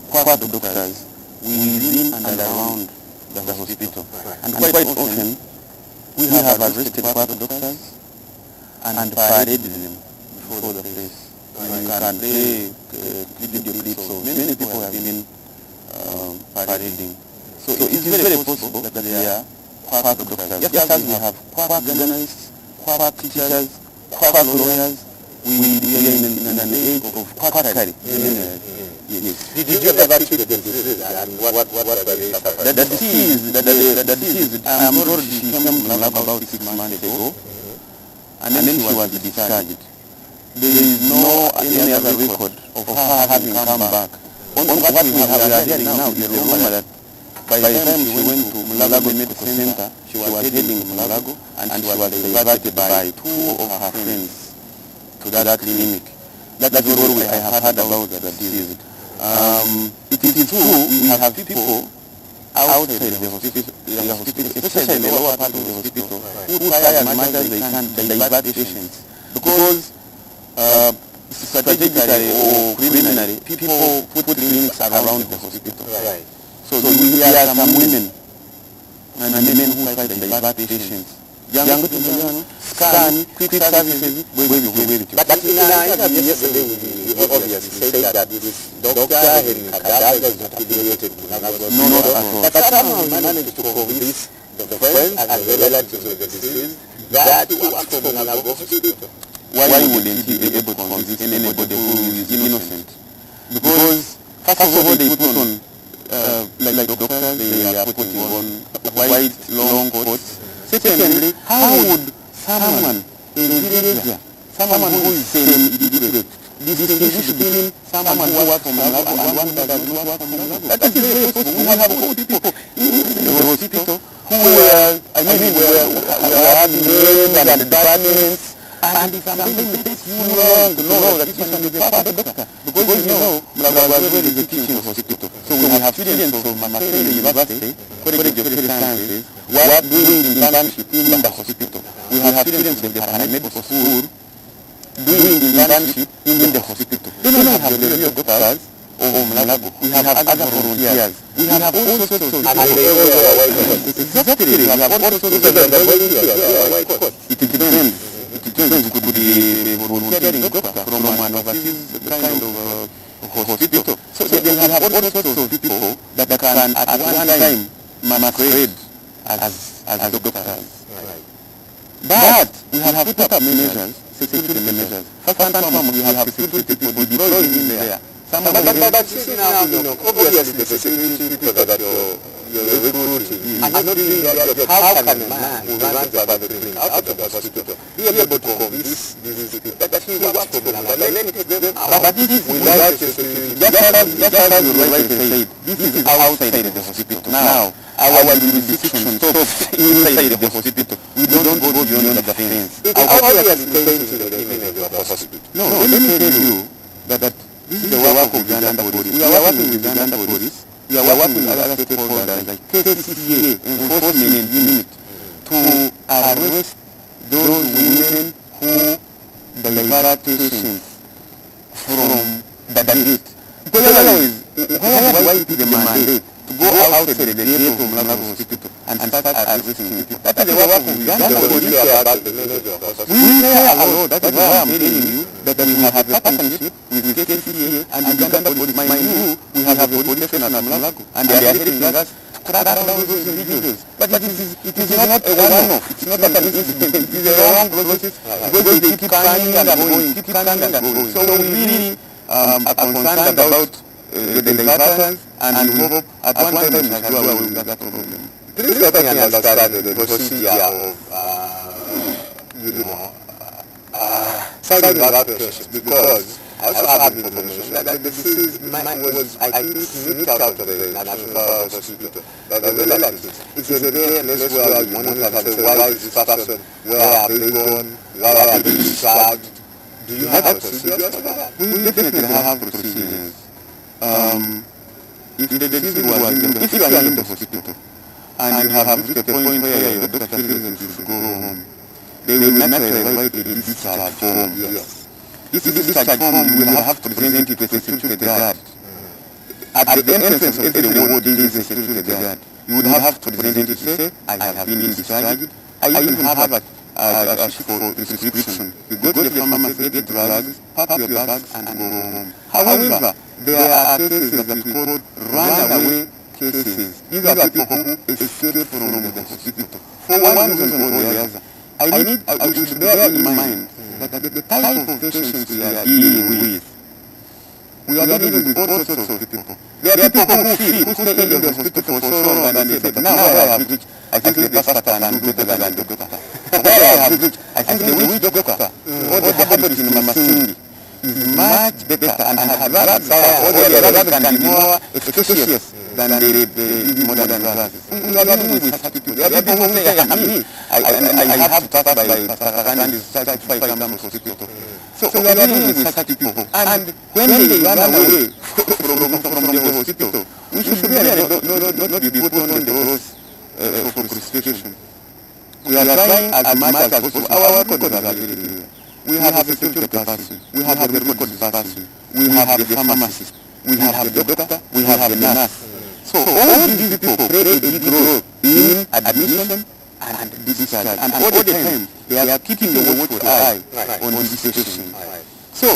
quack doctors within and around the hospital. And quite often, we have arrested quack doctors and paraded them before the place. You can play video clips of many people have been parading. So it is very possible that there are quack doctors. Just as we have quack journalists, quack teachers, quack lawyers, we are in an age of quackery. Yes. Did you ever treat the disease, and what are they suffering? The disease, I am told she came to Malago about 6 months ago, and then she was discharged. There is no any other record of her having come back. What we are hearing now is the rumor that by the time she went to Malago Medical Center, she was heading to Malago, and she was diverted by 2 of her friends to that clinic. That is all I have heard about the disease. It is true, we have people outside the hospital, especially in the lower part of the hospital, who try as much as they can divert patients. Because strategically or criminally, people put clinics around the hospital. Right. So there are some women and men who try to divert patients. Young people, scan, quick services, but in our interview yesterday, we obviously said that this doctor Henry Kadaga is not affiliated with Munagwa. No, not at all. But somehow he managed to convince the friends and the relatives of the deceased that he works for Munagwa Hospital. Why wouldn't he be able to convince anybody who is innocent? Because, first of all, they put on, like doctors, they are putting on white, long coats. Secondly, how would someone in India, someone who is semi-illiterate, distinguish between someone who works from Malawi and one that does not work from Malawi? That is very possible. We have all people in the hospital who were, we are having names and departments, and if something takes you long to know that this one is a father doctor, because you know, Malawi is a teaching hospital. So we have students from Mamasai University, College of Health Sciences, who are doing internship in the hospital. We have students of the paramedical school doing internship in the hospital. They don't have the real doctors of Malawi. We have other volunteers. We have all sorts of exactly. We have all sorts of volunteers. It depends. It could be volunteering doctor from an overseas kind of hospital. So they have all sorts of people that can at one time masquerade as doctors. But we have put up measures, security measures. First and foremost, we have security people deployed in there. But now, obviously the security people that you're recruiting are not doing their job. How can a man who runs a private clinic out of the hospital be able to convince these people that he works for them? Let me take them out. But this is without security. Just as you rightly said, this is outside the hospital. Now, our jurisdiction stops inside the hospital. We don't go beyond the fence. How are you explaining to the image of the hospital? No, let me tell you that this is the work of Uganda police. We are working with Uganda police. We are working with other stakeholders like KCCA, enforcement unit, to arrest those women who divert patients from the gate. Because otherwise, where do I put the mandate to go outside the gate of Malawi Hospital and start arresting people? That is the work of Uganda police. We care a lot. That is why I am telling you that we have a partnership with KCCA and Uganda police. Mind you, we have a police station at Malawi, and they are helping us to crack down those individuals. But it is not a one-off. It's not an incident. It is a long process because they keep coming and going. So we really are concerned about the diversions, and we hope at one time we shall do away with that problem. Please let me understand the procedure of, signing out patients, because I also have information that the deceased was, I think, sneaked out of the National Hospital. That the relatives, it's a day and this where you monitor and say, why is this person, where are they gone, why are they discharged? Do you have procedures for that? We definitely have procedures. If the deceased was if you are in the hospital and you have reached a point where your doctor feels you should go home, they will naturally write a discharge form. Yes. This discharge form you will have to present it to a security guard. At the entrance of every ward there is a security guard. You would have to present it to say, I have been discharged. I even have a sheet for prescription. You go to the pharmacy, get drugs, pack your bags and go home. However, there are cases that we call runaway cases. These are people who escape from the hospital for one reason or the other. We should bear in mind that the type of patients we are dealing with, we are dealing with all sorts of people. There are people who stay in the hospital for so long and they say, but now where I have reached, I think the pastor can do better than the doctor. Where I have reached, I think the witch doctor or the herbalist in Masindi is much better and has drugs or the drugs can be more efficacious than the modern drugs. We are dealing with such people. There are people who say, I have to pass by Pastor Randy's certified campus hospital. So we are dealing with such people. And when they run away from the hospital, we should really not be put on the roads for crucifixion. We are trying as much as possible. Our records are very clear. we have the security person, we have the records person, we have the pharmacist, we have the doctor, we have the nurse. So all these people play a big role in admission and discharge. And all the time, they are keeping a watchful eye on this situation. So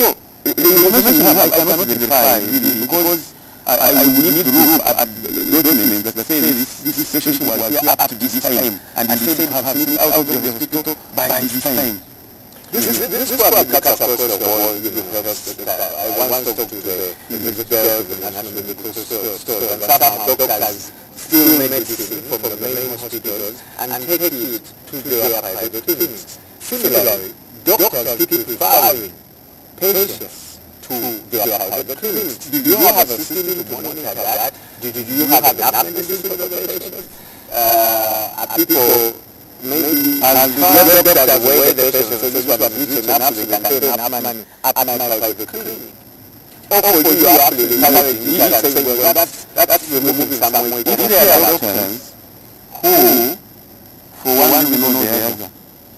the information you have, I cannot verify really, because I will need to look at documents that say this situation was here up to this time, and they said have been out of the hospital by this time. This probably cuts across the whole university. I once talked to the director of the National Medical Store, and some doctors still make medicine from the main hospitals and take it to their private clinics. Similarly, doctors keep referring patients to their private clinics. Do you have a system to monitor that? Do you have enough medicine for the patients? Are people maybe as the doctors away the patient, so this one is rich enough so they can pay enough money at my private clinic? Or do you actually encourage each and say, well, that's removing some weight? If there are doctors who, for one reason or the other,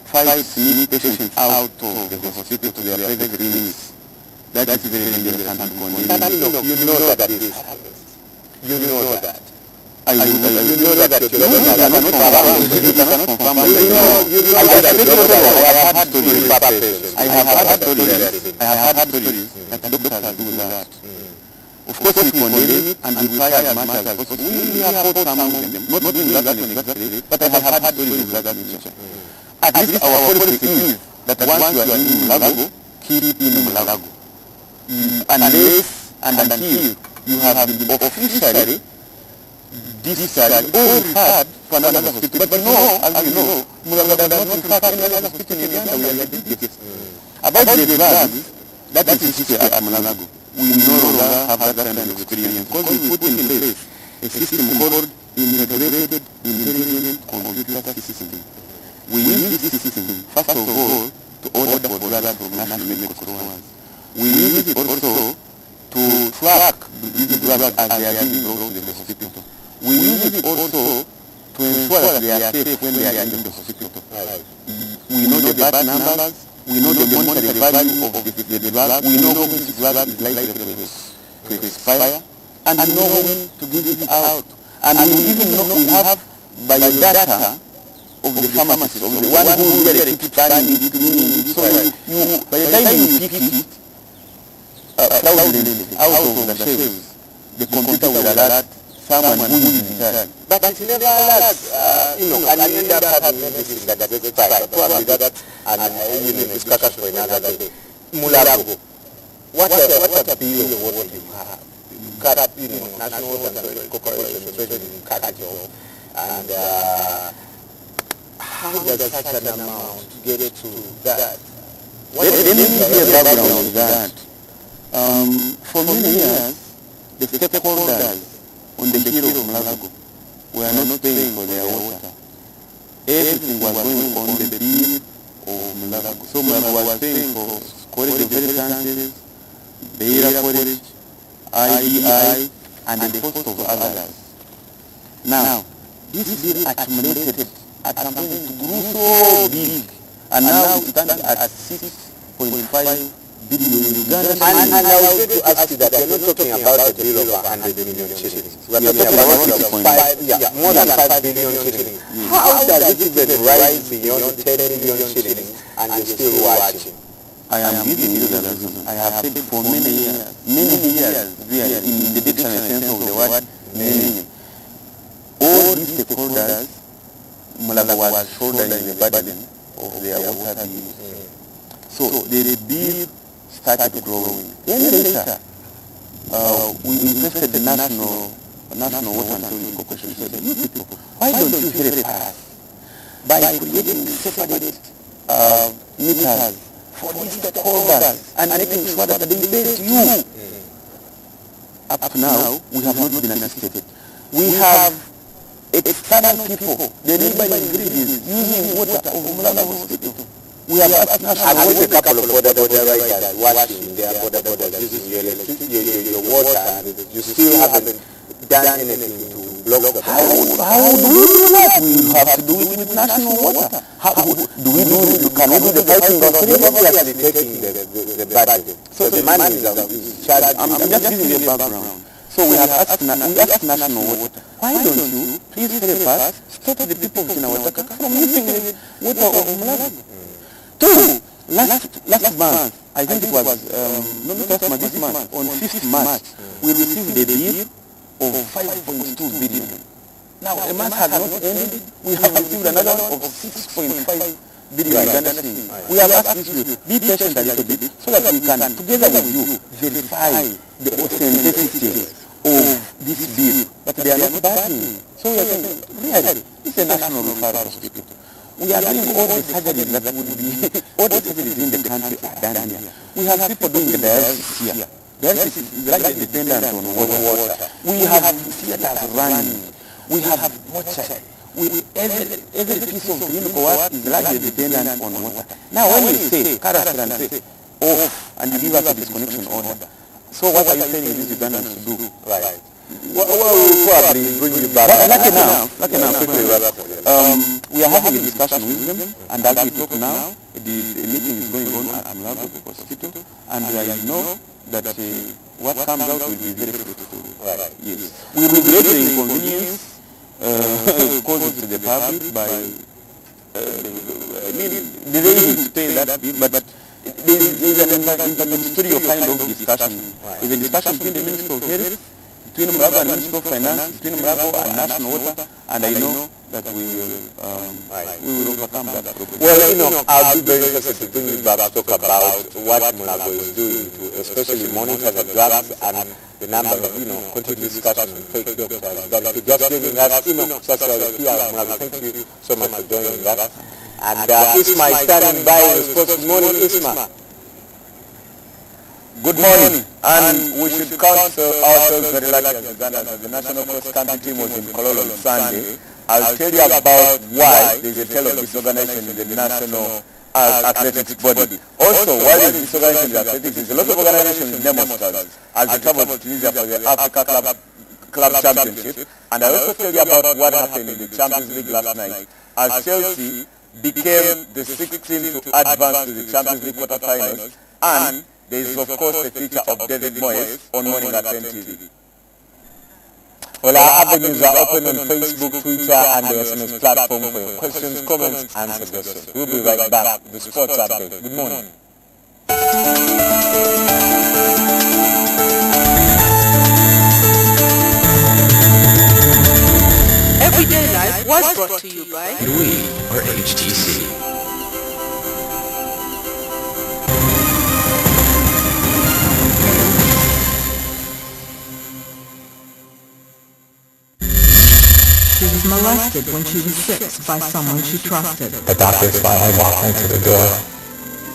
fight to meet patients out of the hospital to their private clinics, that is very dangerous and condemnable. You know that this happens. You know that. You know that you cannot confirm. I have had stories that doctors do that. Of course, we condemn it and we try as much as possible. We have fought some of them, not doing that exactly, but I have had stories of that nature. At least our policy is that once you are in Mulago, keep in Mulago. Unless and until you have been officially discharged or referred to another hospital. But no, as you know, Mulago does not refer to another hospital in Uganda. We are dedicated. About the drugs, that is history at Mulago. We no longer have that kind of experience because we put in place a system called Integrated Intelligent Computer System. We use this system, first of all, to order for drugs from national medical stores. We use it also to track these drugs as they are being brought to the hospital. We use it also to ensure that they are safe when they are in the hospital. We know the batch numbers, we know the monetary value of the drug, we know when this drug is likely to expire, and we know when to give it out. And we even know we have biodata of the pharmacist, of the one who really keeps running it, cleaning it. So by the time you pick it, fraudulently out of the shelves, the computer will alert someone who is in charge. But it's never alert, and you end up having medicine that is expired. Probably that, and discussion for another day. Mulago, what a bill of what you have. Cut up, national and corporation, especially in Kakajo, and how does such an amount get to that? Let me give you a background to that. For many years, the stakeholders on the hill of Mulago were not paying for their water. Everything was going on the bill of Mulago. So Mulago was paying for College of Health Sciences, Beira College, IDI, and the host of others. Now, this bill accumulated at some point to grow so big, and now it stands at 6.5 billion Uganda. And I was going to ask you that you're not talking about a bill of 100 million shillings. We are talking about more than 5 billion shillings. How does it even rise beyond 10 billion shillings and you're still watching? I am giving you the reason. I have said for many years, really, in the dictionary sense of the word, many. All these stakeholders, Mulago was shouldering the burden of their water bills. So the bill started growing. Then later, we invested the National Water and Tourism Corporation. We said, you people, why don't you help us by creating separate meters for these stakeholders and making sure that they pay to you? Up to now, we have not been assisted. We have external people, the neighboring villages, using water of Mulago Hospital. We have I a couple of border riders washing their border using your water, and you still haven't done anything to block the. How do we do that? We have to do it with with national water. How can we do the fighting of obviously taking the budget? So the money is charged. I'm just giving you a background. So we asked national water, why don't you please help us stop the people of Jinawataka from using the water of Malawi? Two, last month, I think it was, this month, on 5th March, we received a bill of 5.2 billion. Now, a month has not ended, we have received another of 6.5 billion. We have asked this to be patient a little bit so that we can, together with you, verify the authenticity of this bill, but they are not backing. So we are saying, really, it's a national referral hospital. We are doing all the surgeries that would be, all the surgeries in the country are done here. We have people doing the dialysis here. Dialysis is like dependent on water. We have theaters running. We have mortuary. Every piece of clinical work is largely dependent on water. Now when we say, and say, off, and you give us a disconnection order, so what are you saying these Ugandans to do? Right. Well, probably bring you back. Like now, quickly, we are having a discussion with them, and as we talk now, the meeting is going on at Malawi Hospital, and I know that what comes out will be very fruitful. Right. Yes. We regret the inconvenience caused to the public by, delaying to pay that bill, but there is an interministerial kind of discussion. There's a discussion between the Minister of Health, between Malawi and Minister of Finance, between Malawi and National Water, and I know that we will overcome that problem. Well, I'll be very interested to bring you back to talk about what Malawi is doing to especially monitor the drugs and the number of, continued discussion with fake doctors. But if you just giving us, such as here, Malawi, thank you so much for joining that. And Isma is standing by in response. Good morning, Isma. Good morning, and we should count ourselves very lucky as Ugandans. The national cross country team was in Kololo on Sunday. I'll tell you about why there's a tale of disorganization in the national athletics body. Also, why is disorganization in the athletics? There's a lot of organization in demonstrators as they travel to Tunisia for the Africa Club Championship. And I also tell you about what happened in the Champions League last night as Chelsea became the 16th to advance to the Champions League quarterfinals, and there is of course the feature of David Moyes on Morning at NTV. Well, our avenues are open on Facebook, Twitter, and the SMS platform for your questions, comments, and suggestions. We'll be right back with the sports update. Good morning. Everyday Life was brought to you by We are HTC. She was molested when she was 6 by someone she trusted. The doctors finally walked into the door.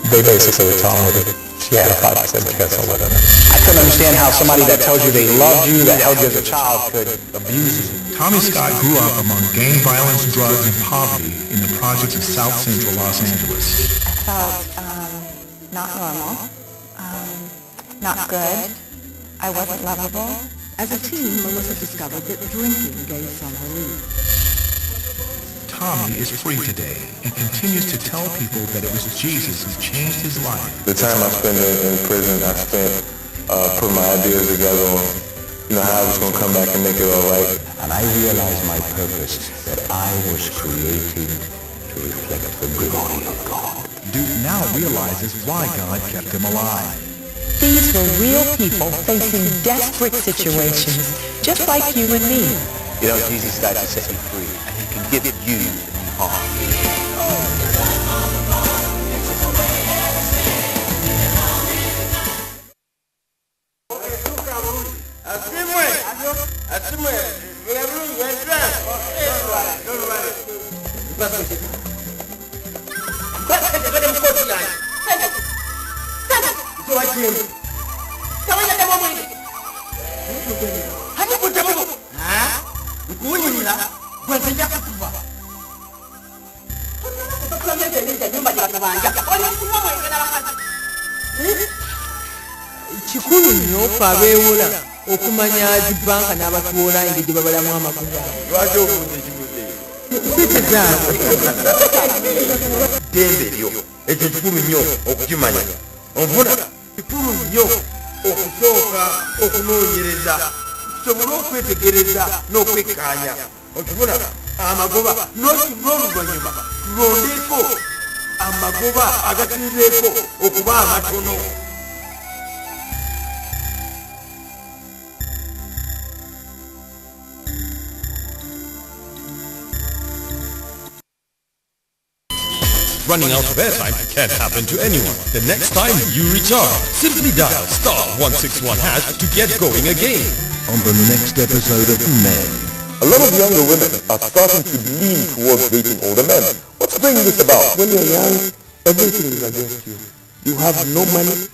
They basically told me that she had a 5% chance of living. I couldn't understand how somebody that tells you they loved you, that held you as a child, could abuse you. Tommy Scott grew up among gang violence, drugs, and poverty in the projects of South Central Los Angeles. I felt not normal, not good. I wasn't lovable. As a teen, Melissa discovered that drinking gave some relief. Tommy is free today and continues to tell people that it was Jesus who changed his life. The time I spent in prison, I spent putting my ideas together on, how I was going to come back and make it all right. And I realized my purpose, that I was created to reflect the glory of God. Duke now realizes why God kept him alive. These were real people facing desperate situations, just like you and me. Jesus died to set you free, and he can give you a new heart. Kikulu nnyo abeewola okumanya zi banka n'abatuwola engeri gye babalamu amakulu. Lwaki obuuza ekivudde? dembe lyo ekyo kikulu nnyo okukimanya onfuna kikulu nnyo okusooka okunoonyereza tusobole okwetegereza n'okwekkaanya okifuna amagoba n'oluvannyuma tulondeko amagoba agasinzeeko okuba amatono. Running out of airtime can happen to anyone. The next time you recharge, simply dial *161# to get going again. On the next episode of Men. A lot of younger women are starting to lean towards dating older men. What's bringing this about? When you're young, everything is against you. You have no money,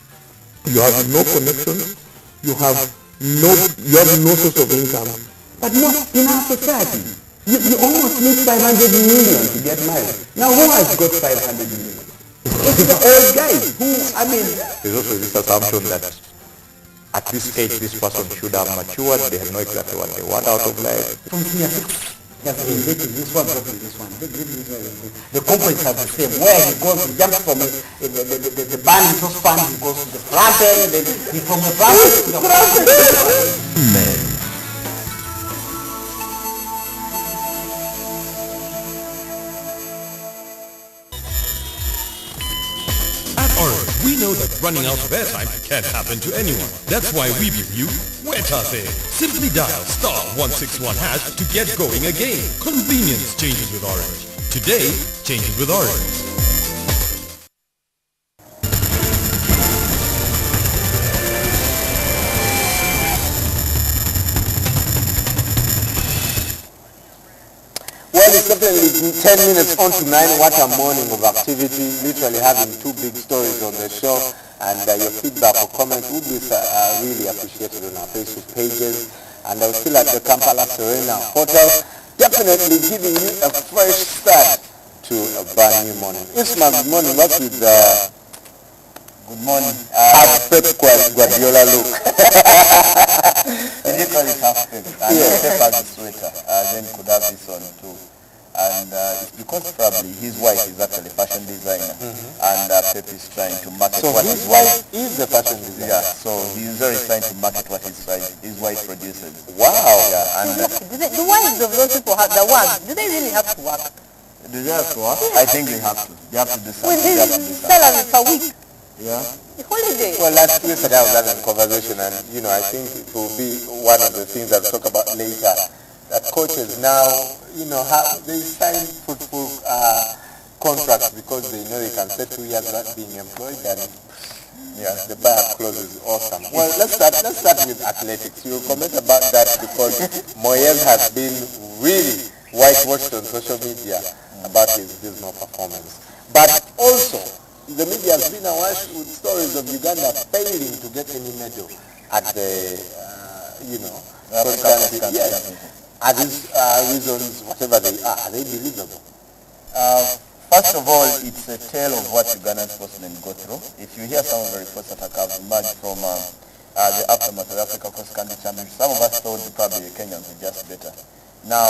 you have no connections, you have no source of income. But not in our society. You almost need 500 million to get married. Now who has got 500 million? It's the old guys who, There's also this assumption that at this age this person should have matured, they know exactly what they want out of life. From senior six, just dating this one, dating this one. The companies are the same. Where he goes, he jumps from the band is so fun, he goes to the front end, then he from the front end to the front end. Men. Orange, we know that running out of airtime can happen to anyone. That's why we bring you Wetase. Simply dial *161# to get going again. Convenience changes with Orange. Today, changes with Orange. Well, it's definitely 10 minutes on to 9. What a morning of activity. Literally having 2 big stories on the show. And your feedback or comments would be really appreciated on our Facebook pages. And I was still at the Kampala Serena Hotel. Definitely giving you a fresh start to a brand new morning. Ismail, good morning. What's with good morning. Half Pep Guardiola look. You call it half Pep. And Pep has a sweater. Then could have this on too. And it's because probably his wife is actually a fashion designer, and Pep is trying to market what his wife is a fashion designer. Yeah, so he's very trying to market what his wife produces. Wow. Yeah, and the wives of those people have the work. Do they really have to work? Do they have to work? I think they have to. They have to do something. With this salary per week. Yeah. Holiday. Well, yesterday I was having a conversation, and I think it will be one of the things I'll talk about later. That coaches now, they sign fruitful contracts because they know they can stay 2 years without being employed, and the buyer clause is awesome. Well, let's start with athletics. You'll comment about that because Moyes has been really whitewashed on social media about his dismal performance. But also, the media has been awash with stories of Uganda failing to get any medal at the, Are these reasons, whatever they are they believable? First of all, it's a tale of what Ugandan sportsmen go through. If you hear some of the reports that have emerged from the aftermath of the Africa Cross Country Championship, some of us thought probably the Kenyans were just better. Now,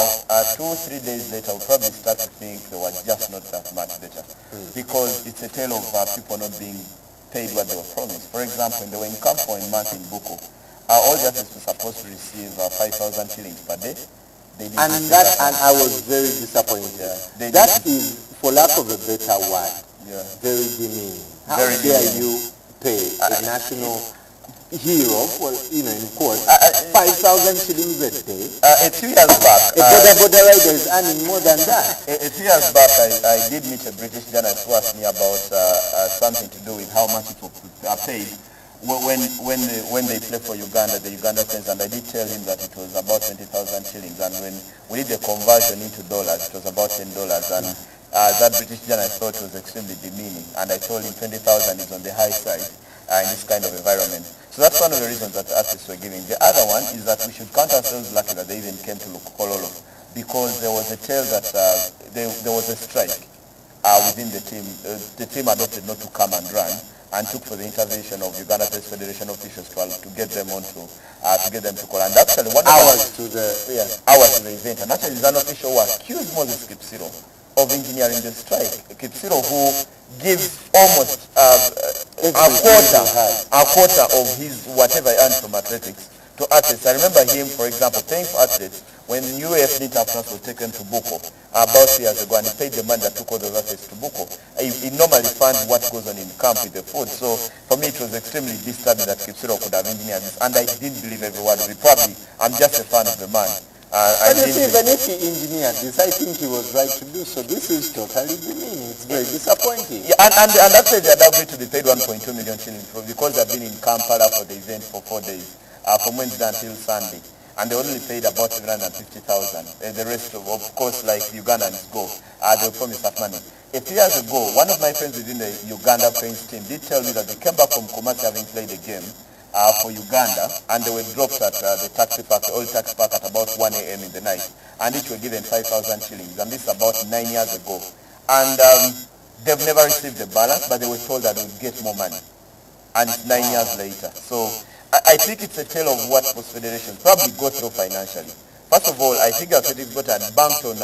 2-3 days later, we'll probably start to think they were just not that much better. Because it's a tale of people not being paid what they were promised. For example, when they were in camp for a month in Buko, all justices were supposed to receive 5,000 shillings per day. And I was very disappointed. Yeah. That is, for lack of a better word, very demeaning. How dare you pay a national hero, in court, 5,000 shillings a day? 2 years back, a border rider is earning more than that. 2 years back, I did meet a British journalist who asked me about something to do with how much people are paid when they play for Uganda, the Uganda fans, and I did tell him that it was about 20,000 shillings, and when we did the conversion into dollars, it was about $10, and that British journalist thought it was extremely demeaning, and I told him 20,000 is on the high side in this kind of environment. So that's one of the reasons that the artists were giving. The other one is that we should count ourselves lucky that they even came to Kololo, because there was a tale that there was a strike within the team. The team adopted not to come and run, and took for the intervention of Uganda Press Federation officials to get them to court. And actually, hours to the event. And actually, there's an official who accused Moses Kipsiro of engineering the strike. Kipsiro, who gives almost a quarter of his whatever he earned from athletics to athletes. I remember him, for example, paying for athletes when UAF didn't have transport taken to Buko about 3 years ago, and he paid the man that took all those athletes to Buko. He normally funds what goes on in camp with the food. So for me, it was extremely disturbing that Kipsiro could have engineered this, and I didn't believe every word of it. Probably, I'm just a fan of the man. But you see, even if he engineered this, I think he was right to do so. This is totally demeaning. It's very disappointing. Yeah, and actually they had agreed to be paid 1.2 million shillings because they've been in Kampala for the event for 4 days, from Wednesday until Sunday. And they only paid about 750,000. The rest, of course, like Ugandans go, they'll promise that money. A few years ago, one of my friends within the Uganda Prince team did tell me that they came back from Kumasi having played a game for Uganda, and they were dropped at the taxi park, the old taxi park, at about 1 a.m. in the night, and each were given 5,000 shillings, and this is about 9 years ago. And they've never received the balance, but they were told that they would get more money, and it's 9 years later. So I think it's a tale of what most federations probably go through financially. First of all, I think athletics got banked on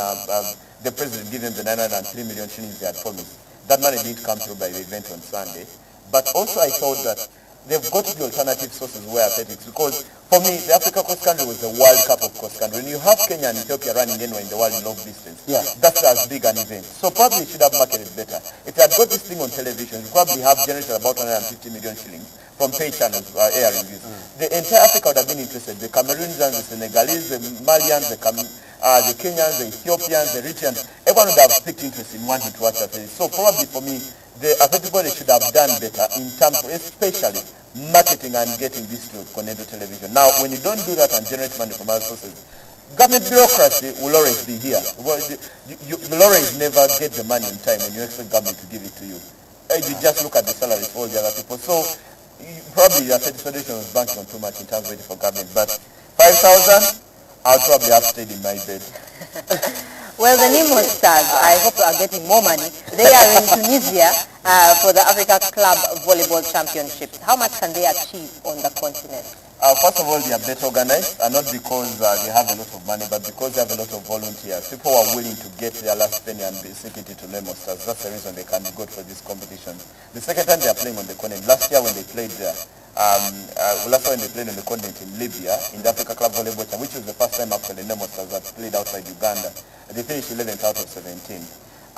the president giving them the 903 million shillings they had promised. That money didn't come through by the event on Sunday. But also I thought that they've got to be alternative sources where athletics, because for me, the Africa cross country was the World Cup of cross country. When you have Kenya and Ethiopia running anywhere in the world in long distance, that's as big an event. So probably it should have marketed better. If they had got this thing on television, you probably have generated about 150 million shillings from pay channels airing this. The entire Africa would have been interested. The Cameroonians, the Senegalese, the Malians, the Kenyans, the Ethiopians, the Eritreans, everyone would have picked interest in wanting to watch athletics. So probably for me, the athletic body should have done better in terms of especially marketing and getting this to connect to television. Now, when you don't do that and generate money from other sources, government bureaucracy will always be here. Well, you'll always never get the money in time when you expect government to give it to you. You just look at the salaries of all the other people. So probably the athletic federation was banking on too much in terms of waiting for government. But 5,000, I'll probably have stayed in my bed. Well, the Nemo Stars, I hope are getting more money. They are in Tunisia for the Africa Club Volleyball Championship. How much can they achieve on the continent? First of all, they are better organized, and not because they have a lot of money, but because they have a lot of volunteers. People are willing to get their last penny and sink it into Nemo Stars. That's the reason they can be good for this competition. The second time they are playing on the continent, last year when they played there, last time they played on the continent in Libya, in the Africa Club Volleyball Championship, which was the first time actually Nemo Stars had played outside Uganda. They finished 11th out of 17.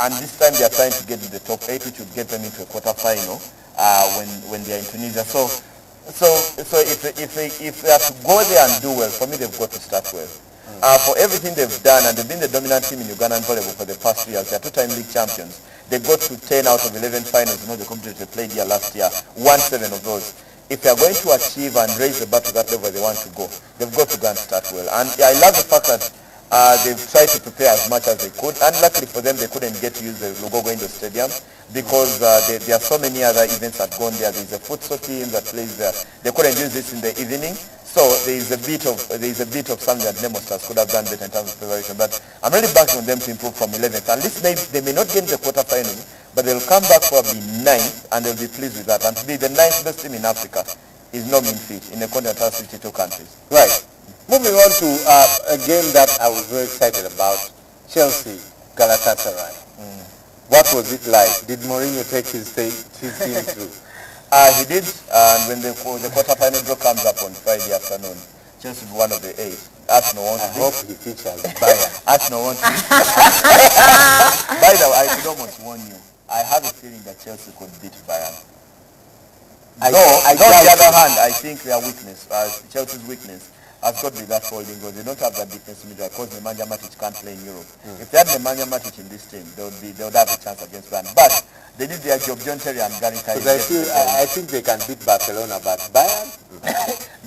And this time they are trying to get to the top 8, which would get them into a quarter-final when they are in Tunisia. So if they have to go there and do well, for me they've got to start well. For everything they've done, and they've been the dominant team in Ugandan volleyball for the past 3 years. They are two-time league champions. They got to 10 out of 11 finals. You know, the competition they played here last year, won 7 of those. If they are going to achieve and raise the bar to that level they want to go, they've got to go and start well. And I love the fact that they've tried to prepare as much as they could, and luckily for them they couldn't get to use the Lugogo Indoor Stadium because there are so many other events that gone there. There's a futsal team that plays there. They couldn't use this in the evening, so there is a bit of something that Nemo Stars could have done better in terms of preparation. But I'm really backing on them to improve from 11th. At least they may not get the quarterfinals, but they'll come back probably 9th, and they'll be pleased with that. And to be the 9th best team in Africa is no mean feat in a continent of 52 countries. Right. Moving on to a game that I was very excited about, Chelsea, Galatasaray. What was it like? Did Mourinho take his team through? He did, and when the quarter-final draw comes up on Friday afternoon, Chelsea will be one of the 8. Arsenal wants to. I hope he features Bayern. Arsenal wants to. By the way, I could almost warn you. I have a feeling that Chelsea could beat Bayern. On the other hand, I think their weakness, Chelsea's weakness, has got to be that holding goal. They don't have that defensive midfielder because Nemanja Matic can't play in Europe. If they had Nemanja Matic in this team, they would have a chance against Bayern. But they did their job. John Terry and Gary Cahill. I think they can beat Barcelona, but Bayern?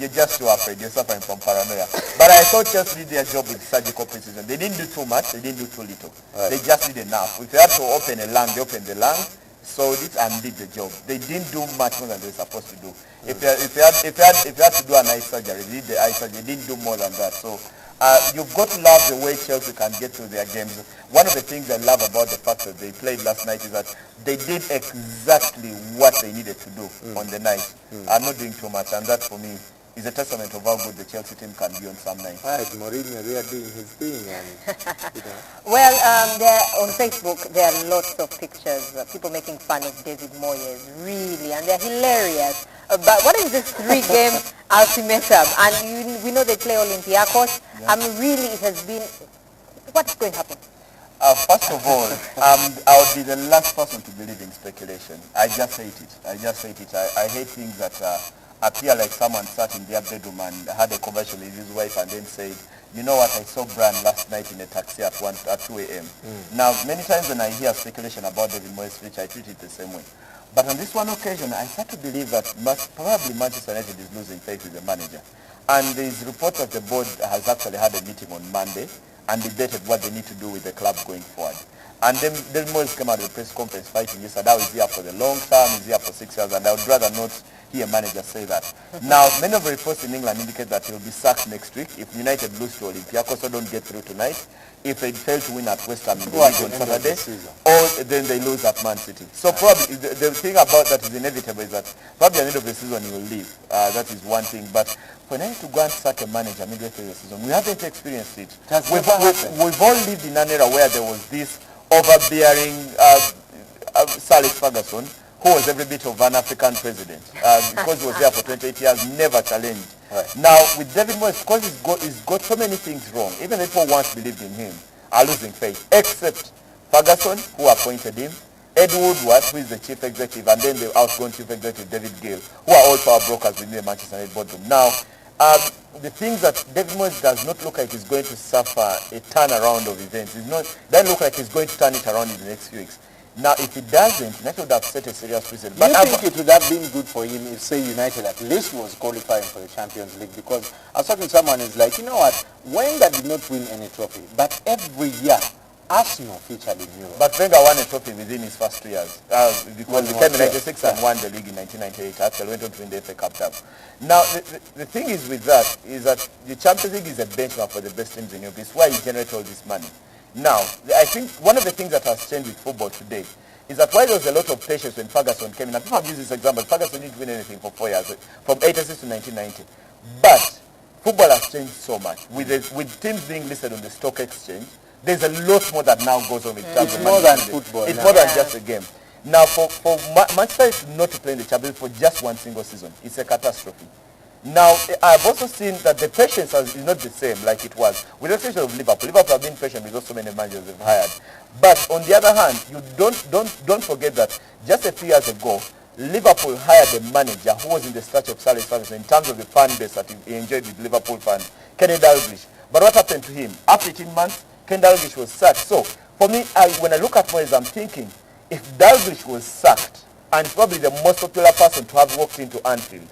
You're just too afraid. You're suffering from paranoia. But I thought Chelsea did their job with surgical precision. They didn't do too much. They didn't do too little. Right. They just did enough. If they had to open a lung, they opened the lung. sold it and did the job. They didn't do much more than they were supposed to do. If they had to do an eye surgery, they did the eye surgery. They didn't do more than that. So you've got to love the way Chelsea can get to their games. One of the things I love about the fact that they played last night is that they did exactly what they needed to do on the night. I'm not doing too much, and that for me is a testament of how good the Chelsea team can be on some nights. Right, Mourinho, they are doing his thing. And, Well, on Facebook, there are lots of pictures, people making fun of David Moyes, really, and they're hilarious. But what is this 3-game ultimatum? And we know they play Olympiacos. Really, it has been... What's going to happen? First of all, I would be the last person to believe in speculation. I just hate it. I hate things that appear like someone sat in their bedroom and had a conversation with his wife and then said, you know what, I saw Brian last night in a taxi at 2 a.m. Now, many times when I hear speculation about David Moyes' future, I treat it the same way. But on this one occasion, I start to believe that probably Manchester United is losing faith with the manager. And there's reports that the board has actually had a meeting on Monday and debated what they need to do with the club going forward. And then Moyes came out of the press conference fighting. He said, he's here for the long term, he's here for 6 years, and I would rather not hear a manager say that. Now, many of the reports in England indicate that he'll be sacked next week if United lose to Olympiacos or don't get through tonight, if they fail to win at West Ham in the league on Saturday, or then they lose at Man City. So probably, the thing about that is inevitable is that probably at the end of the season he will leave. That is one thing. But when I need to go and sack a manager midway through the season, we haven't experienced it. We've all lived in an era where there was this overbearing Sir Alex Ferguson, who was every bit of an African president, because he was there for 28 years, never challenged. Right. Now, with David Moyes, because he's got so many things wrong, even if people once believed in him are losing faith, except Ferguson, who appointed him, Ed Woodward, who is the chief executive, and then the outgoing chief executive, David Gill, who are all power brokers within the Manchester United boardroom. Now, the things that David Moyes does not look like he's going to suffer a turnaround of events. It doesn't look like he's going to turn it around in the next few weeks. Now, if he doesn't, United would have set a serious precedent. But I think it would have been good for him if, say, United at least was qualifying for the Champions League, because I was talking to someone who's like, you know what, Wenger did not win any trophy, but every year, Arsenal featured in Europe. But Wenger won a trophy within his first 2 years, because he came in 96 and won the league in 1998, actually went on to win the FA Cup. Now, the thing is with that, is that the Champions League is a benchmark for the best teams in Europe. It's why you generate all this money. Now, I think one of the things that has changed with football today is that while there was a lot of patience when Ferguson came in, and people have used this example, Ferguson didn't win anything for 4 years, from 86 to 1990. But football has changed so much. With teams being listed on the stock exchange, there's a lot more that now goes on with terms of more than football. It's more than just a game. Now, for Manchester not to play in the Champions League for just one single season, it's a catastrophe. Now, I've also seen that the patience is not the same like it was. With the exception of Liverpool. Liverpool have been patient because so many managers they've hired. But on the other hand, you don't forget that just a few years ago, Liverpool hired a manager who was in the stature of Sir Alex Ferguson in terms of the fan base that he enjoyed with Liverpool fans, Kenny Dalglish. But what happened to him? After 18 months, Kenny Dalglish was sacked. So, for me, when I look at Moyes, I'm thinking, if Dalglish was sacked, and probably the most popular person to have walked into Anfield,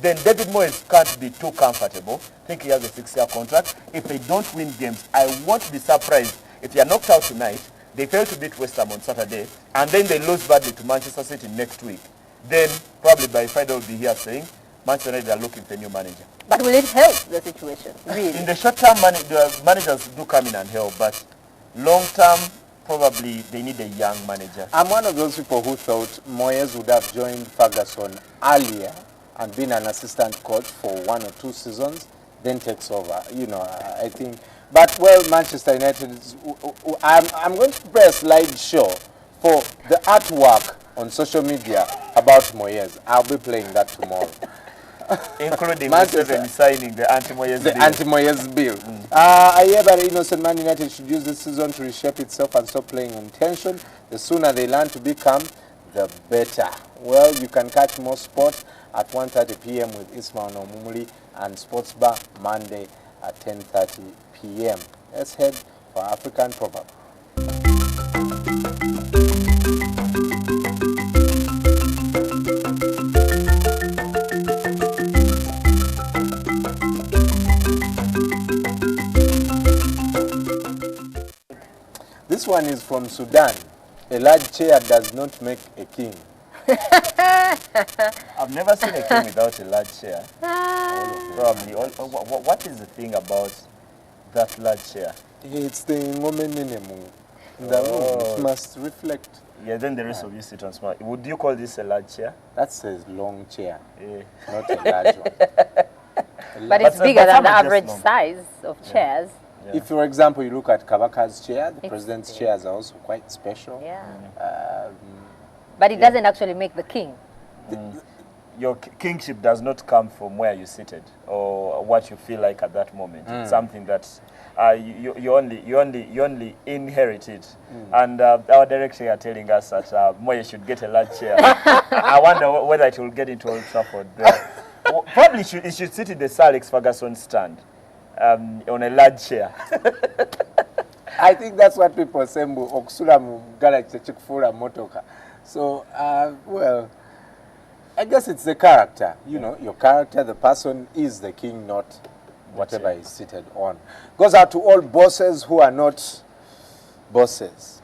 then David Moyes can't be too comfortable. I think he has a 6-year contract. If they don't win games, I won't be surprised if they are knocked out tonight, they fail to beat West Ham on Saturday, and then they lose badly to Manchester City next week. Then probably by Friday we'll be here saying Manchester United are looking for a new manager. But will it help the situation, really? In the short term, the managers do come in and help, but long term, probably they need a young manager. I'm one of those people who thought Moyes would have joined Ferguson earlier and been an assistant coach for 1 or 2 seasons, then takes over. You know, I think. But, well, Manchester United, I'm going to play a slideshow for the artwork on social media about Moyes. I'll be playing that tomorrow. Including Manchester signing the anti-Moyes bill. The anti-Moyes bill. I hear that Innocent Man United should use this season to reshape itself and stop playing on tension. The sooner they learn to become, the better. Well, you can catch more sport at 1:30 p.m. with Ismail Nomumuli and Sports Bar Monday at 10:30 p.m. Let's head for African Proverb. This one is from Sudan. a large chair does not make a king. I've never seen a king without a large chair. Probably. What is the thing about that large chair? It's the woman in the room. It must reflect. Yeah, then the rest of you sit on small. Would you call this a large chair? That's a long chair, not a large one. But it's bigger than the average size of chairs. Yeah. If, for example, you look at Kabaka's chair, the president's chairs are also quite special. Yeah. But it doesn't actually make the king. Your kingship does not come from where you seated or what you feel like at that moment. It's something that you only inherit it. And our director are telling us that Moye should get a large chair. I wonder whether it will get into Old Trafford there. Probably it should sit in the Sir Alex Ferguson stand on a large chair. I think that's what people say. So, well, I guess it's the character. You know, your character, the person is the king, not whatever is seated on. Goes out to all bosses who are not bosses.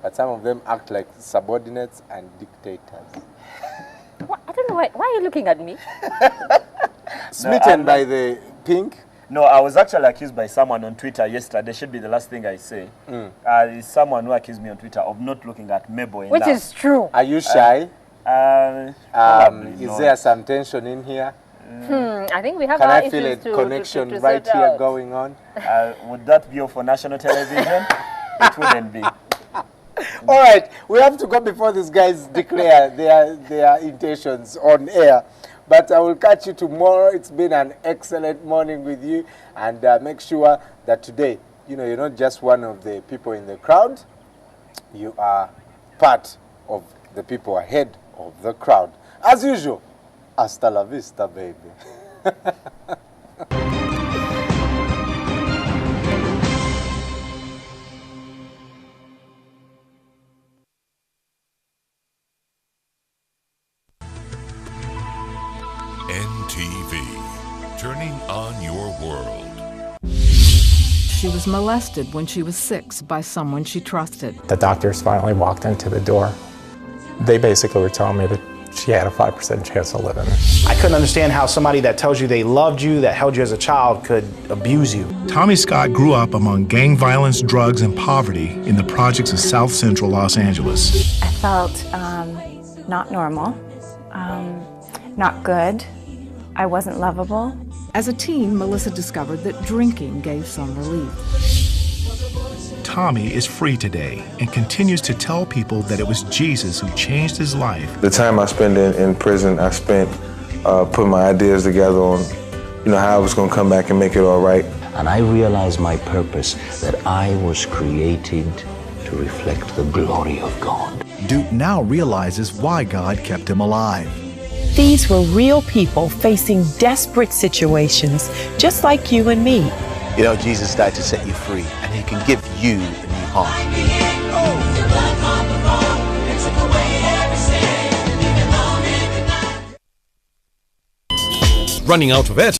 But some of them act like subordinates and dictators. I don't know why are you looking at me? Smitten by the pink? No, I was actually accused by someone on Twitter yesterday. Should be the last thing I say. Is someone who accused me on Twitter of not looking at Mabel enough. Which is true. Are you shy? Is there some tension in here? I think we have Can our I feel a issues to connection to right sort here out. going on? Would that be for national television? It wouldn't be. All right, we have to go before these guys declare their intentions on air. But I will catch you tomorrow. It's been an excellent morning with you. And make sure that today, you know, you're not just one of the people in the crowd. You are part of the people ahead of the crowd. As usual, hasta la vista, baby. NTV, turning on your world. She was molested when she was 6 by someone she trusted. The doctors finally walked into the door. They basically were telling me that she had a 5% chance of living. I couldn't understand how somebody that tells you they loved you, that held you as a child, could abuse you. Tommy Scott grew up among gang violence, drugs, and poverty in the projects of South Central Los Angeles. I felt not normal, not good. I wasn't lovable. As a teen, Melissa discovered that drinking gave some relief. Tommy is free today and continues to tell people that it was Jesus who changed his life. The time I spent in prison, I spent putting my ideas together on, you know, how I was going to come back and make it all right. And I realized my purpose, that I was created to reflect the glory of God. Duke now realizes why God kept him alive. These were real people facing desperate situations, just like you and me. You know, Jesus died to set you free, and he can give you a new heart. Running out of airtime.